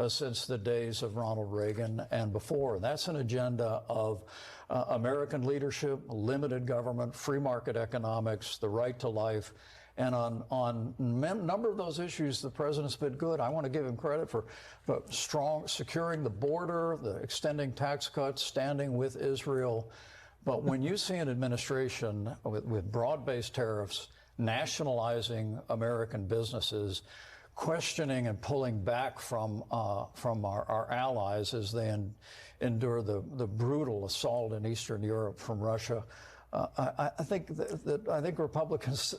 since the days of Ronald Reagan and before. That's an agenda of American leadership, limited government, free market economics, the right to life. And on a number of those issues, the president's been good. I want to give him credit for securing the border, the extending tax cuts, standing with Israel. But when you see an administration with broad-based tariffs, nationalizing American businesses, questioning and pulling back from our allies as they endure the brutal assault in Eastern Europe from Russia, I think that Republicans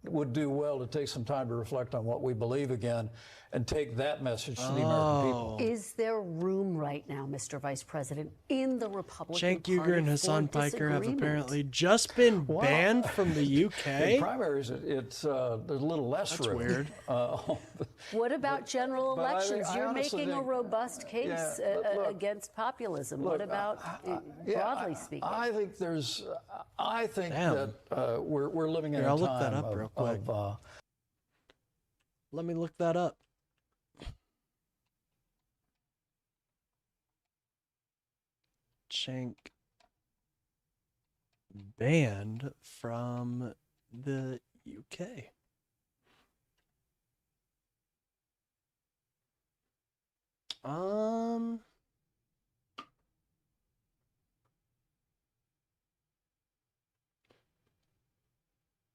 would do well to take some time to reflect on what we believe again and take that message to the American people. Is there room right now, Mr. Vice President, in the Republican Cenk Party Uygur and Hassan for Piker have disagreement? apparently just been banned from the UK. In primaries, there's a little less That's room. weird. What about general but I elections? think- I You're honestly making a think- robust case look, against populism. look, What about broadly speaking? I think Damn. that we're living in Here, a I'll time look that up real quick. Let me look that up. Cenk banned from the UK.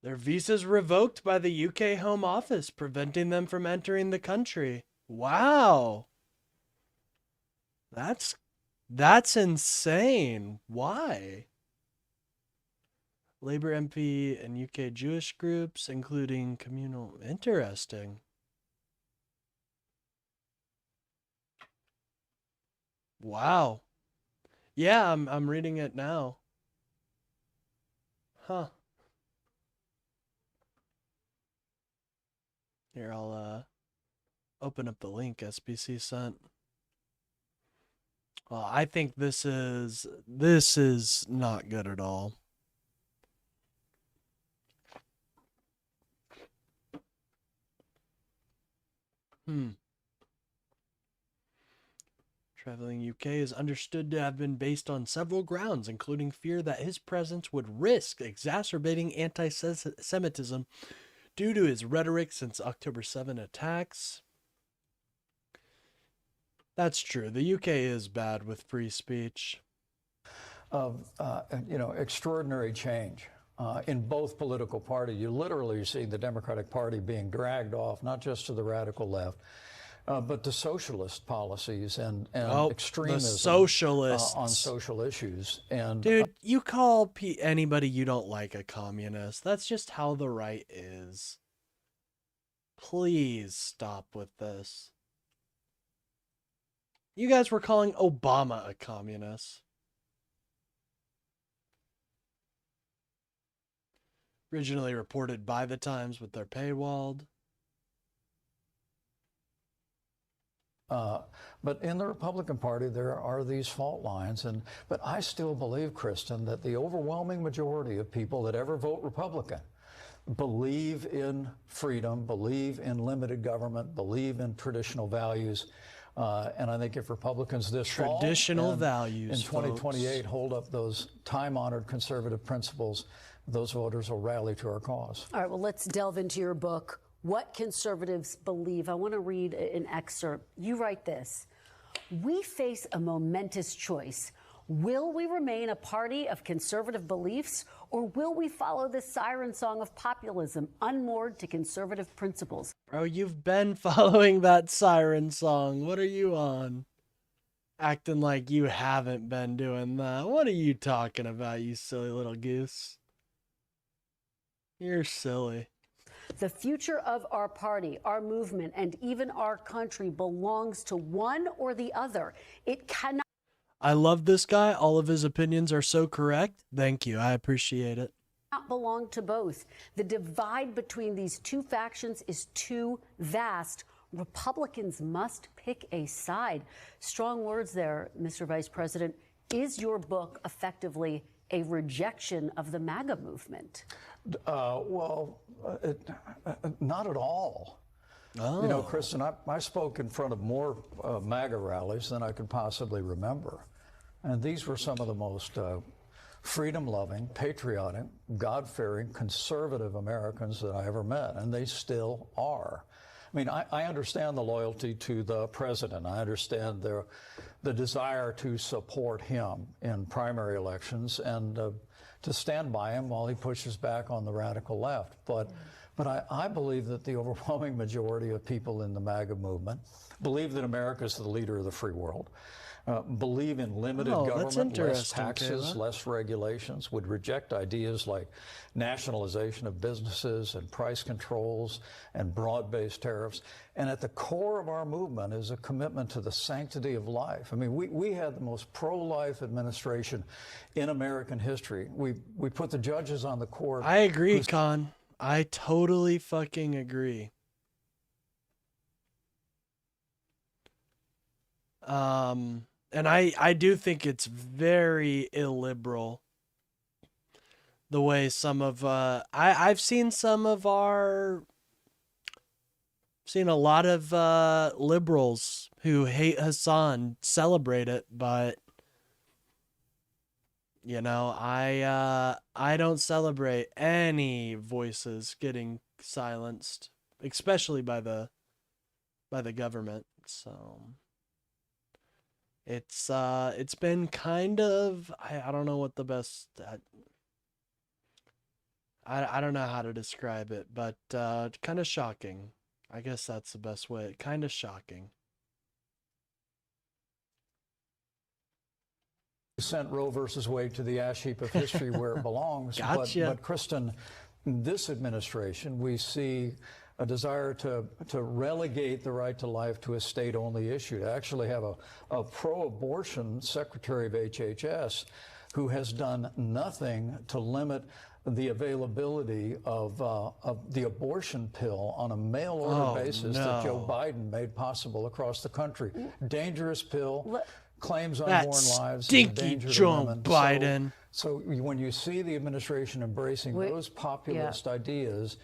Their visas revoked by the UK Home Office, preventing them from entering the country. Wow. That's insane. Why? Labour MP and UK Jewish groups, including communal. Interesting. Wow. Yeah, I'm reading it now. Huh. Here, I'll open up the link SBC sent. Well, I think this is not good at all. Traveling UK is understood to have been based on several grounds, including fear that his presence would risk exacerbating anti-Semitism due to his rhetoric since October 7 attacks. That's true. The UK is bad with free speech. Extraordinary change in both political parties. You literally see the Democratic Party being dragged off, not just to the radical left, but to socialist policies and extremism the socialists on social issues. And dude, you call anybody you don't like a communist. That's just how the right is. Please stop with this. You guys were calling Obama a communist. Originally reported by the Times, but they're paywalled. But in the Republican Party, there are these fault lines. But I still believe, Kristen, that the overwhelming majority of people that ever vote Republican believe in freedom, believe in limited government, believe in traditional values. And I think if Republicans this traditional fall values in 2028 hold up those time-honored conservative principles, those voters will rally to our cause. All right, well, let's delve into your book, What Conservatives Believe. I want to read an excerpt. You write this: "We face a momentous choice. Will we remain a party of conservative beliefs, or will we follow the siren song of populism, unmoored to conservative principles?" Bro, you've been following that siren song. What are you on? Acting like you haven't been doing that. What are you talking about, you silly little goose? You're silly. The future of our party, our movement, and even our country belongs to one or the other. It cannot. I love this guy. All of his opinions are so correct. Thank you. I appreciate it. Not belong to both. The divide between these two factions is too vast. Republicans must pick a side. Strong words there, Mr. Vice President. Is your book effectively a rejection of the MAGA movement? Not at all. Oh. You know, Kristen, I spoke in front of more MAGA rallies than I could possibly remember. And these were some of the most freedom-loving, patriotic, God-fearing, conservative Americans that I ever met, and they still are. I mean, I understand the loyalty to the president. I understand the desire to support him in primary elections and to stand by him while he pushes back on the radical left. But I believe that the overwhelming majority of people in the MAGA movement believe that America is the leader of the free world, believe in limited government, less taxes, Kayla. less regulations, would reject ideas like nationalization of businesses and price controls and broad-based tariffs. And at the core of our movement is a commitment to the sanctity of life. I mean, we had the most pro-life administration in American history. We put the judges on the court. I agree, Con. I totally fucking agree. And I do think it's very illiberal the way some of I've seen some of our seen a lot of liberals who hate Hassan celebrate it, but you know, I don't celebrate any voices getting silenced, especially by the government. So it's been kind of I don't know what the best I don't know how to describe it, but kind of shocking. I guess that's the best way. Kind of shocking. Sent Roe versus Wade to the ash heap of history where it belongs. Gotcha. But Kristen, in this administration, we see a desire to relegate the right to life to a state-only issue, to actually have a pro-abortion Secretary of HHS who has done nothing to limit the availability of the abortion pill on a mail-order basis that Joe Biden made possible across the country. Dangerous pill. Claims unborn lives, stinky Joe Biden. So when you see the administration embracing those populist ideas,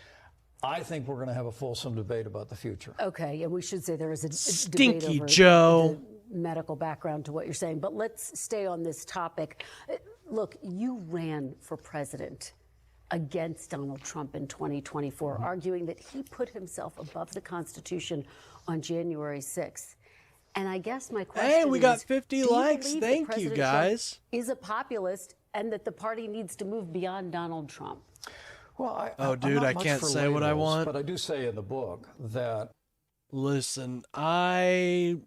I think we're going to have a fulsome debate about the future. Okay, and we should say there is a Stinky debate over Joe. the medical background to what you're saying. But let's stay on this topic. Look, you ran for president against Donald Trump in 2024, arguing that he put himself above the Constitution on January 6th. And I guess my question Hey, we got is, 50 do you likes. believe that Thank you, President guys. Trump is a populist and that the party needs to move beyond Donald Trump? Well, Oh, dude, I can't say what I want. But I do say in the book that... Listen, I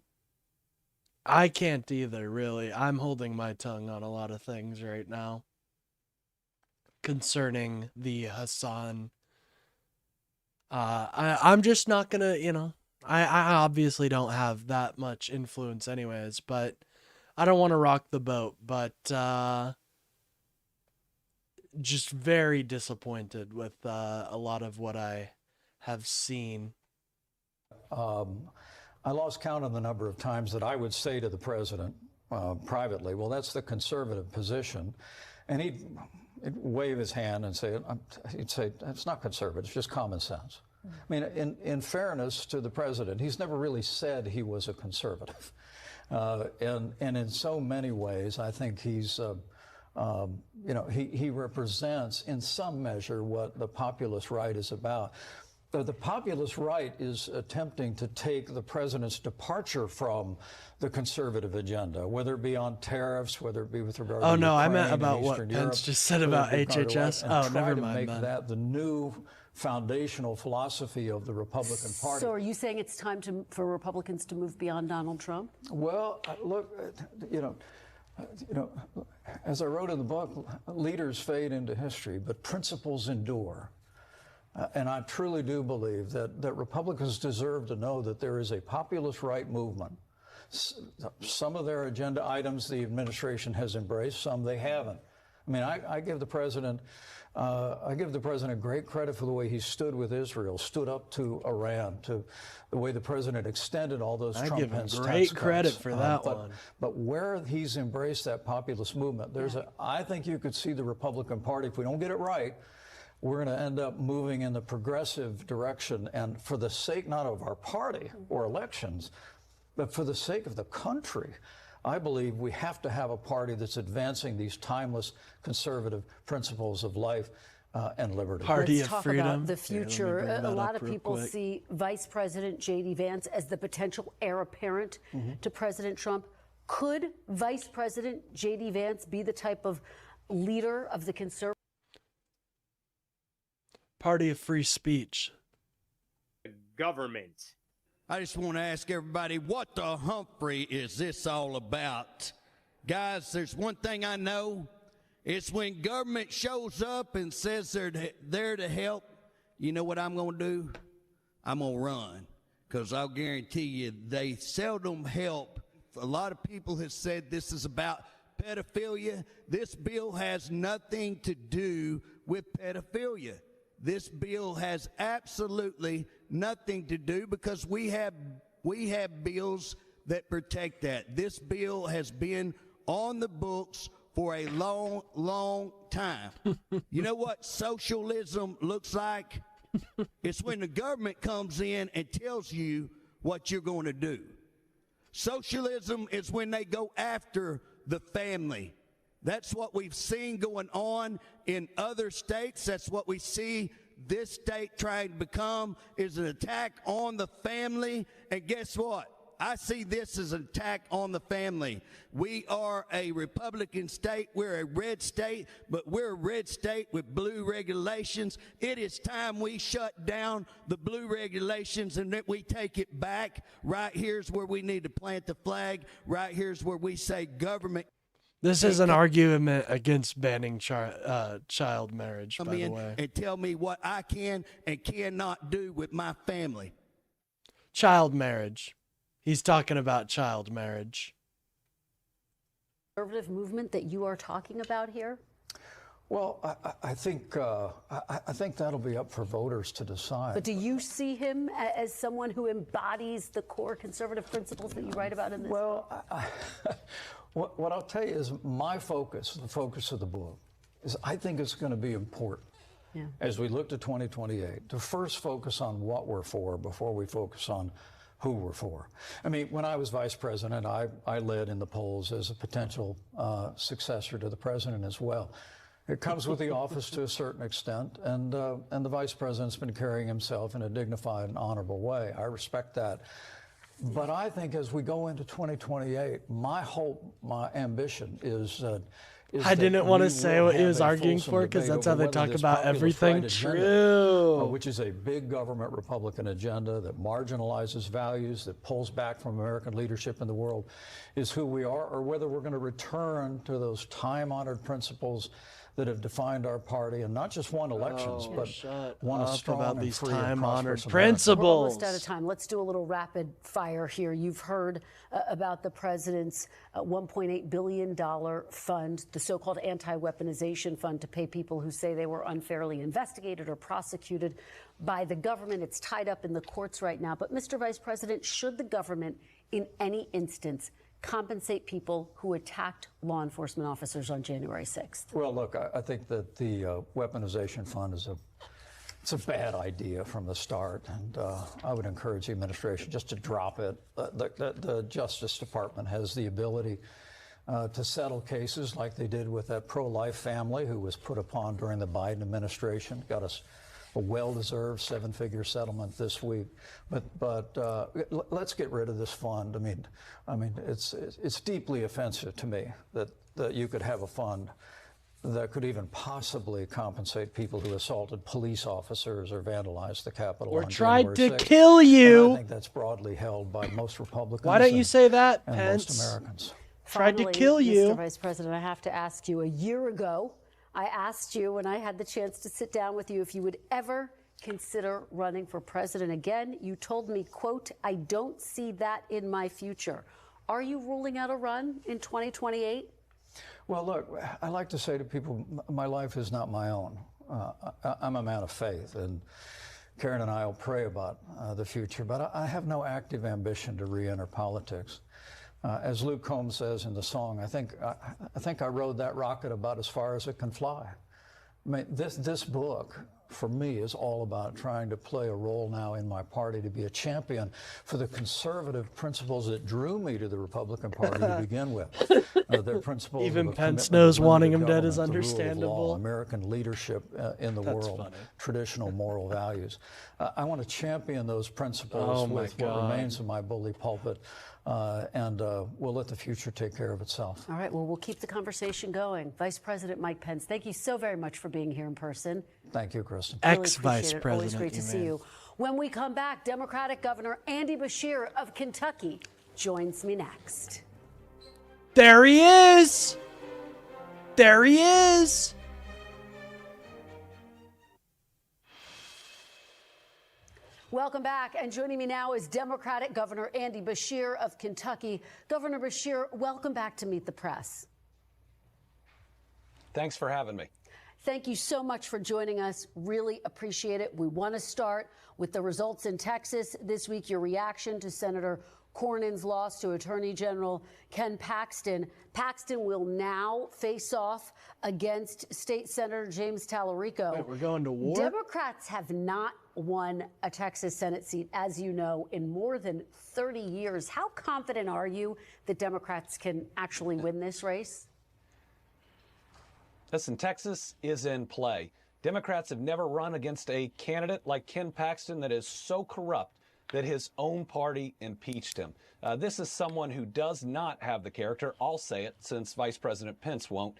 can't either, really. I'm holding my tongue on a lot of things right now concerning the Hassan. I'm just not gonna, you know, I obviously don't have that much influence anyways, but I don't want to rock the boat. But just very disappointed with a lot of what I have seen. I lost count on the number of times that I would say to the president privately, well, that's the conservative position. And he'd wave his hand and say, he'd say, it's not conservative, it's just common sense. I mean, in fairness to the president, he's never really said he was a conservative. And in so many ways, I think he's, he represents in some measure what the populist right is about. The populist right is attempting to take the president's departure from the conservative agenda, whether it be on tariffs, whether it be with regard to Ukraine, I meant about what Eastern Pence Europe, just said about HHS. Oh, never mind. Make that the new foundational philosophy of the Republican Party. So are you saying it's time for Republicans to move beyond Donald Trump? Well, look, as I wrote in the book, leaders fade into history, but principles endure. And I truly do believe that Republicans deserve to know that there is a populist right movement. Some of their agenda items the administration has embraced, some they haven't. I mean, I give the president great credit for the way he stood with Israel, stood up to Iran, to the way the president extended all those Trump give him tax great cuts. credit for that one. But where he's embraced that populist movement, I think you could see the Republican Party, if we don't get it right, we're going to end up moving in the progressive direction. And for the sake not of our party or elections, but for the sake of the country, I believe we have to have a party that's advancing these timeless conservative principles of life and liberty. Let's talk about the future. A lot of people see Vice President J.D. Vance as the potential heir apparent to President Trump. Could Vice President J.D. Vance be the type of leader of the conservative Party of free speech? Government. I just want to ask everybody, what the Humphrey is this all about? Guys, there's one thing I know. It's when government shows up and says they're there to help, you know what I'm going to do? I'm going to run, because I'll guarantee you they seldom help. A lot of people have said this is about pedophilia. This bill has nothing to do with pedophilia. This bill has absolutely nothing to do, because we have bills that protect that. This bill has been on the books for a long, long time. You know what socialism looks like? It's when the government comes in and tells you what you're going to do. Socialism is when they go after the family. That's what we've seen going on in other states. That's what we see this state trying to become, is an attack on the family. And guess what? I see this as an attack on the family. We are a Republican state. We're a red state, but we're a red state with blue regulations. It is time we shut down the blue regulations and that we take it back. Right here's where we need to plant the flag. Right here's where we say government. This is an argument against banning child marriage, by the way. And tell me what I can and cannot do with my family. Child marriage. He's talking about child marriage. Conservative movement that you are talking about here? Well, I think that'll be up for voters to decide. But do you see him as someone who embodies the core conservative principles that you write about in this book? What I'll tell you is my focus, the focus of the book, is I think it's going to be important as we look to 2028 to first focus on what we're for before we focus on who we're for. I mean, when I was vice president, I led in the polls as a potential successor to the president as well. It comes with the office to a certain extent, and the vice president's been carrying himself in a dignified and honorable way. I respect that. But I think as we go into 2028, my hope, my ambition is I didn't want to say what he was arguing for, because that's how they talk about everything. True. Which is a big government Republican agenda that marginalizes values, that pulls back from American leadership in the world, is who we are, or whether we're going to return to those time-honored principles that have defined our party, and not just won elections, but won a strong about and these free and time-honored prosperous America. principles. We're almost out of time. Let's do a little rapid fire here. You've heard about the president's $1.8 billion fund, the so-called anti-weaponization fund, to pay people who say they were unfairly investigated or prosecuted by the government. It's tied up in the courts right now. But, Mr. Vice President, should the government in any instance compensate people who attacked law enforcement officers on January 6th? Well, look, I think that the weaponization fund is it's a bad idea from the start, and I would encourage the administration just to drop it. The Justice Department has the ability to settle cases like they did with that pro-life family who was put upon during the Biden administration, got us a well-deserved seven-figure settlement this week. But let's get rid of this fund. I mean, it's deeply offensive to me that you could have a fund that could even possibly compensate people who assaulted police officers or vandalized the Capitol Or on tried January to 6th. kill you. And I think that's broadly held by most Republicans. Why don't you say that, and Pence? most Americans. Tried to Finally, kill you. Mr. Vice President, I have to ask you, a year ago, I asked you when I had the chance to sit down with you if you would ever consider running for president again. You told me, quote, "I don't see that in my future." Are you ruling out a run in 2028? Well, look, I like to say to people, my life is not my own. I'm a man of faith, and Karen and I will pray about the future, but I have no active ambition to re-enter politics. As Luke Combs says in the song, I think I rode that rocket about as far as it can fly. I mean, this book, for me, is all about trying to play a role now in my party to be a champion for the conservative principles that drew me to the Republican Party to begin with. Their principles Even of a Pence commitment knows to wanting limited him dead is government, the rule of understandable. law, American leadership in the That's world, funny. traditional moral values. I want to champion those principles Oh, my with what God. remains of my bully pulpit, and we'll let the future take care of itself. All right, well, we'll keep the conversation going. Vice President Mike Pence, thank you so very much for being here in person. Thank you, Kristen. Ex-Vice Appreciate it. Always President, great to you see man. you. When we come back, Democratic Governor Andy Beshear of Kentucky joins me next. There he is. There he is. Welcome back, and joining me now is Democratic Governor Andy Beshear of Kentucky. Governor Beshear, welcome back to Meet the Press. Thanks for having me. Thank you so much for joining us. Really appreciate it. We want to start with the results in Texas this week, your reaction to Senator Cornyn's loss to Attorney General Ken Paxton. Paxton will now face off against State Senator James Tallarico. Wait, we're going to war? Democrats have not won a Texas Senate seat, as you know, in more than 30 years. How confident are you that Democrats can actually win this race? Listen, Texas is in play. Democrats have never run against a candidate like Ken Paxton that is so corrupt that his own party impeached him. This is someone who does not have the character, I'll say it since Vice President Pence won't,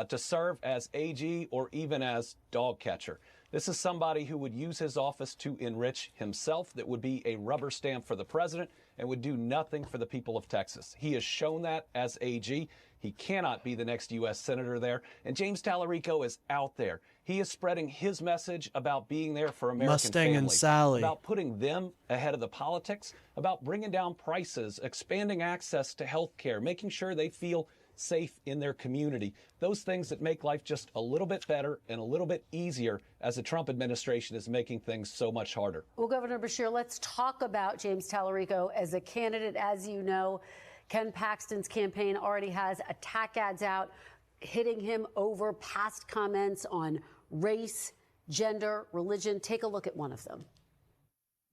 to serve as AG or even as dog catcher. This is somebody who would use his office to enrich himself, that would be a rubber stamp for the president and would do nothing for the people of Texas. He has shown that as AG. He cannot be the next U.S. Senator there. And James Tallarico is out there. He is spreading his message about being there for American Mustang and families, Sally. about putting them ahead of the politics, about bringing down prices, expanding access to health care, making sure they feel safe in their community. Those things that make life just a little bit better and a little bit easier as the Trump administration is making things so much harder. Well, Governor Beshear, let's talk about James Tallarico as a candidate. As you know, Ken Paxton's campaign already has attack ads out hitting him over past comments on race, gender, religion. Take a look at one of them.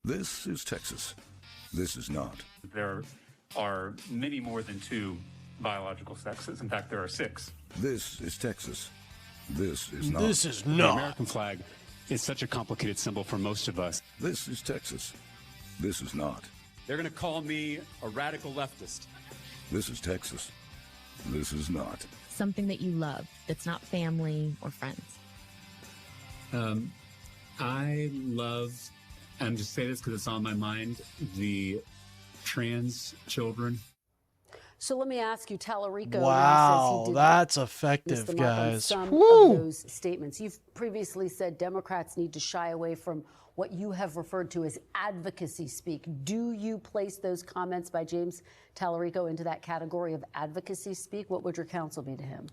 This is Texas. This is not. There are many more than two biological sexes. In fact, there are 6. This is Texas. This is not. This is The not. American flag is such a complicated symbol for most of us. This is Texas. This is not. They're going to call me a radical leftist. This is Texas. This is not. Something that you love that's not family or friends. I love, and just say this because it's on my mind, the trans children. So let me ask you, Tallarico Wow, says he did that's miss effective, the mark on guys. some Woo! of those statements. You've previously said Democrats need to shy away from what you have referred to as advocacy speak. Do you place those comments by James Tallarico into that category of advocacy speak? What would your counsel be to him?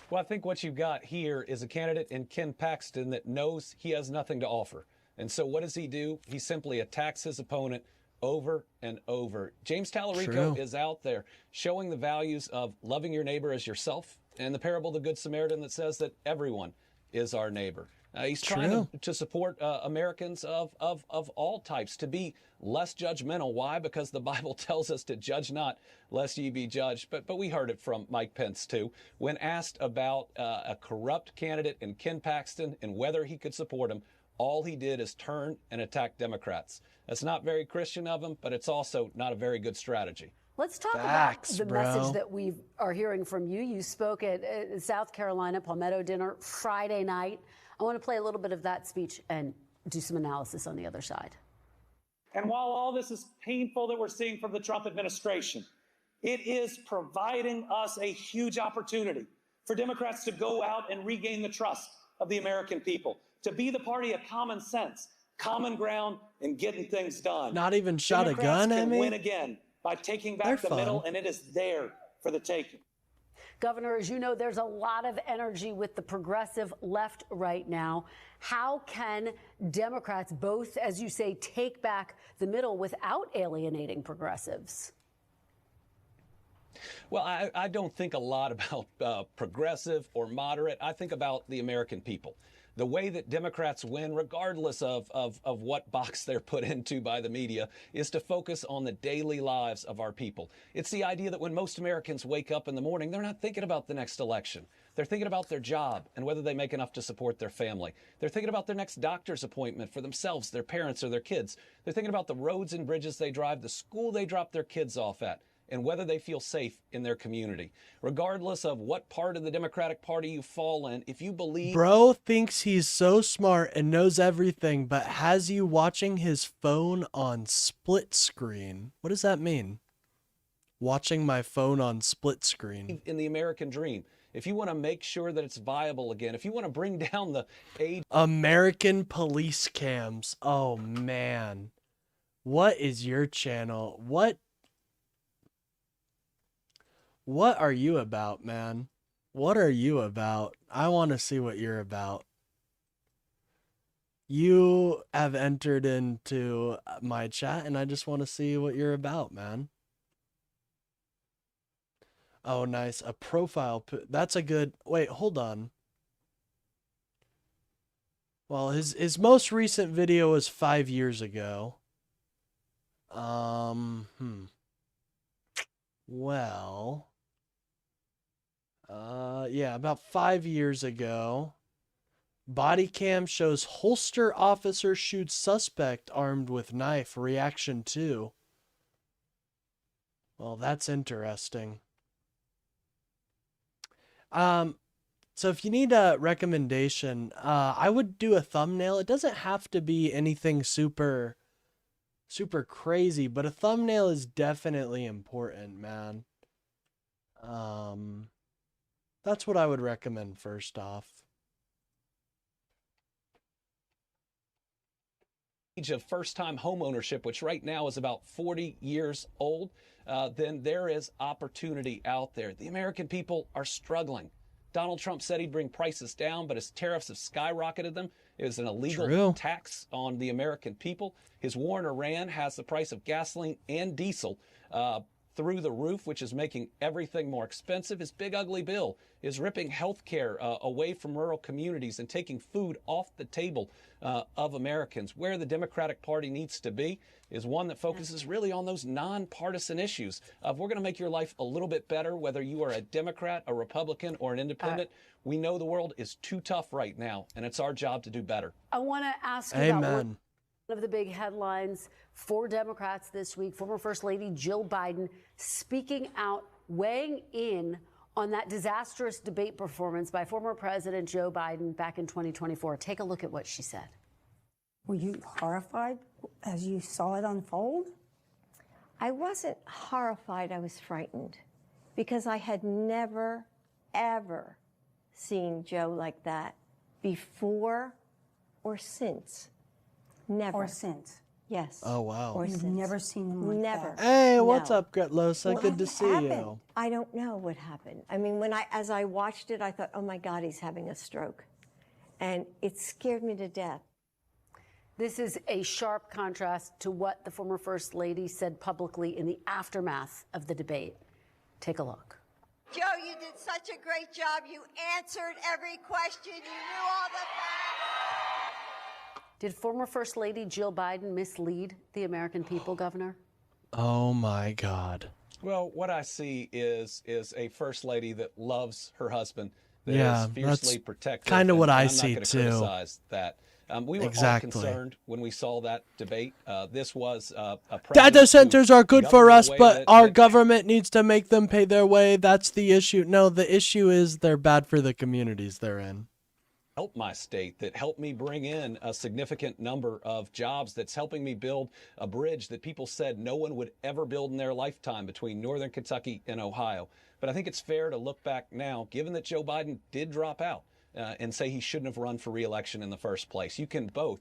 Well, I think what you've got here is a candidate in Ken Paxton that knows he has nothing to offer. And so what does he do? He simply attacks his opponent over and over. James Tallarico True. is out there showing the values of loving your neighbor as yourself and the parable of the Good Samaritan that says that everyone is our neighbor. He's trying to support Americans of all types, to be less judgmental. Why? Because the Bible tells us to judge not, lest ye be judged. But we heard it from Mike Pence, too, when asked about a corrupt candidate in Ken Paxton and whether he could support him. All he did is turn and attack Democrats. That's not very Christian of him, but it's also not a very good strategy. Let's talk Facts, about the bro. message that we are hearing from you. You spoke at South Carolina Palmetto Dinner Friday night. I want to play a little bit of that speech and do some analysis on the other side. And while all this is painful that we're seeing from the Trump administration, it is providing us a huge opportunity for Democrats to go out and regain the trust of the American people, to be the party of common sense, common ground, and getting things done. Not even shot a Democrats gun at can me? win again by taking back They're the middle, fun. and it is there for the taking. Governor, as you know, there's a lot of energy with the progressive left right now. How can Democrats both, as you say, take back the middle without alienating progressives? Well, I don't think a lot about progressive or moderate. I think about the American people. The way that Democrats win, regardless of what box they're put into by the media, is to focus on the daily lives of our people. It's the idea that when most Americans wake up in the morning, they're not thinking about the next election. They're thinking about their job and whether they make enough to support their family. They're thinking about their next doctor's appointment for themselves, their parents, or their kids. They're thinking about the roads and bridges they drive, the school they drop their kids off at, and whether they feel safe in their community. Regardless of what part of the Democratic Party you fall in, if you believe... Bro thinks he's so smart and knows everything, but has you watching his phone on split screen. What does that mean? Watching my phone on split screen. In the American dream, if you want to make sure that it's viable again, if you want to bring down the age... American police cams. Oh, man. What is your channel? What are you about, man? What are you about? I want to see what you're about. You have entered into my chat, and I just want to see what you're about, man. Oh, nice. A profile. That's a good... Wait, hold on. Well, his most recent video was 5 years ago. Well... yeah, about 5 years ago. Body cam shows holster officer shoots suspect armed with knife. Reaction 2. Well, that's interesting. So if you need a recommendation, I would do a thumbnail. It doesn't have to be anything super crazy, but a thumbnail is definitely important, man. That's what I would recommend first off. Age of first-time home ownership, which right now is about 40 years old, then there is opportunity out there. The American people are struggling. Donald Trump said he'd bring prices down, but his tariffs have skyrocketed them. It was an illegal tax on the American people. His war in Iran has the price of gasoline and diesel through the roof, which is making everything more expensive. His big ugly bill is ripping health care away from rural communities and taking food off the table of Americans. Where the Democratic Party needs to be is one that focuses really on those nonpartisan issues of we're going to make your life a little bit better, whether you are a Democrat, a Republican, or an independent. We know the world is too tough right now, and it's our job to do better. I want to ask you about one of the big headlines for Democrats this week. Former First Lady Jill Biden speaking out, weighing in on that disastrous debate performance by former President Joe Biden back in 2024. Take a look at what she said. Were you horrified as you saw it unfold? I wasn't horrified, I was frightened because I had never, ever seen Joe like that before or since. Never. Or since. Yes. Oh, wow. Or You've since. never seen him like Never. that. Hey, what's No. up, Gretlosa? What Good to see happened? you. I don't know what happened. I mean, as I watched it, I thought, oh my God, he's having a stroke. And it scared me to death. This is a sharp contrast to what the former First Lady said publicly in the aftermath of the debate. Take a look. Joe, you did such a great job. You answered every question. You knew all the facts. Did former First Lady Jill Biden mislead the American people, Governor? Oh, my God. Well, what I see is a first lady that loves her husband, that Yeah, is fiercely that's protective. kinda what I I'm see, not too. gonna criticize that. We were Exactly. all concerned when we saw that debate. This was a Data president centers who are good for governed in a us, way but that- our that government needs to make them pay their way. That's the issue. No, the issue is they're bad for the communities they're in. helped my state, that helped me bring in a significant number of jobs, that's helping me build a bridge that people said no one would ever build in their lifetime between Northern Kentucky and Ohio. But I think it's fair to look back now, given that Joe Biden did drop out, and say he shouldn't have run for re-election in the first place. You can both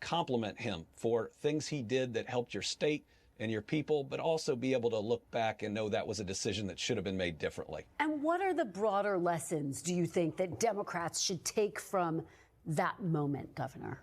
compliment him for things he did that helped your state and your people, but also be able to look back and know that was a decision that should have been made differently. And what are the broader lessons, do you think, that Democrats should take from that moment, Governor?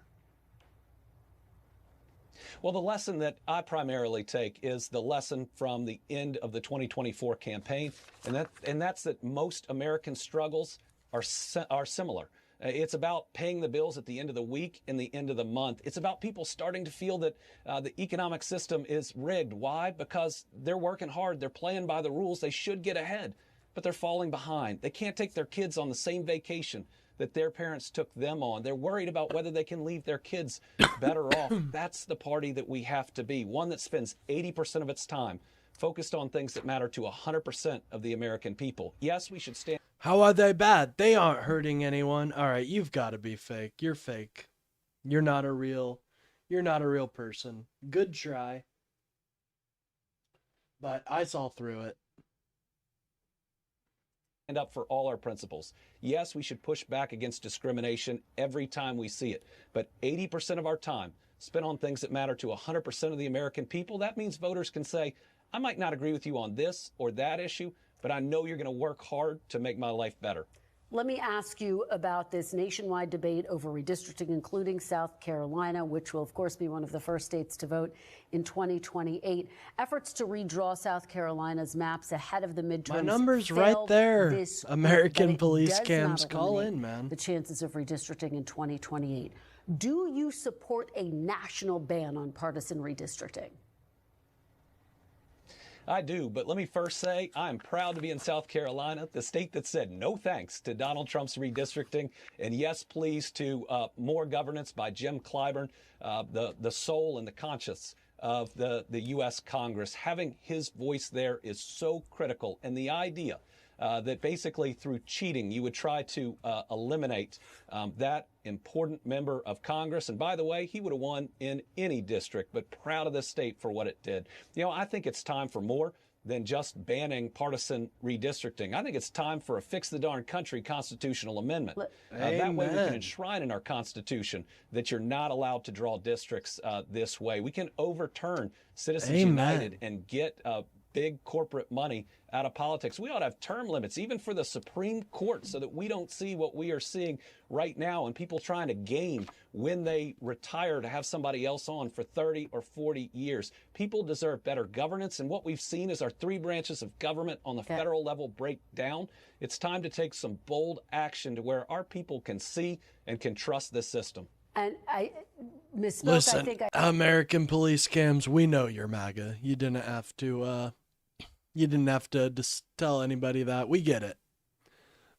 Well, the lesson that I primarily take is the lesson from the end of the 2024 campaign, and that's that most American struggles are similar. It's about paying the bills at the end of the week and the end of the month. It's about people starting to feel that the economic system is rigged. Why? Because they're working hard. They're playing by the rules. They should get ahead, but they're falling behind. They can't take their kids on the same vacation that their parents took them on. They're worried about whether they can leave their kids better off. That's the party that we have to be, one that spends 80% of its time focused on things that matter to 100% of the American people. Yes, we should stand. How are they bad? They aren't hurting anyone. All right, you've got to be fake. You're fake. You're not a real person. Good try. But I saw through it. Stand up for all our principles. Yes, we should push back against discrimination every time we see it. But 80% of our time spent on things that matter to 100% of the American people, that means voters can say, I might not agree with you on this or that issue, but I know you're going to work hard to make my life better. Let me ask you about this nationwide debate over redistricting, including South Carolina, which will, of course, be one of the first states to vote in 2028. Efforts to redraw South Carolina's maps ahead of the midterms. My number's right failed there. this week, American but it police does cams, not call eliminate in, man. The chances of redistricting in 2028. Do you support a national ban on partisan redistricting? I do, but let me first say I'm proud to be in South Carolina, the state that said no thanks to Donald Trump's redistricting, and yes, please to more governance by Jim Clyburn, the soul and the conscience of the U.S. Congress. Having his voice there is so critical, and the idea that basically through cheating you would try to eliminate that important member of Congress. And by the way, he would have won in any district, but proud of this state for what it did. You know, I think it's time for more than just banning partisan redistricting. I think it's time for a fix the darn country constitutional amendment. That way we can enshrine in our Constitution that you're not allowed to draw districts this way. We can overturn Citizens United and get big corporate money out of politics. We ought to have term limits, even for the Supreme Court, so that we don't see what we are seeing right now and people trying to game when they retire to have somebody else on for 30 or 40 years. People deserve better governance, and what we've seen is our three branches of government on the federal level break down. It's time to take some bold action to where our people can see and can trust this system. And I misspoke. Listen, I think American police cams, we know you're MAGA. You didn't have to just tell anybody that. We get it.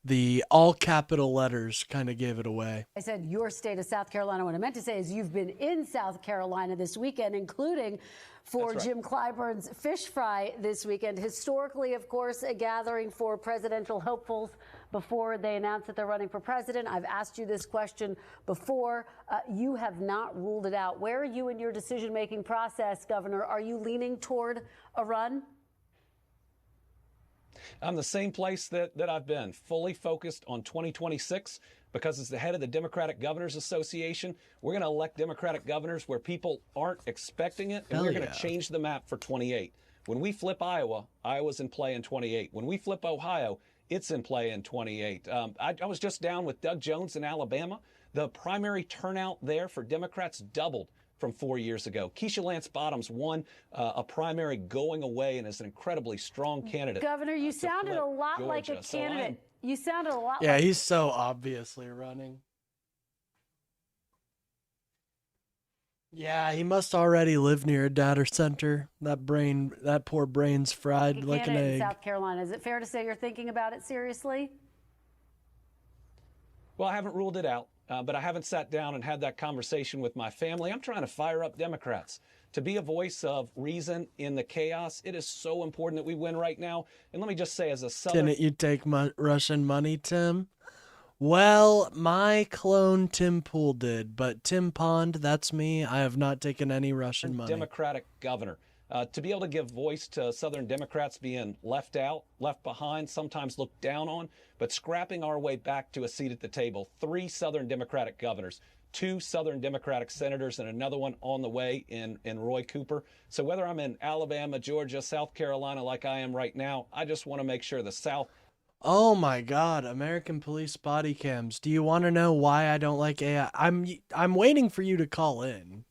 The all capital letters kind of gave it away. I said your state of South Carolina. What I meant to say is you've been in South Carolina this weekend, including for That's right. Jim Clyburn's Fish Fry this weekend. Historically, of course, a gathering for presidential hopefuls before they announce that they're running for president. I've asked you this question before. You have not ruled it out. Where are you in your decision-making process, Governor? Are you leaning toward a run? I'm the same place that I've been, fully focused on 2026, because as the head of the Democratic Governors Association, we're going to elect Democratic governors where people aren't expecting it, and Hell we're going yeah. to change the map for 28. When we flip Iowa, Iowa's in play in 28. When we flip Ohio, it's in play in 28. I was just down with Doug Jones in Alabama. The primary turnout there for Democrats doubled from 4 years ago. Keisha Lance Bottoms won a primary going away and is an incredibly strong candidate. Governor, you sounded a lot like a Georgia. So I am- candidate. You sounded a lot Yeah, like he's so obviously running. Yeah, he must already live near a data center. That poor brain's fried a like an candidate in egg. South Carolina. Is it fair to say you're thinking about it seriously? Well, I haven't ruled it out, but I haven't sat down and had that conversation with my family. I'm trying to fire up Democrats. To be a voice of reason in the chaos, it is so important that we win right now. And let me just say, as a Southern Didn't you take Russian money, Tim? Well, my clone Tim Pool did, but Tim Pond, that's me. I have not taken any Russian money. Democratic governor, to be able to give voice to Southern Democrats being left out, left behind, sometimes looked down on, but scrapping our way back to a seat at the table. 3 Southern Democratic governors, 2 Southern Democratic senators, and another one on the way in Roy Cooper. So whether I'm in Alabama, Georgia, South Carolina like I am right now, I just want to make sure the South. Oh my God, American Police body cams. Do you want to know why I don't like AI? I'm waiting for you to call in,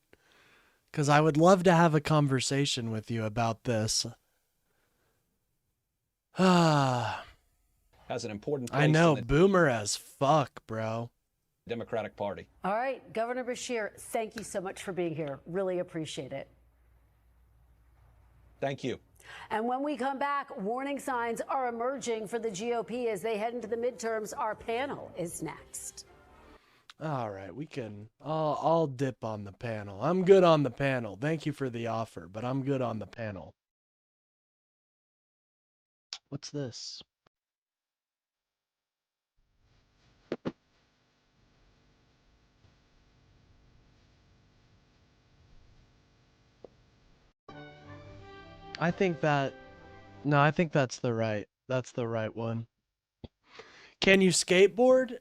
because I would love to have a conversation with you about this. has an important place I know, in the boomer as fuck, bro. Democratic Party. All right, Governor Beshear, thank you so much for being here. Really appreciate it. Thank you. And when we come back, warning signs are emerging for the GOP as they head into the midterms. Our panel is next. All right, we can. I'll dip on the panel. I'm good on the panel. Thank you for the offer, but I'm good on the panel. What's this? I think that's the right one. Can you skateboard?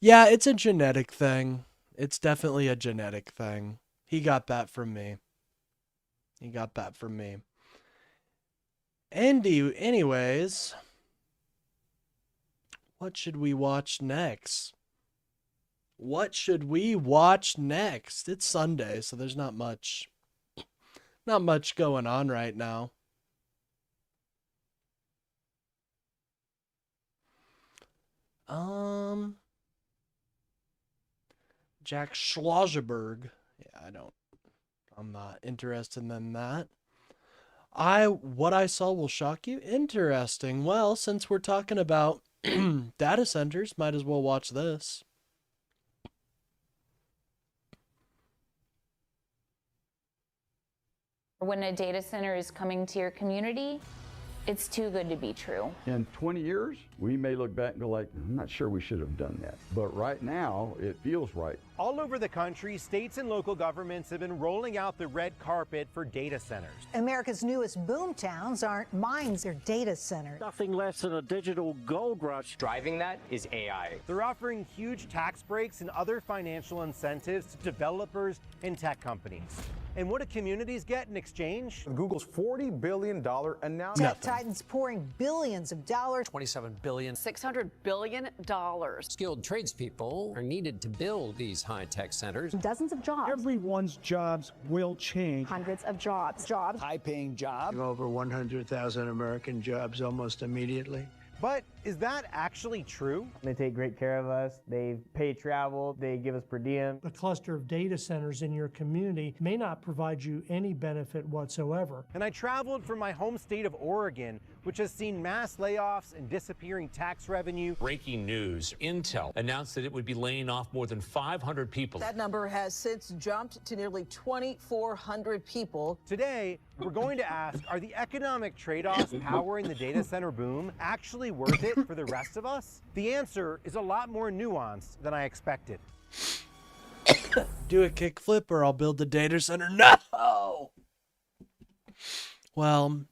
Yeah, it's a genetic thing. It's definitely a genetic thing. He got that from me. Anyways, what should we watch next? It's Sunday, so there's not much going on right now. Jack Schlosserberg. Yeah, I'm not interested in that. What I saw will shock you. Interesting. Well, since we're talking about data centers, might as well watch this. When a data center is coming to your community, it's too good to be true. In 20 years, we may look back and go like, I'm not sure we should have done that. But right now, it feels right. All over the country, states and local governments have been rolling out the red carpet for data centers. America's newest boom towns aren't mines, they're data centers. Nothing less than a digital gold rush. Driving that is AI. They're offering huge tax breaks and other financial incentives to developers and tech companies. And what do communities get in exchange? Google's $40 billion announcement. Tech titans pouring billions of dollars. $27 billion. $600 billion. Skilled tradespeople are needed to build these high-tech centers. Dozens of jobs. Everyone's jobs will change. Hundreds of jobs. High-paying jobs. Over 100,000 American jobs almost immediately. But is that actually true? They take great care of us. They pay travel. They give us per diem. A cluster of data centers in your community may not provide you any benefit whatsoever. And I traveled from my home state of Oregon, which has seen mass layoffs and disappearing tax revenue. Breaking news. Intel announced that it would be laying off more than 500 people. That number has since jumped to nearly 2,400 people. Today, we're going to ask, are the economic trade-offs powering the data center boom actually worth it for the rest of us? The answer is a lot more nuanced than I expected. Do a kickflip or I'll build the data center. No! Well,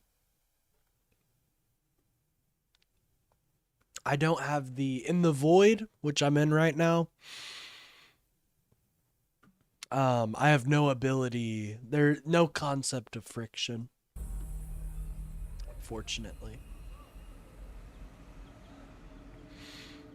I don't have in the void, which I'm in right now. I have no ability. There's no concept of friction. Fortunately.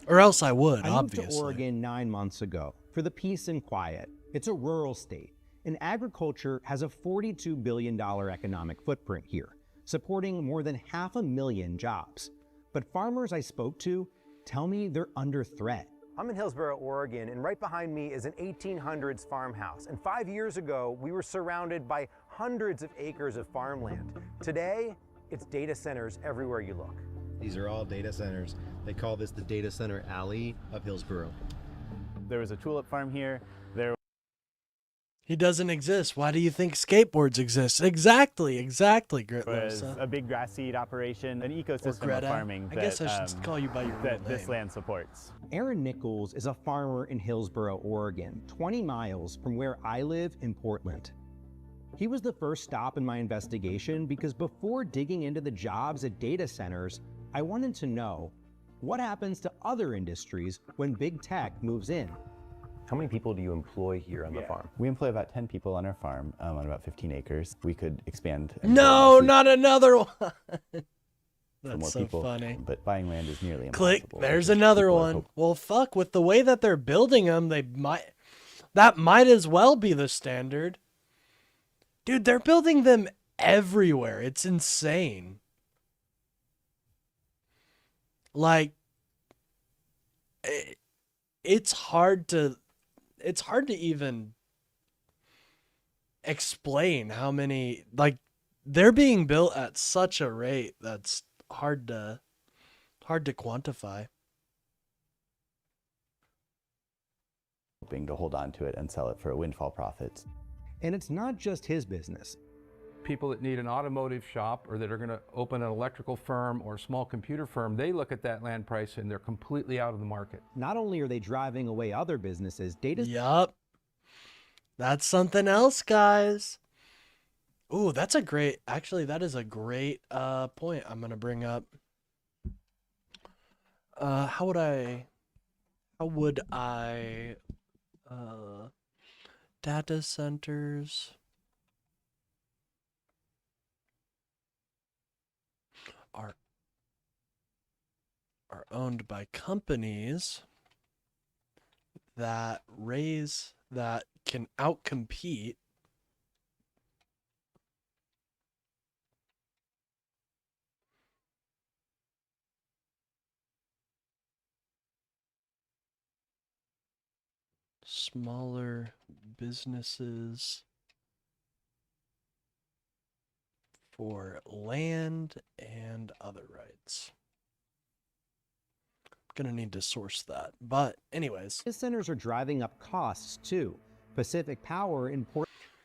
Or else I would, obviously. I moved to Oregon 9 months ago for the peace and quiet. It's a rural state, and agriculture has a $42 billion economic footprint here, supporting more than 500,000 jobs. But farmers I spoke to tell me they're under threat. I'm in Hillsboro, Oregon, and right behind me is an 1800s farmhouse. And 5 years ago, we were surrounded by hundreds of acres of farmland. Today, it's data centers everywhere you look. These are all data centers. They call this the data center alley of Hillsboro. There was a tulip farm here. He doesn't exist. Why do you think skateboards exist? Exactly, There was a big grass seed operation, an ecosystem of farming I guess I should call you by your real that name. this land supports. Aaron Nichols is a farmer in Hillsboro, Oregon, 20 miles from where I live in Portland. He was the first stop in my investigation because before digging into the jobs at data centers, I wanted to know what happens to other industries when big tech moves in. How many people do you employ here on the farm? We employ about 10 people on our farm on about 15 acres. We could expand. No, not another one. For That's more so people, funny. But buying land is nearly impossible. Click. There's another one. Well, fuck. With the way that they're building them, that might as well be the standard. Dude, they're building them everywhere. It's insane. Like, it's hard to even explain how many, like, they're being built at such a rate that's hard to quantify. Hoping to hold on to it and sell it for a windfall profits. And it's not just his business. People that need an automotive shop or that are going to open an electrical firm or a small computer firm, they look at that land price and they're completely out of the market. Not only are they driving away other businesses, Yup. That's something else, guys. Ooh, that is a great point I'm going to bring up. How would I data centers are owned by companies that can outcompete smaller businesses for land and other rights. I'm gonna need to source that, but anyways. Data centers are driving up costs too. Pacific Power in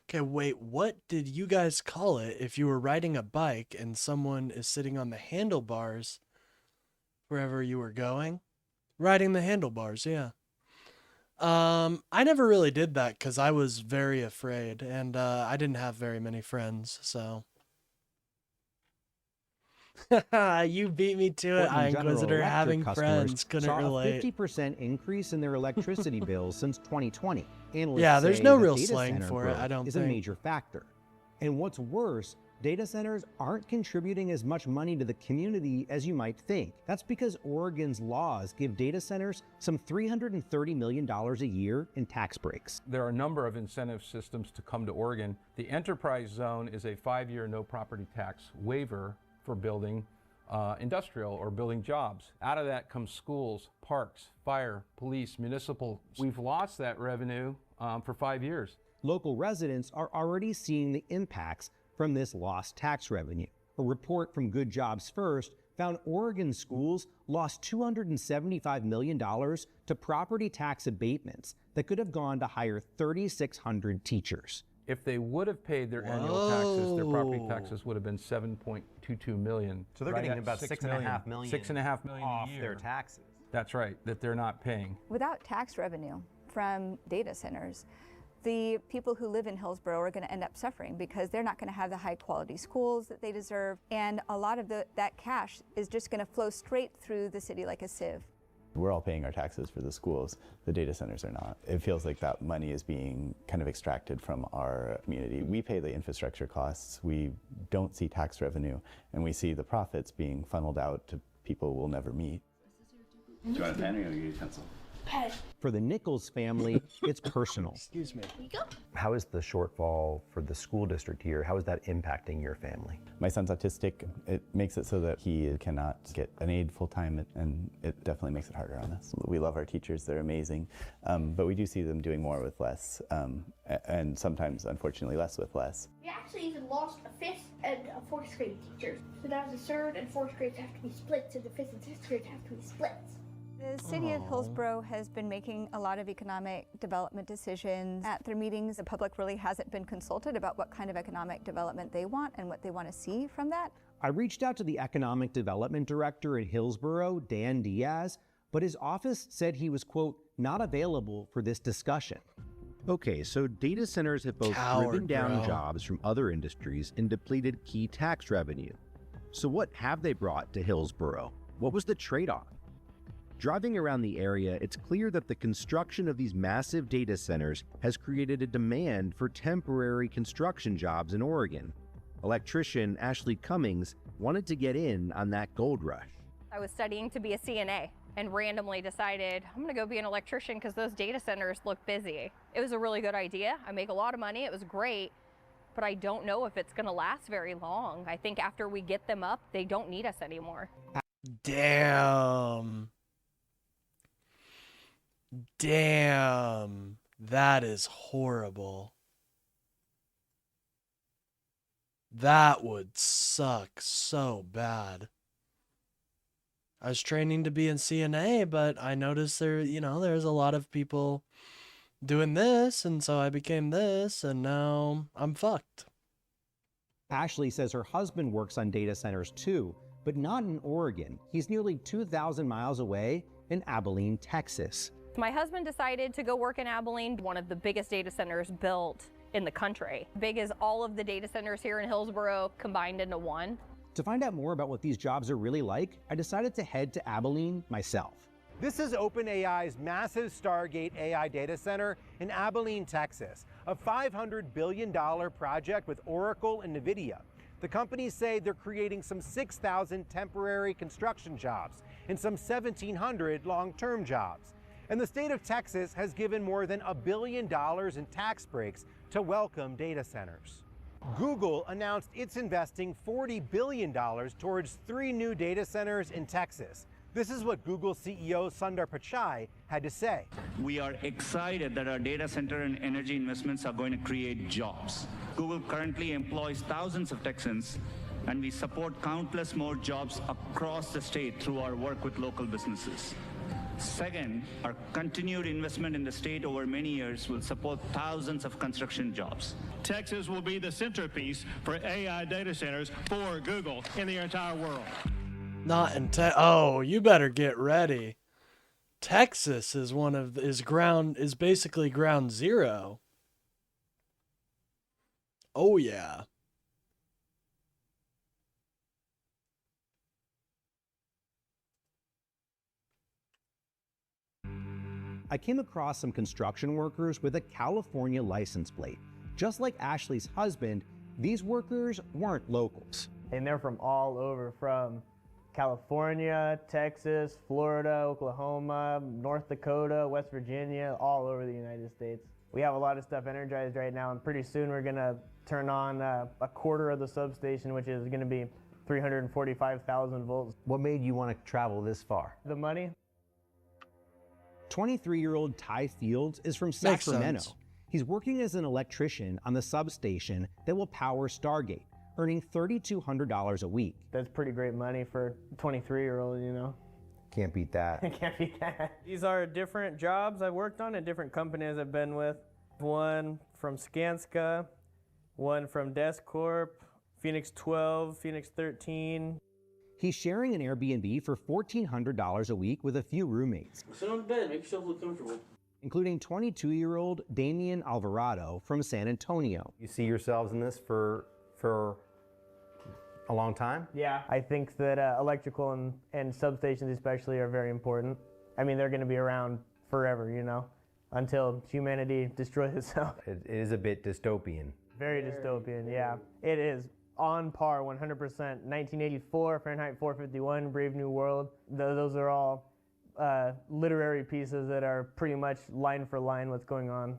Okay, wait, what did you guys call it if you were riding a bike and someone is sitting on the handlebars wherever you were going? Riding the handlebars, yeah. I never really did that because I was very afraid and I didn't have very many friends, so. You beat me to it, I Inquisitor. Having friends couldn't relate. A 50% increase in their electricity bills since 2020. Analysts yeah, there's say no that real data slang center for it, I growth don't is think. a major factor. And what's worse, data centers aren't contributing as much money to the community as you might think. That's because Oregon's laws give data centers some $330 million a year in tax breaks. There are a number of incentive systems to come to Oregon. The enterprise zone is a 5-year no property tax waiver for building industrial or building jobs. Out of that comes schools, parks, fire, police, municipal. We've lost that revenue for 5 years. Local residents are already seeing the impacts from this lost tax revenue. A report from Good Jobs First found Oregon schools lost $275 million to property tax abatements that could have gone to hire 3,600 teachers. If they would have paid their annual taxes, their property taxes would have been $7.22 million. So they're getting about $6.5 million $6.5 million off a year. their taxes. That's right, that they're not paying. Without tax revenue from data centers, the people who live in Hillsborough are going to end up suffering because they're not going to have the high quality schools that they deserve. And a lot of that cash is just going to flow straight through the city like a sieve. We're all paying our taxes for the schools. The data centers are not. It feels like that money is being kind of extracted from our community. We pay the infrastructure costs. We don't see tax revenue, and we see the profits being funneled out to people we'll never meet. Do you want a pen or you use a pencil? Pen. For the Nichols family, it's personal. Excuse me. How is the shortfall for the school district here, how is that impacting your family? My son's autistic. It makes it so that he cannot get an aide full-time, and it definitely makes it harder on us. We love our teachers, they're amazing, but we do see them doing more with less, and sometimes, unfortunately, less with less. We actually even lost a 5th and a 4th grade teacher. So now the 3rd and 4th grades have to be split, so the 5th and 6th grades have to be split. The city of Hillsborough has been making a lot of economic development decisions. At their meetings, the public really hasn't been consulted about what kind of economic development they want and what they want to see from that. I reached out to the economic development director in Hillsborough, Dan Diaz, but his office said he was, quote, not available for this discussion. Okay, so data centers have both driven down jobs from other industries and depleted key tax revenue. So what have they brought to Hillsborough? What was the trade-off? Driving around the area, it's clear that the construction of these massive data centers has created a demand for temporary construction jobs in Oregon. Electrician Ashley Cummings wanted to get in on that gold rush. I was studying to be a CNA and randomly decided I'm going to go be an electrician because those data centers look busy. It was a really good idea. I make a lot of money. It was great, but I don't know if it's going to last very long. I think after we get them up, they don't need us anymore. Damn. Damn, that is horrible. That would suck so bad. I was training to be in CNA, but I noticed there's a lot of people doing this, and so I became this, and now I'm fucked. Ashley says her husband works on data centers too, but not in Oregon. He's nearly 2,000 miles away in Abilene, Texas. My husband decided to go work in Abilene, one of the biggest data centers built in the country. Big as all of the data centers here in Hillsborough combined into one. To find out more about what these jobs are really like, I decided to head to Abilene myself. This is OpenAI's massive Stargate AI data center in Abilene, Texas, a $500 billion project with Oracle and NVIDIA. The companies say they're creating some 6,000 temporary construction jobs and some 1,700 long-term jobs. And the state of Texas has given more than $1 billion in tax breaks to welcome data centers. Google announced it's investing $40 billion towards 3 new data centers in Texas. This is what Google CEO Sundar Pichai had to say. We are excited that our data center and energy investments are going to create jobs. Google currently employs thousands of Texans, and we support countless more jobs across the state through our work with local businesses. Second, our continued investment in the state over many years will support thousands of construction jobs. Texas will be the centerpiece for AI data centers for Google in the entire world. Not in oh, you better get ready. Texas is is basically ground zero. Oh yeah. I came across some construction workers with a California license plate. Just like Ashley's husband, these workers weren't locals. And they're from all over, from California, Texas, Florida, Oklahoma, North Dakota, West Virginia, all over the United States. We have a lot of stuff energized right now, and pretty soon we're gonna turn on a quarter of the substation, which is gonna be 345,000 volts. What made you want to travel this far? The money. 23-year-old Ty Fields is from Makes Sacramento. sense. He's working as an electrician on the substation that will power Stargate, earning $3,200 a week. That's pretty great money for a 23-year-old, you know. Can't beat that. Can't beat that. These are different jobs I've worked on and different companies I've been with. One from Skanska, one from Descorp, Phoenix 12, Phoenix 13. He's sharing an Airbnb for $1,400 a week with a few roommates, Sit on the bed, make yourself look comfortable. including 22-year-old Damian Alvarado from San Antonio. You see yourselves in this for a long time? Yeah. I think that electrical and substations especially are very important. I mean, they're going to be around forever, you know, until humanity destroys itself. It is a bit dystopian. Very dystopian, yeah. It is on par 100%. 1984, Fahrenheit 451, Brave New World. Those are all literary pieces that are pretty much line for line what's going on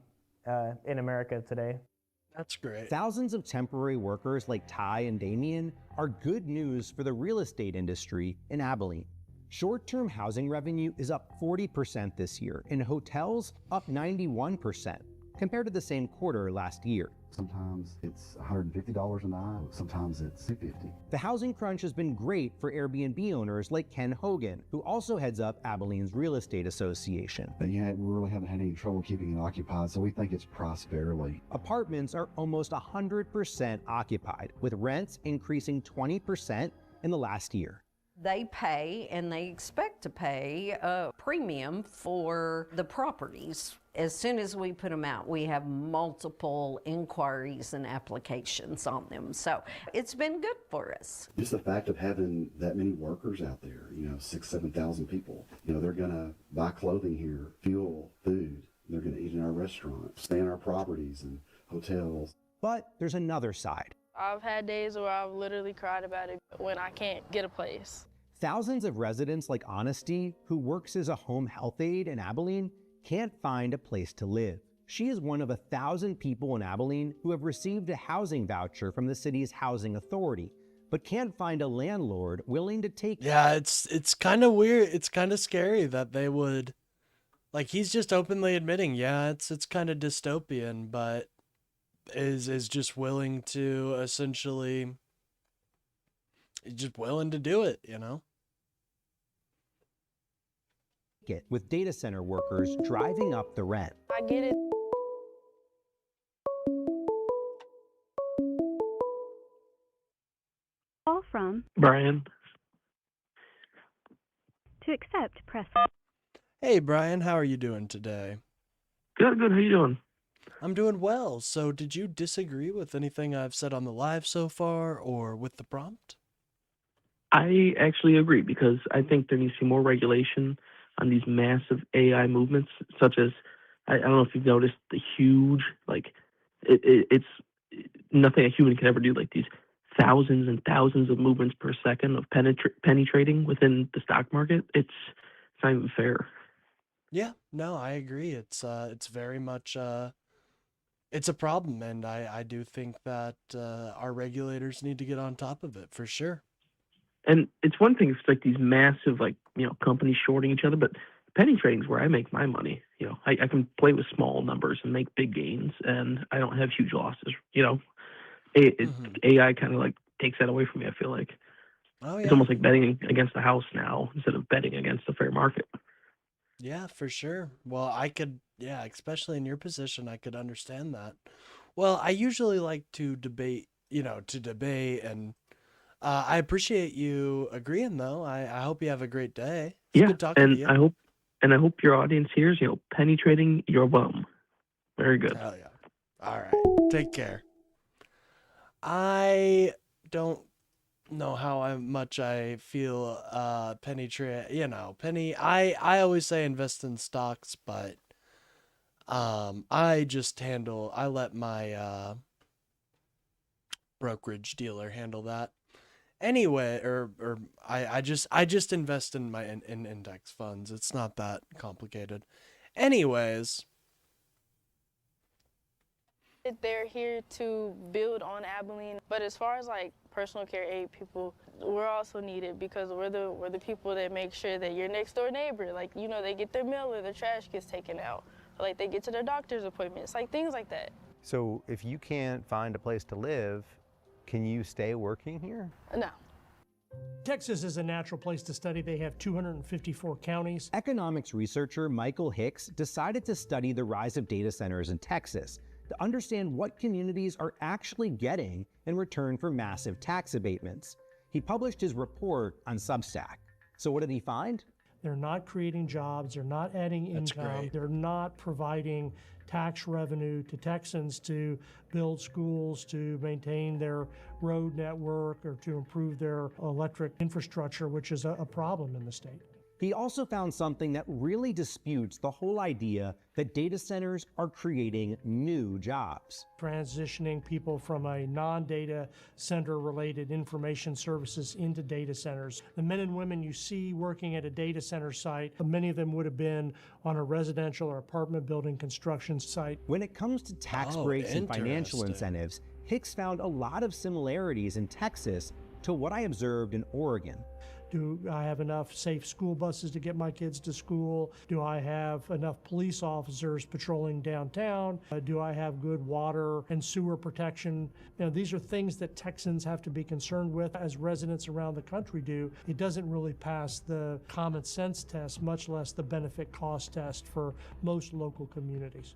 in America today. That's great. Thousands of temporary workers like Ty and Damien are good news for the real estate industry in Abilene. Short-term housing revenue is up 40% this year, and hotels up 91% compared to the same quarter last year. Sometimes it's $150 a night, sometimes it's $250. The housing crunch has been great for Airbnb owners like Ken Hogan, who also heads up Abilene's Real Estate Association. But yeah, we really haven't had any trouble keeping it occupied, so we think it's priced fairly. Apartments are almost 100% occupied, with rents increasing 20% in the last year. They pay and they expect to pay a premium for the properties. As soon as we put them out, we have multiple inquiries and applications on them. So it's been good for us. Just the fact of having that many workers out there, 6,000, 7,000 people, they're gonna buy clothing here, fuel, food, they're gonna eat in our restaurants, stay in our properties and hotels. But there's another side. I've had days where I've literally cried about it when I can't get a place. Thousands of residents like Honesty, who works as a home health aide in Abilene, can't find a place to live. She is one of 1,000 people in Abilene who have received a housing voucher from the city's housing authority, but can't find a landlord willing to take. Yeah, it's kind of weird. It's kind of scary that they would, like, he's just openly admitting, yeah, it's kind of dystopian, but is just willing to essentially, just willing to do it, with data center workers driving up the rent. I get it. Call from Brian. To accept, press. Hey, Brian, how are you doing today? Good. How you doing? I'm doing well. So did you disagree with anything I've said on the live so far or with the prompt? I actually agree because I think there needs to be more regulation on these massive AI movements, such as, I don't know if you've noticed the huge, it's nothing a human can ever do, like these thousands and thousands of movements per second of penny trading within the stock market. It's not even fair. Yeah, no, I agree. It's very much, it's a problem, and I do think that our regulators need to get on top of it for sure. And it's one thing if it's like these massive, companies shorting each other, but penny trading is where I make my money. I can play with small numbers and make big gains, and I don't have huge losses. AI kind of takes that away from me, I feel like. Oh, yeah. It's almost like betting against the house now instead of betting against the fair market. Yeah, for sure. Well, especially in your position, I could understand that. Well, I usually like to debate, and I appreciate you agreeing, though. I hope you have a great day. It's good talking to you. I hope your audience hears, penny trading your bum. Very good. Hell yeah. All right. Take care. I don't know how much I feel penny trade, penny. I always say invest in stocks, but I let my brokerage dealer handle that. Anyway, I just invest in my in index funds. It's not that complicated. Anyways, They're here to build on Abilene, but as far as like personal care aid people, we're also needed because we're the people that make sure that your next door neighbor, like, you know, they get their mail or their trash gets taken out, or like they get to their doctor's appointments, like things like that. So if you can't find a place to live, can you stay working here? No. Texas is a natural place to study. They have 254 counties. Economics researcher Michael Hicks decided to study the rise of data centers in Texas to understand what communities are actually getting in return for massive tax abatements. He published his report on Substack. So what did he find? They're not creating jobs, they're not adding income, they're not providing tax revenue to Texans to build schools, to maintain their road network, or to improve their electric infrastructure, which is a problem in the state. He also found something that really disputes the whole idea that data centers are creating new jobs. Transitioning people from a non-data center related information services into data centers. The men and women you see working at a data center site, many of them would have been on a residential or apartment building construction site. When it comes to tax breaks and financial incentives, Hicks found a lot of similarities in Texas to what I observed in Oregon. Do I have enough safe school buses to get my kids to school? Do I have enough police officers patrolling downtown? Do I have good water and sewer protection? You know, these are things that Texans have to be concerned with, as residents around the country do. It doesn't really pass the common sense test, much less the benefit cost test for most local communities.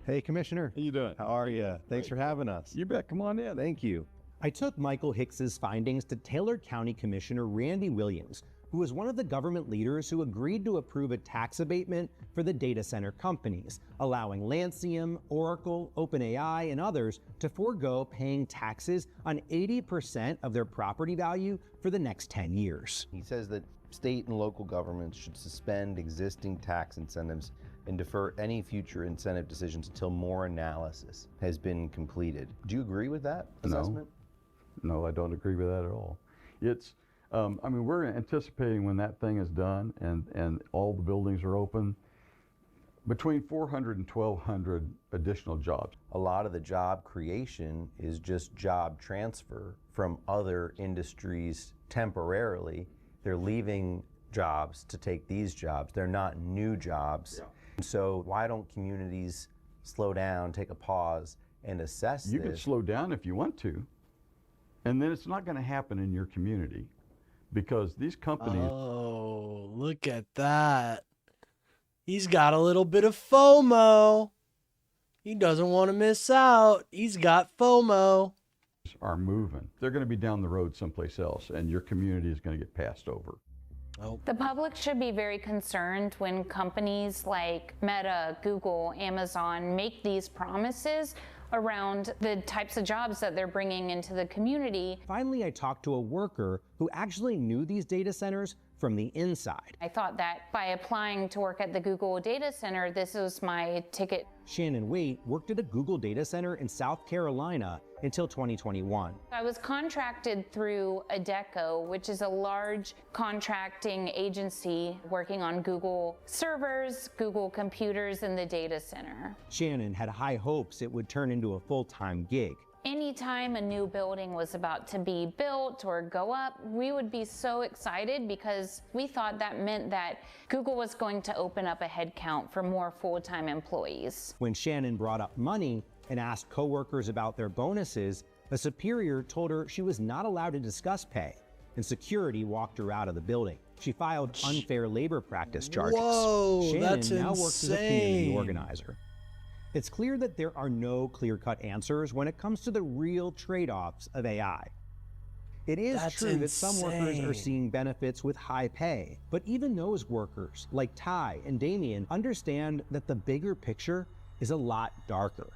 Hey, Commissioner. How you doing? How are you? Thanks for having us. You bet. Come on in. Thank you. I took Michael Hicks's findings to Taylor County Commissioner Randy Williams, who was one of the government leaders who agreed to approve a tax abatement for the data center companies, allowing Lancium, Oracle, OpenAI, and others to forego paying taxes on 80% of their property value for the next 10 years. He says that state and local governments should suspend existing tax incentives and defer any future incentive decisions until more analysis has been completed. Do you agree with that assessment? No, I don't agree with that at all. It's, I mean, we're anticipating when that thing is done and all the buildings are open, between 400 and 1,200 additional jobs. A lot of the job creation is just job transfer from other industries temporarily. They're leaving jobs to take these jobs. They're not new jobs. Yeah. So why don't communities slow down, take a pause, and assess this? You can slow down if you want to, and then it's not going to happen in your community because these companies... Oh, look at that. He's got a little bit of FOMO. He doesn't want to miss out. He's got FOMO. Are moving. They're going to be down the road someplace else, and your community is going to get passed over. The public should be very concerned when companies like Meta, Google, Amazon make these promises around the types of jobs that they're bringing into the community. Finally, I talked to a worker who actually knew these data centers from the inside. I thought that by applying to work at the Google data center, this was my ticket. Shannon Waite worked at a Google data center in South Carolina until 2021. I was contracted through Adecco, which is a large contracting agency working on Google servers, Google computers in the data center. Shannon had high hopes it would turn into a full-time gig. Anytime a new building was about to be built or go up, we would be so excited because we thought that meant that Google was going to open up a headcount for more full-time employees. When Shannon brought up money and asked coworkers about their bonuses, a superior told her she was not allowed to discuss pay, and security walked her out of the building. She filed unfair labor practice charges. Whoa, Shannon that's now works as a community insane. organizer. It's clear that there are no clear-cut answers when it comes to the real trade-offs of AI. It is true that some workers are seeing benefits with high pay, but even those workers, like Ty and Damien, understand that the bigger picture is a lot darker.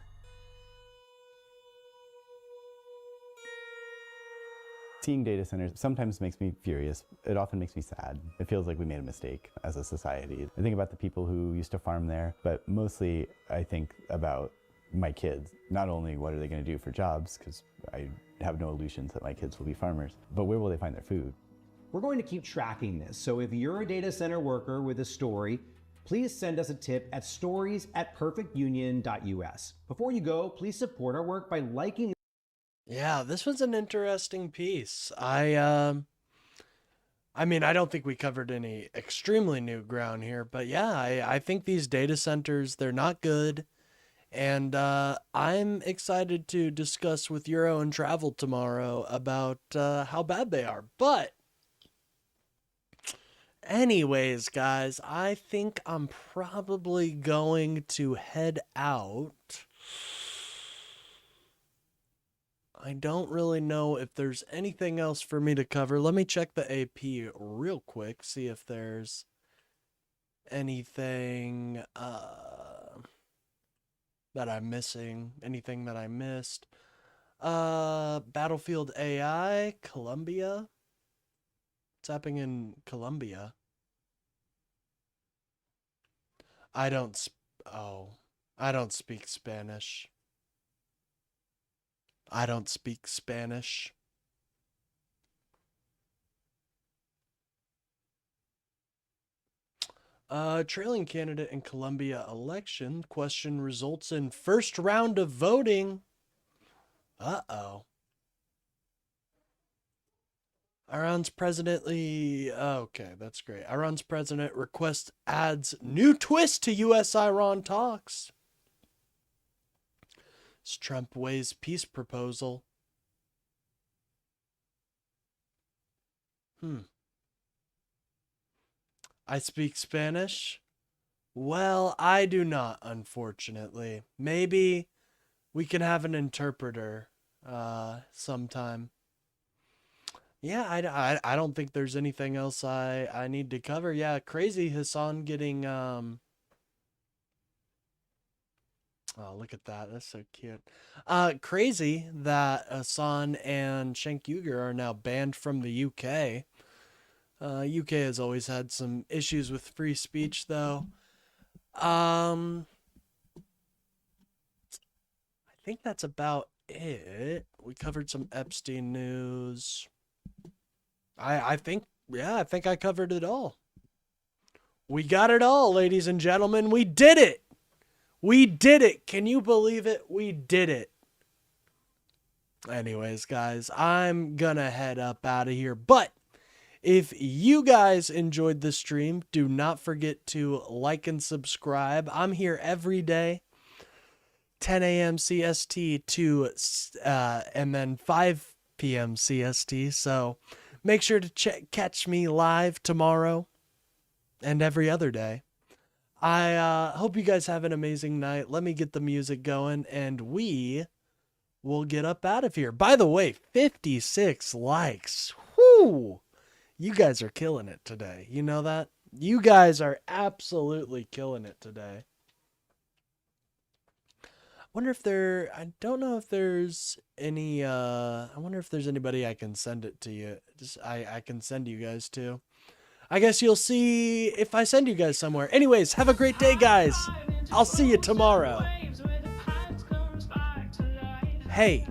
Seeing data centers sometimes makes me furious. It often makes me sad. It feels like we made a mistake as a society. I think about the people who used to farm there, but mostly I think about my kids. Not only what are they going to do for jobs, because I have no illusions that my kids will be farmers, but where will they find their food? We're going to keep tracking this, so if you're a data center worker with a story, please send us a tip at stories@perfectunion.us. Before you go, please support our work by liking. Yeah, this was an interesting piece. I mean, I don't think we covered any extremely new ground here, but yeah, I think these data centers, they're not good. And I'm excited to discuss with Euro and Travel tomorrow about how bad they are. But anyways, guys, I think I'm probably going to head out. I don't really know if there's anything else for me to cover. Let me check the AP real quick, see if there's anything that I'm missing, anything that I missed. Battlefield AI, Colombia. What's happening in Colombia? I don't speak Spanish. I don't speak Spanish. Trailing candidate in Colombia election. Question results in first round of voting. Uh-oh. Iran's okay, that's great. Iran's president request adds new twist to U.S.-Iran talks. As Trump weighs peace proposal. I speak Spanish? Well, I do not, unfortunately. Maybe we can have an interpreter sometime. Yeah, I don't think there's anything else I need to cover. Yeah, crazy Hassan getting oh, look at that. That's so cute. Crazy that Hassan and Cenk Uygur are now banned from the UK. UK has always had some issues with free speech, though. I think that's about it. We covered some Epstein news. I think I covered it all. We got it all, ladies and gentlemen. We did it. We did it. Can you believe it? We did it. Anyways, guys, I'm gonna head up out of here. But if you guys enjoyed the stream, do not forget to like and subscribe. I'm here every day, 10 a.m. CST to and then 5 p.m. CST. So make sure to catch me live tomorrow and every other day. I hope you guys have an amazing night. Let me get the music going, and we will get up out of here. By the way, 56 likes. Whoo! You guys are killing it today. You know that? You guys are absolutely killing it today. I don't know if there's any, I wonder if there's anybody I can send it to you. I can send you guys to. I guess you'll see if I send you guys somewhere. Anyways, have a great day, guys. I'll see you tomorrow. Hey.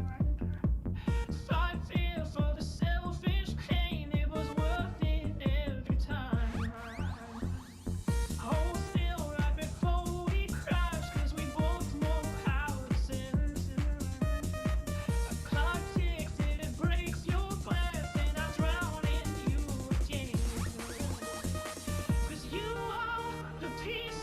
Peace